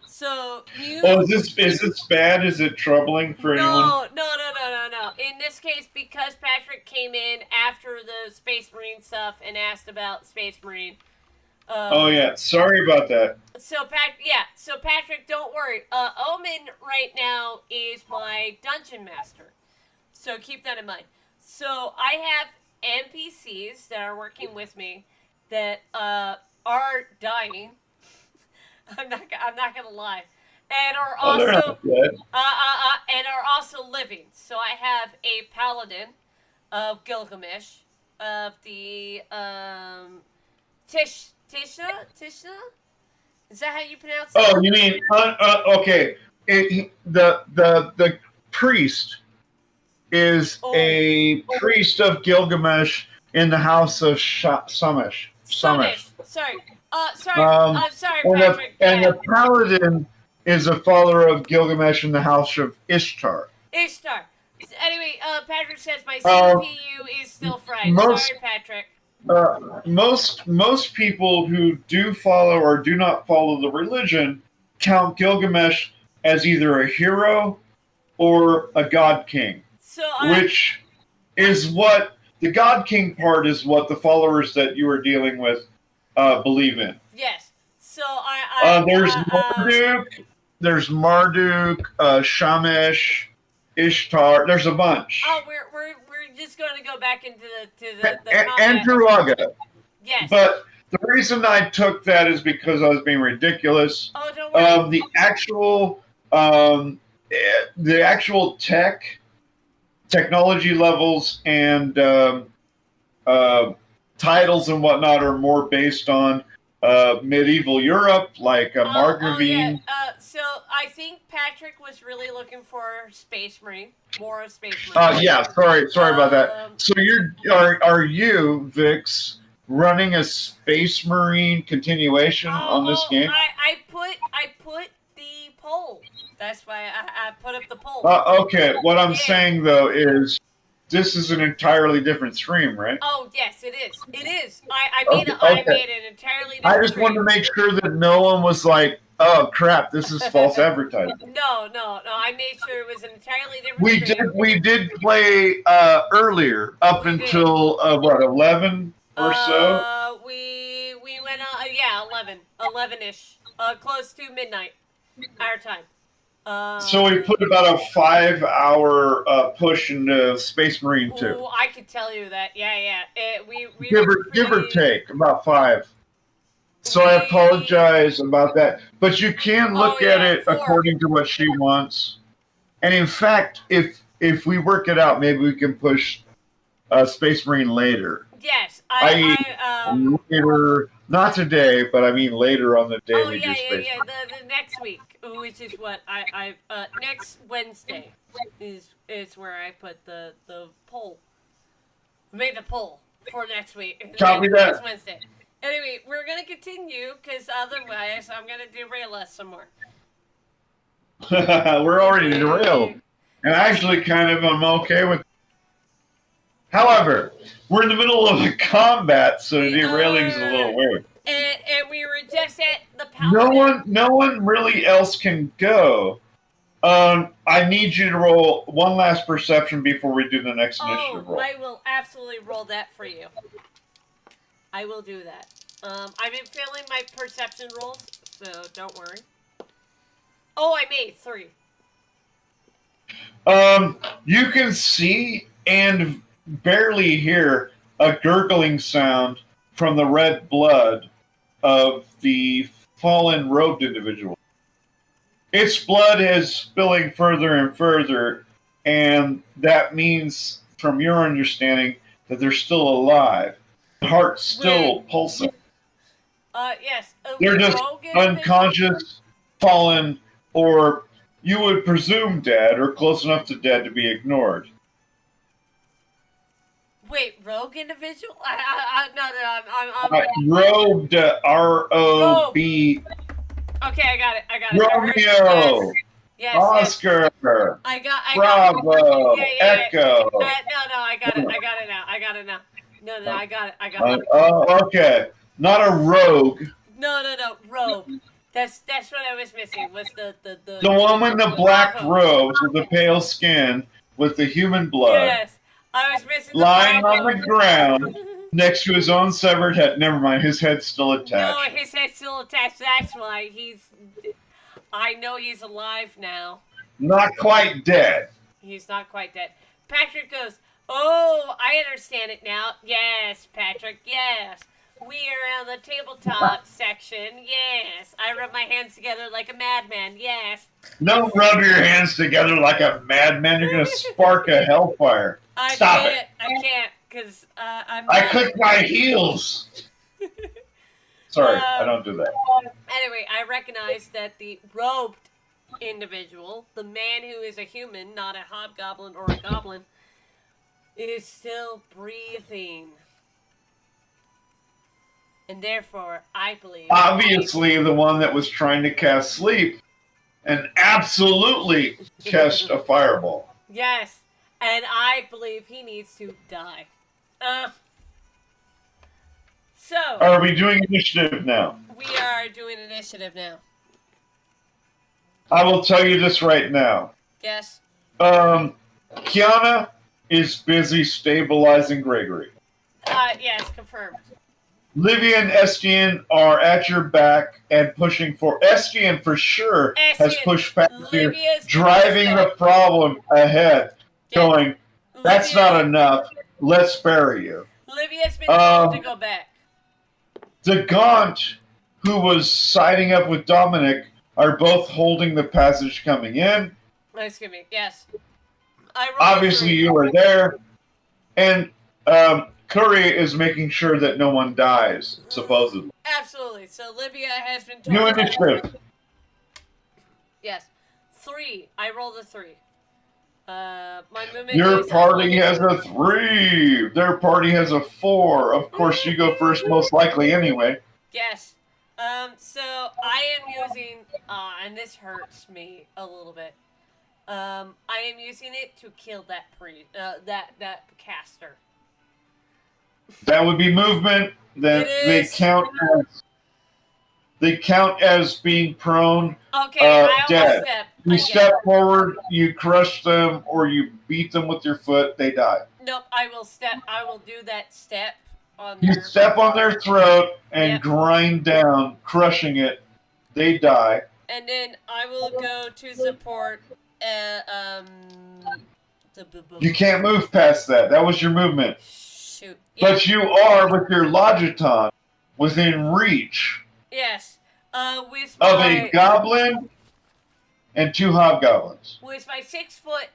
So, you... Oh, is this bad? Is it troubling for anyone? No. In this case, because Patrick came in after the Space Marine stuff and asked about Space Marine. Oh yeah, sorry about that. So Patrick, don't worry. Omen right now is my dungeon master. So keep that in mind. So I have NPCs that are working with me that are dying. I'm not gonna lie, and are They're also not dead. and are also living. So I have a paladin of Gilgamesh, of the Tisha? Is that how you pronounce it? Oh, you mean okay? The priest is a priest of Gilgamesh in the house of Sumesh. Sorry. Sorry, Patrick. And the paladin is a follower of Gilgamesh in the house of Ishtar. Ishtar. Anyway, Patrick says my CPU is still fried. Sorry, Patrick. Most people who do follow or do not follow the religion count Gilgamesh as either a hero or a god king, which is what the god king part is what the followers that you are dealing with believe in. Yes. So there's Marduk, Shamash, Ishtar. There's a bunch. Oh, we're just going to go back into the and Druaga. Yes. But the reason I took that is because I was being ridiculous. Oh, don't worry. The actual technology levels and titles and whatnot are more based on medieval Europe, like Margravine. So I think Patrick was really looking for Space Marine, more of Space Marine. Sorry about that. So are you, Vix, running a Space Marine continuation on this game? I put the poll. That's why I put up the poll. Okay, what I'm saying though is this is an entirely different stream, right? Oh yes, it is. It is. I made an entirely different I just wanted to make sure that no one was like, "Oh crap, this is false advertising." No. I made sure it was an entirely different stream. We did play earlier up until 11 or so. We went 11ish, close to midnight our time. So we put about a 5-hour push into Space Marine 2. Oh, I could tell you that. Yeah. We give or take about 5. So I apologize about that, but you can look at it 4. according to what she wants. And in fact, if we work it out, maybe we can push Space Marine later. Yes, later, not today, but I mean later on the day we do Space Marine. The next week, which is what I next Wednesday is where I put the poll. Made the poll for next week. Copy that. Next Wednesday. Anyway, we're gonna continue because otherwise I'm gonna derail us some more. We're already derailed, and actually, I'm okay with. However, we're in the middle of a combat, so derailing's a little weird. And we were just at the paladin. No one really else can go. I need you to roll one last perception before we do the next initiative roll. I will absolutely roll that for you. I will do that. I've been failing my perception rolls, so don't worry. Oh, I made 3. You can see and barely hear a gurgling sound from the red blood of the fallen robed individual. Its blood is spilling further and further, and that means, from your understanding, that they're still alive. The heart's still pulsing. Yes. They're just unconscious, fallen, or you would presume dead, or close enough to dead to be ignored. Wait, Wait, rogue individual? I'm Robed, R-O-B. Okay, I got it. Romeo, Yes. Oscar, I got Bravo, Yeah. Echo. No, I got it now. No, I got it. Oh, okay. Not a rogue. No, robe. That's what I was missing. Was the The one with the black bravo. robes with the pale skin with the human blood. Yes, I was missing the Lying bravo. on the ground next to his own severed head. Never mind, his head's still attached. No, his head's still attached. That's why I know he's alive now. Not quite dead. He's not quite dead. Patrick goes, "Oh, I understand it now." Yes, Patrick. Yes. We are on the tabletop section. Yes. I rub my hands together like a madman. Yes. Don't rub your hands together like a madman. You're going to spark a hellfire. Stop it. I can't, because I'm I click my heels. Sorry, I don't do that. Anyway, I recognize that the robed individual, the man who is a human, not a hobgoblin or a goblin, is still breathing. And therefore, I believe... Obviously, the one that was trying to cast sleep and absolutely cast a fireball. Yes, and I believe he needs to die. So... Are we doing initiative now? We are doing initiative now. I will tell you this right now. Yes. Kiana is busy stabilizing Gregory. Yes, confirmed. Livia and Estienne are at your back and pushing for... Estienne, for sure, has pushed back here, driving the problem ahead, going, that's not enough, let's bury you. Livia's been told to go back. The Gaunt, who was siding up with Dominic, are both holding the passage coming in. Excuse me, yes. Obviously, you were there. And Curry is making sure that no one dies, supposedly. Absolutely. So Livia has been told... New initiative. Yes. 3. I rolled a 3. My movement... Your party has a 3. Their party has a 4. Of course, you go first, most likely, anyway. Yes. So I am using... and this hurts me a little bit. I am using it to kill that that caster. That would be movement. Then they count as being prone. Okay, dead. You step forward, you crush them, or you beat them with your foot. They die. Nope, I will do that step on You step on their throat and grind down, crushing it. They die. And then I will go to support. You can't move past that. That was your movement. Shoot. But you are, with your Logiton, within reach. Yes. With of a goblin and 2 hobgoblins. With my 6 foot,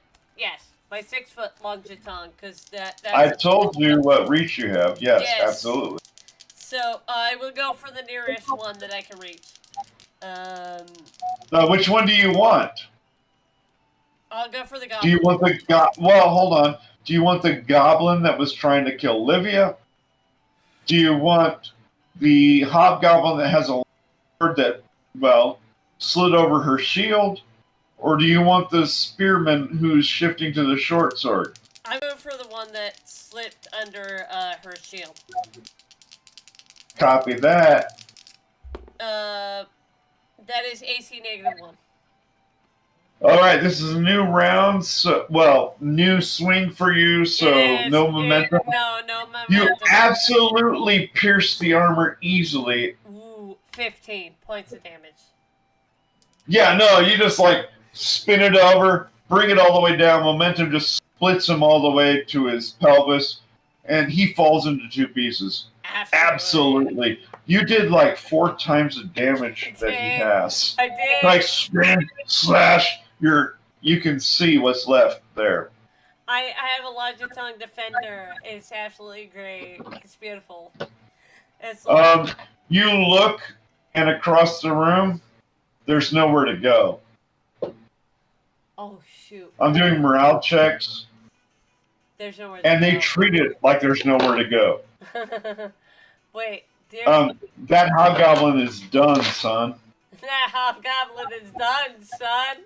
my 6 foot Logiton, because that's... I told you what reach you have. Yes, absolutely. So I will go for the nearest one that I can reach. Which one do you want? I'll go for the goblin. Do you want the well, hold on. Do you want the goblin that was trying to kill Livia? Do you want the hobgoblin that has a sword that, well, slid over her shield? Or do you want the spearman who's shifting to the short sword? I go for the one that slipped under her shield. Copy that. That is AC -1. All right, this is a new round, so, well, new swing for you, so no momentum. No momentum. You absolutely pierce the armor easily. Ooh, 15 points of damage. Yeah, no, you just, like, spin it over, bring it all the way down. Momentum just splits him all the way to his pelvis, and he falls into 2 pieces. Absolutely. You did, like, 4 times the damage that he has. I did. Like, spin, slash... You can see what's left there. I have a Logiton Defender. It's absolutely great. It's beautiful. It's like... You look, and across the room, there's nowhere to go. Oh, shoot. I'm doing morale checks. There's nowhere and to they go. treat it like there's nowhere to go. Wait, That hobgoblin is done, son. that hobgoblin is done, son.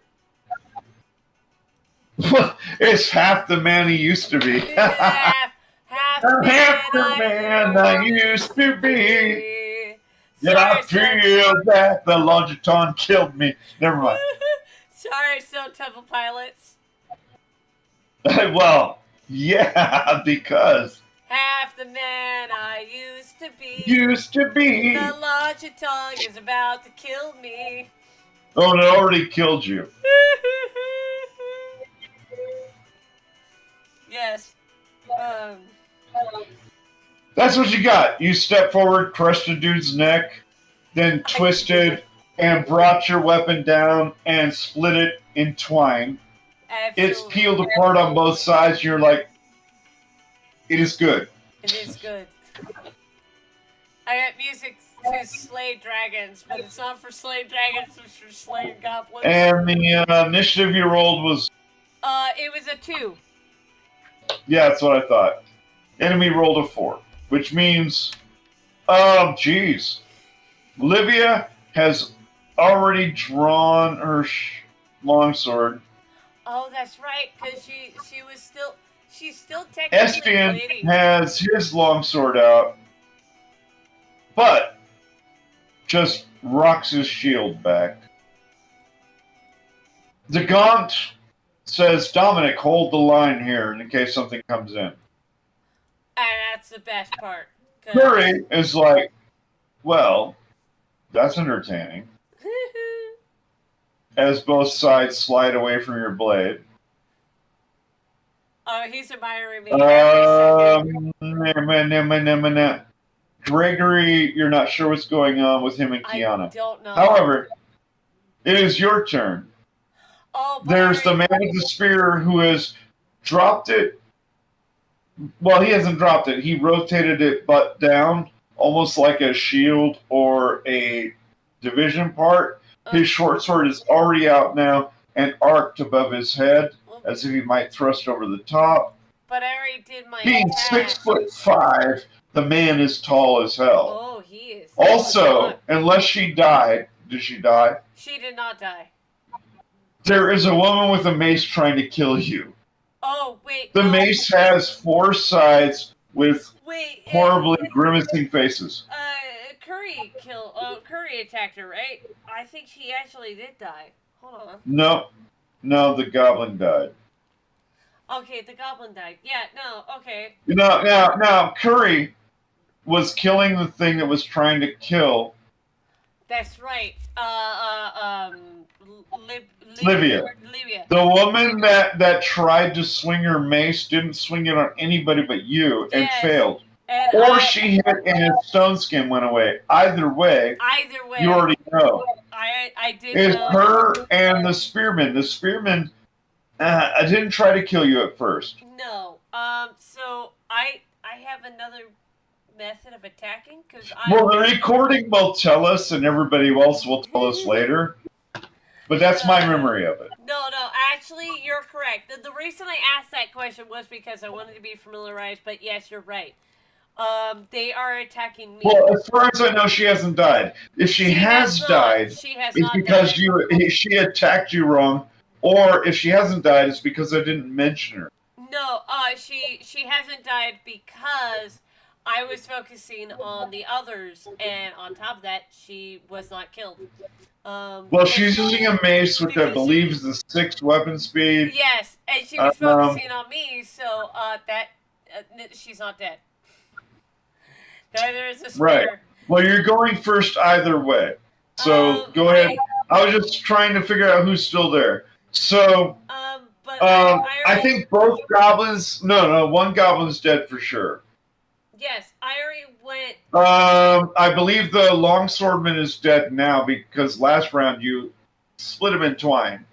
It's half the man he used to be. half the man I used to be. Yet I Sorry, feel that the Longiton killed me. Never mind. Sorry, Stone Temple Pilots. Well, yeah, because Half the man I used to be. The Longiton is about to kill me. Oh, it already killed you. Yes. That's what you got. You step forward, crushed a dude's neck, then twisted and brought your weapon down and split it in twine. Absolutely. It's peeled apart on both sides. You're like, it is good. It is good. I got music to slay dragons, but it's not for slaying dragons, it's for slaying goblins. And the initiative you rolled was... It was a 2. Yeah, that's what I thought. Enemy rolled a 4, which means... Oh, geez. Livia has already drawn her longsword. Oh, that's right, because she's still technically Estian bleeding. has his longsword out, but just rocks his shield back. The Gaunt says, Dominic, hold the line here in case something comes in. And that's the best part. Murray is like, well, that's entertaining. As both sides slide away from your blade. He's admiring me every second. Gregory, you're not sure what's going on with him and Kiana. I don't know. However, it is your turn. Oh, There's the man with the spear who has dropped it. Well, he hasn't dropped it. He rotated it butt down, almost like a shield or a division part. His short sword is already out now and arced above his head, as if he might thrust over the top. But I already did my Being attack. 6'5", the man is tall as hell. Oh, he is. Also, unless she died, did she die? She did not die. There is a woman with a mace trying to kill you. Oh, wait. The mace has 4 sides with horribly grimacing faces. Curry attacked her, right? I think she actually did die. Hold on. No, the goblin died. Okay, the goblin died. Yeah, no, okay. Now, Curry was killing the thing that was trying to kill. That's right. Livia. The woman that tried to swing her mace didn't swing it on anybody but you and failed. Or she hit and his stone skin went away. Either way, you already know. I did It's know. her and the spearman. The spearman I didn't try to kill you at first. No. So I have another method of attacking because Well, the recording will tell us, and everybody else will tell us later. But that's my memory of it. No, actually, you're correct. The reason I asked that question was because I wanted to be familiarized, but yes, you're right. They are attacking me. Well, as far as I know, she hasn't died. If she has died, it's because she attacked you wrong, or if she hasn't died, it's because I didn't mention her. No, she hasn't died because I was focusing on the others, and on top of that, she was not killed. Well, she's using a mace, which I believe is the 6 weapon speed. Yes, and she was focusing on me, so she's not dead. Neither is a spear. Right. Well, you're going first either way. So go ahead. I was just trying to figure out who's still there. So I think both goblins. No, one goblin's dead for sure. Yes, I already went. I believe the longswordman is dead now because last round you split him in twine.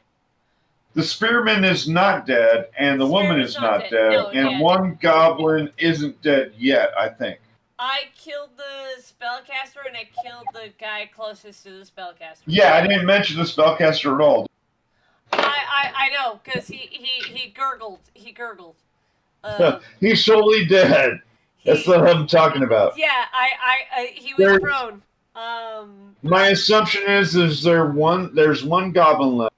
The spearman is not dead, and the woman is not dead, and one goblin isn't dead yet, I think. I killed the spellcaster, and I killed the guy closest to the spellcaster. Yeah, I didn't mention the spellcaster at all. I know, because he gurgled. He gurgled. He's totally dead. That's what I'm talking about. Yeah, he was prone. My assumption is there's one goblin left.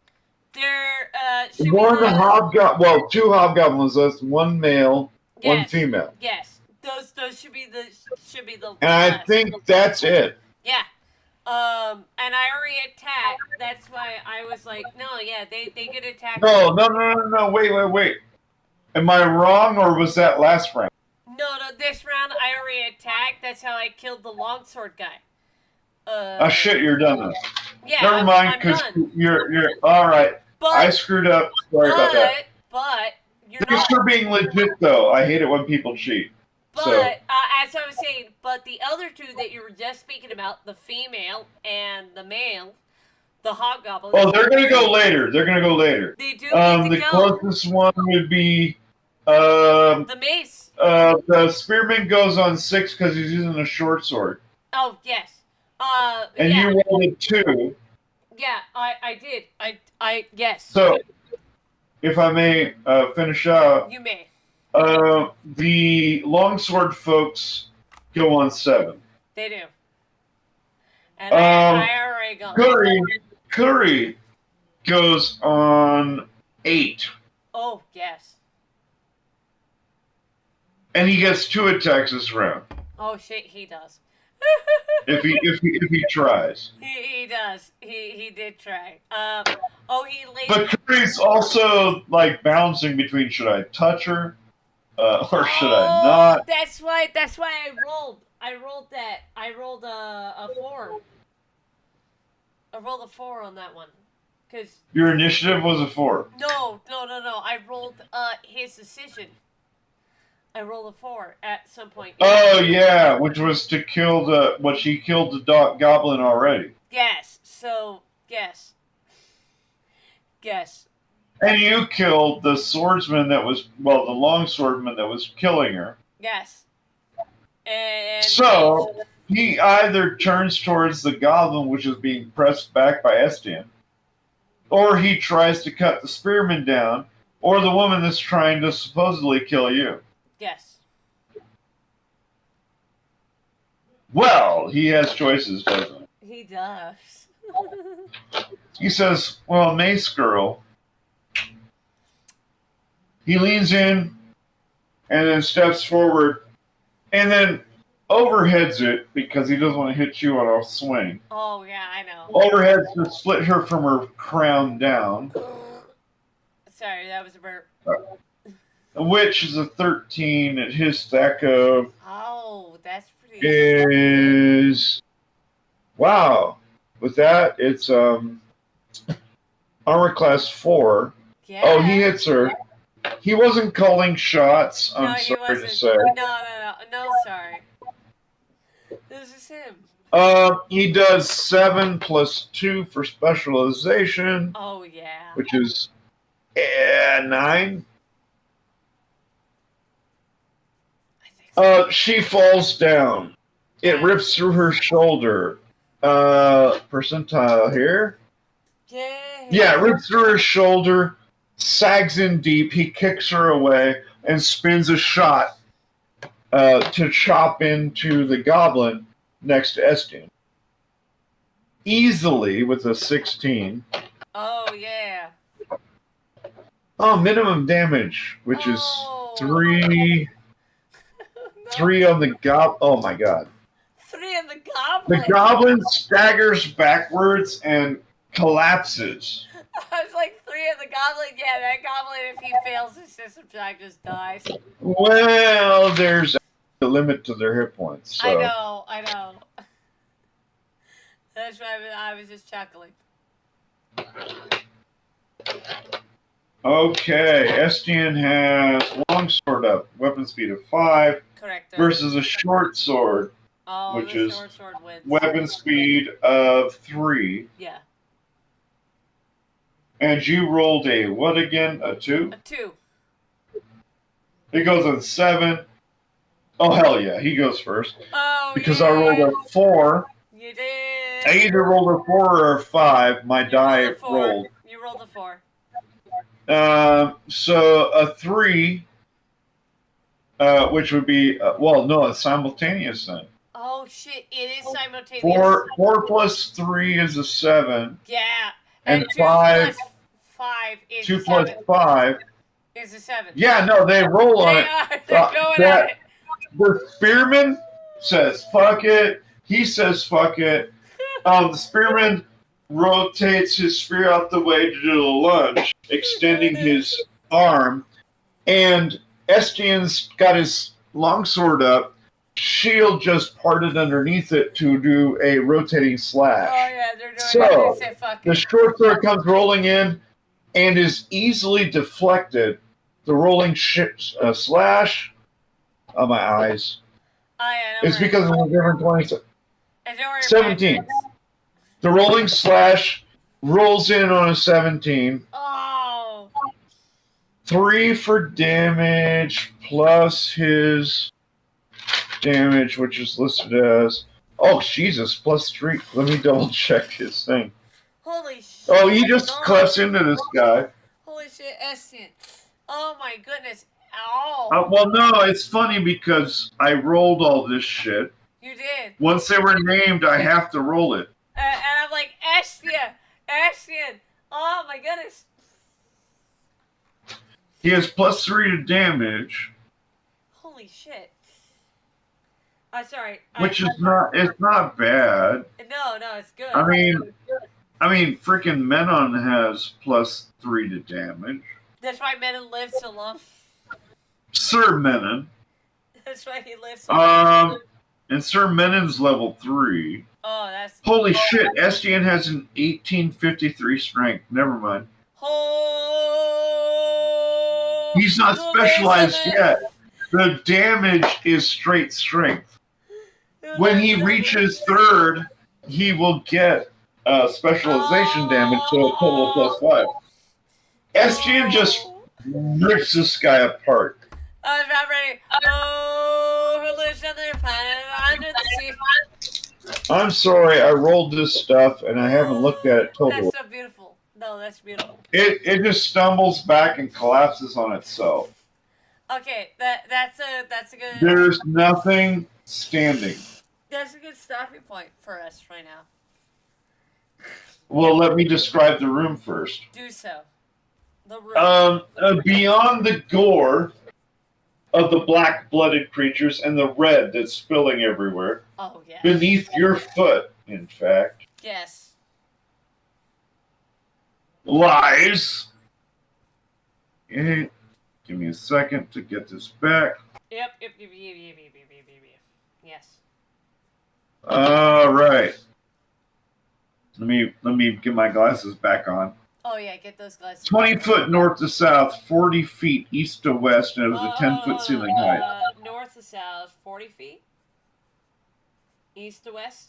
There should One be hobgoblin, two hobgoblins left, one male, one female. Yes, those should be the And I think that's it. Yeah. And I already attacked. That's why I was like, no, yeah, they get attacked. No, wait. Am I wrong, or was that last round? No, this round I already attacked. That's how I killed the longsword guy. Shit, you're done then. Yeah, Never mind, because you're all right. But, I screwed up. Sorry about that. But you're Thanks for being legit, though. I hate it when people cheat. But, so. As I was saying, but the other two that you were just speaking about, the female and the male, the hobgoblins. Oh, they're going to go later. They do the closest one would be... the mace. The spearman goes on 6 because he's using a short sword. Oh, yes. And you rolled a 2. Yeah, I did. Yes. So, if I may finish out... You may. The longsword folks go on 7. They do. And I already got Curry goes on 8. Oh, yes. And he gets 2 attacks this round. Oh shit, he does. if he tries. He does. He did try. He laid. But Curry's also like bouncing between should I touch her? Or should I not? That's why I rolled. I rolled that. I rolled a 4. I rolled a 4 on that one. Cause your initiative was a 4. No. I rolled his decision. I rolled a 4 at some point. Oh yeah, which was to kill she killed the goblin already. Yes. So yes. And you killed the swordsman the longswordman that was killing her. Yes. And so he either turns towards the goblin, which is being pressed back by Estienne, or he tries to cut the spearman down, or the woman that's trying to supposedly kill you. Yes. Well, he has choices, doesn't he? He does. He says, well, Mace Girl. He leans in and then steps forward and then overheads it because he doesn't want to hit you on a swing. Oh, yeah, I know. Overheads to split her from her crown down. Sorry, that was a burp. Which is a 13 at his stack of... Oh, that's pretty... Is... Wow. With that, it's armor class 4. Yeah. Oh, he hits her. He wasn't calling shots. I'm sorry to say. No, sorry. This is him. He does 7 plus 2 for specialization. Oh, yeah. Which is 9. I think so. She falls down. It rips through her shoulder. Percentile here. Yeah. Yeah, it rips through her shoulder, sags in deep. He kicks her away and spins a shot to chop into the goblin next to Estienne. Easily with a 16. Oh, yeah. Oh, minimum damage, which is 3. No. 3 on the goblin. Oh, my God. 3 on the goblin. The goblin staggers backwards and collapses. I was like, 3 on the goblin? Yeah, that goblin, if he fails his system check, just dies. Well, there's a limit to their hit points. So. I know. That's why I was just chuckling. Okay, Estienne has longsword up, weapon speed of 5, Correct. versus a short sword, which is short sword wins. weapon speed of 3. Yeah. And you rolled a what again? A 2? A 2. It goes on 7. Oh, hell yeah, he goes first. Oh, because yeah. I rolled a 4. You did. I either rolled a 4 or a 5. My die rolled. You rolled a 4. So a 3 which would be well, no, it's simultaneous then. Oh shit! It is simultaneous. 4 plus 3 is a 7. Yeah, And 2 5 plus 5 is 2 a plus 7. 5 Is a 7. Yeah, no, they roll on They it. are. They're going at it. The spearman says fuck it. He says fuck it. The spearman rotates his spear out the way to do a lunge, extending his arm, and Estien's got his longsword up. Shield just parted underneath it to do a rotating slash. Oh yeah, they're doing So, it. They say fuck the it. short sword comes rolling in and is easily deflected. The rolling slash of my eyes. Oh yeah, don't It's worry. because of the different 20. And don't worry about 17. it. The rolling slash rolls in on a 17. Oh. 3 for damage plus his damage, which is listed as. Oh, Jesus, plus 3. Let me double check his thing. Holy shit. Oh, he just No. clips into this guy. Holy shit, Estien. Oh my goodness. Ow. Well, no, it's funny because I rolled all this shit. You did. Once they were named, I have to roll it. And I'm like, Estien. Oh my goodness. He has plus 3 to damage, Holy shit. I'm sorry. which is not bad. No, it's good. I mean, freaking Menon has plus 3 to damage. That's why Menon lived so long. Sir Menon. That's why he lived so long. And Sir Menon's level 3. Oh, that's... Holy shit, Estien has an 1853 strength. Never mind. Oh, He's not specialized yet. The damage is straight strength. When he reaches 3rd, he will get specialization damage, so a total of plus 5. Estien just rips this guy apart. I'm not ready. Oh, who lives on the planet under the sea? I'm sorry, I rolled this stuff and I haven't looked at it totally. That's so beautiful. No, that's beautiful. It just stumbles back and collapses on itself. Okay, that's a good. There's nothing standing. That's a good stopping point for us right now. Well, let me describe the room first. Do so. The room. Beyond the gore of the black-blooded creatures and the red that's spilling everywhere, Oh yeah. beneath your foot, in fact, Yes. lies. Give me a second to get this back. Yep. Yes. All right. Let me get my glasses back on. Oh yeah, get those glasses. 20 foot north to south, 40 feet east to west, and it was a 10-foot ceiling height. North to south, 40 feet. East to west.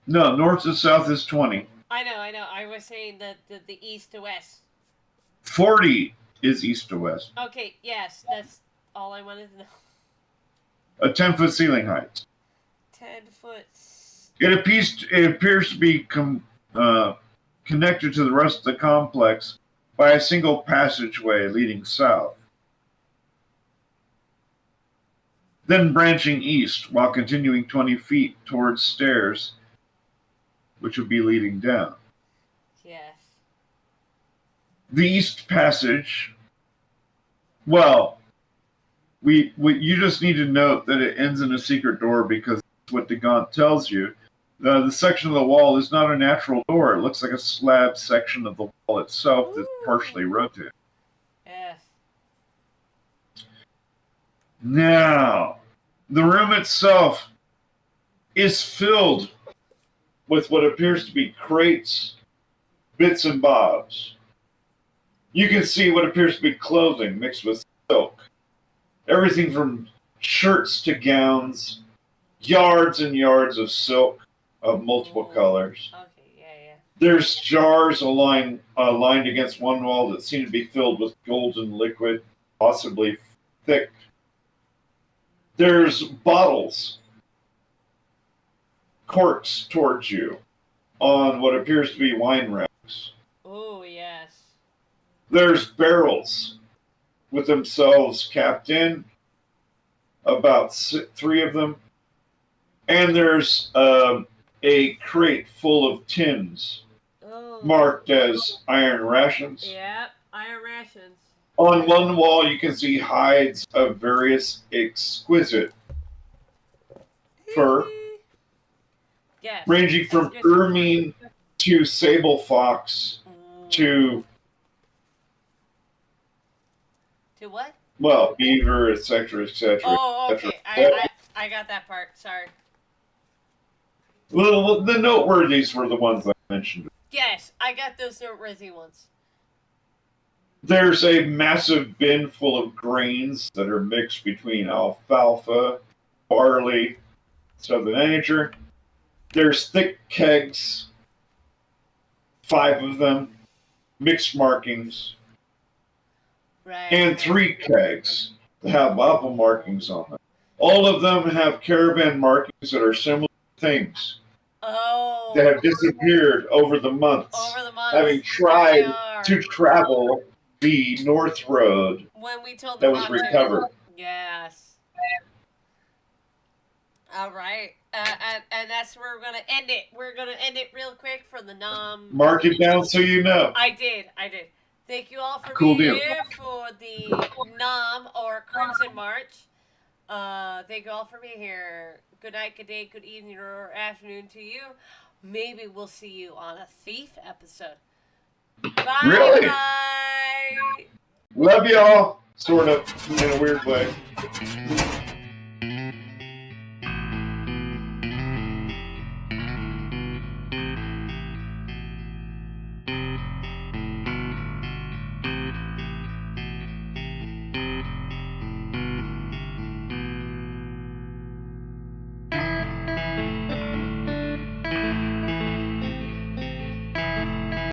No, north to south is 20. I know. I was saying the east to west. 40 is east to west. Okay, yes, that's all I wanted to know. A 10-foot ceiling height. 10 foot. It appears to be connected to the rest of the complex by a single passageway leading south, then branching east while continuing 20 feet towards stairs, which would be leading down. Yes. The east passage, well, you just need to note that it ends in a secret door because that's what DaBun tells you. The section of the wall is not a natural door. It looks like a slab section of the wall itself that's partially rotated. Yes. Now, the room itself is filled with what appears to be crates, bits and bobs. You can see what appears to be clothing mixed with silk. Everything from shirts to gowns, yards and yards of silk of multiple colors. Okay, yeah. There's jars lined against one wall that seem to be filled with golden liquid, possibly thick. There's bottles, corks towards you, on what appears to be wine racks. Oh, yes. There's barrels with themselves capped in, about 3 of them. And there's a crate full of tins marked as iron rations. Yep, iron rations. On one wall, you can see hides of various exquisite fur, Yes. ranging from ermine to sable fox to what? Well, beaver, etc., etc. Oh, okay. I got that part. Sorry. Well, the noteworthies were the ones I mentioned. Yes, I got those noteworthy ones. There's a massive bin full of grains that are mixed between alfalfa, barley, stuff of that nature. There's thick kegs, 5 of them, mixed markings, Right. and 3 kegs that have apple markings on them. All of them have caravan markings that are similar things that have disappeared over the months, having tried to travel the North Road when we told that them was not recovered. To. Yes. All right. And that's where we're going to end it. We're going to end it real quick for the Nom. Mark it down so you know. I did. Thank you all for Cool being deal. here for the Nom or Crimson March. Thank you all for being here. Good night, good day, good evening, or afternoon to you. Maybe we'll see you on a Thief episode. Bye. Really? Bye. Love y'all, sort of, in a weird way.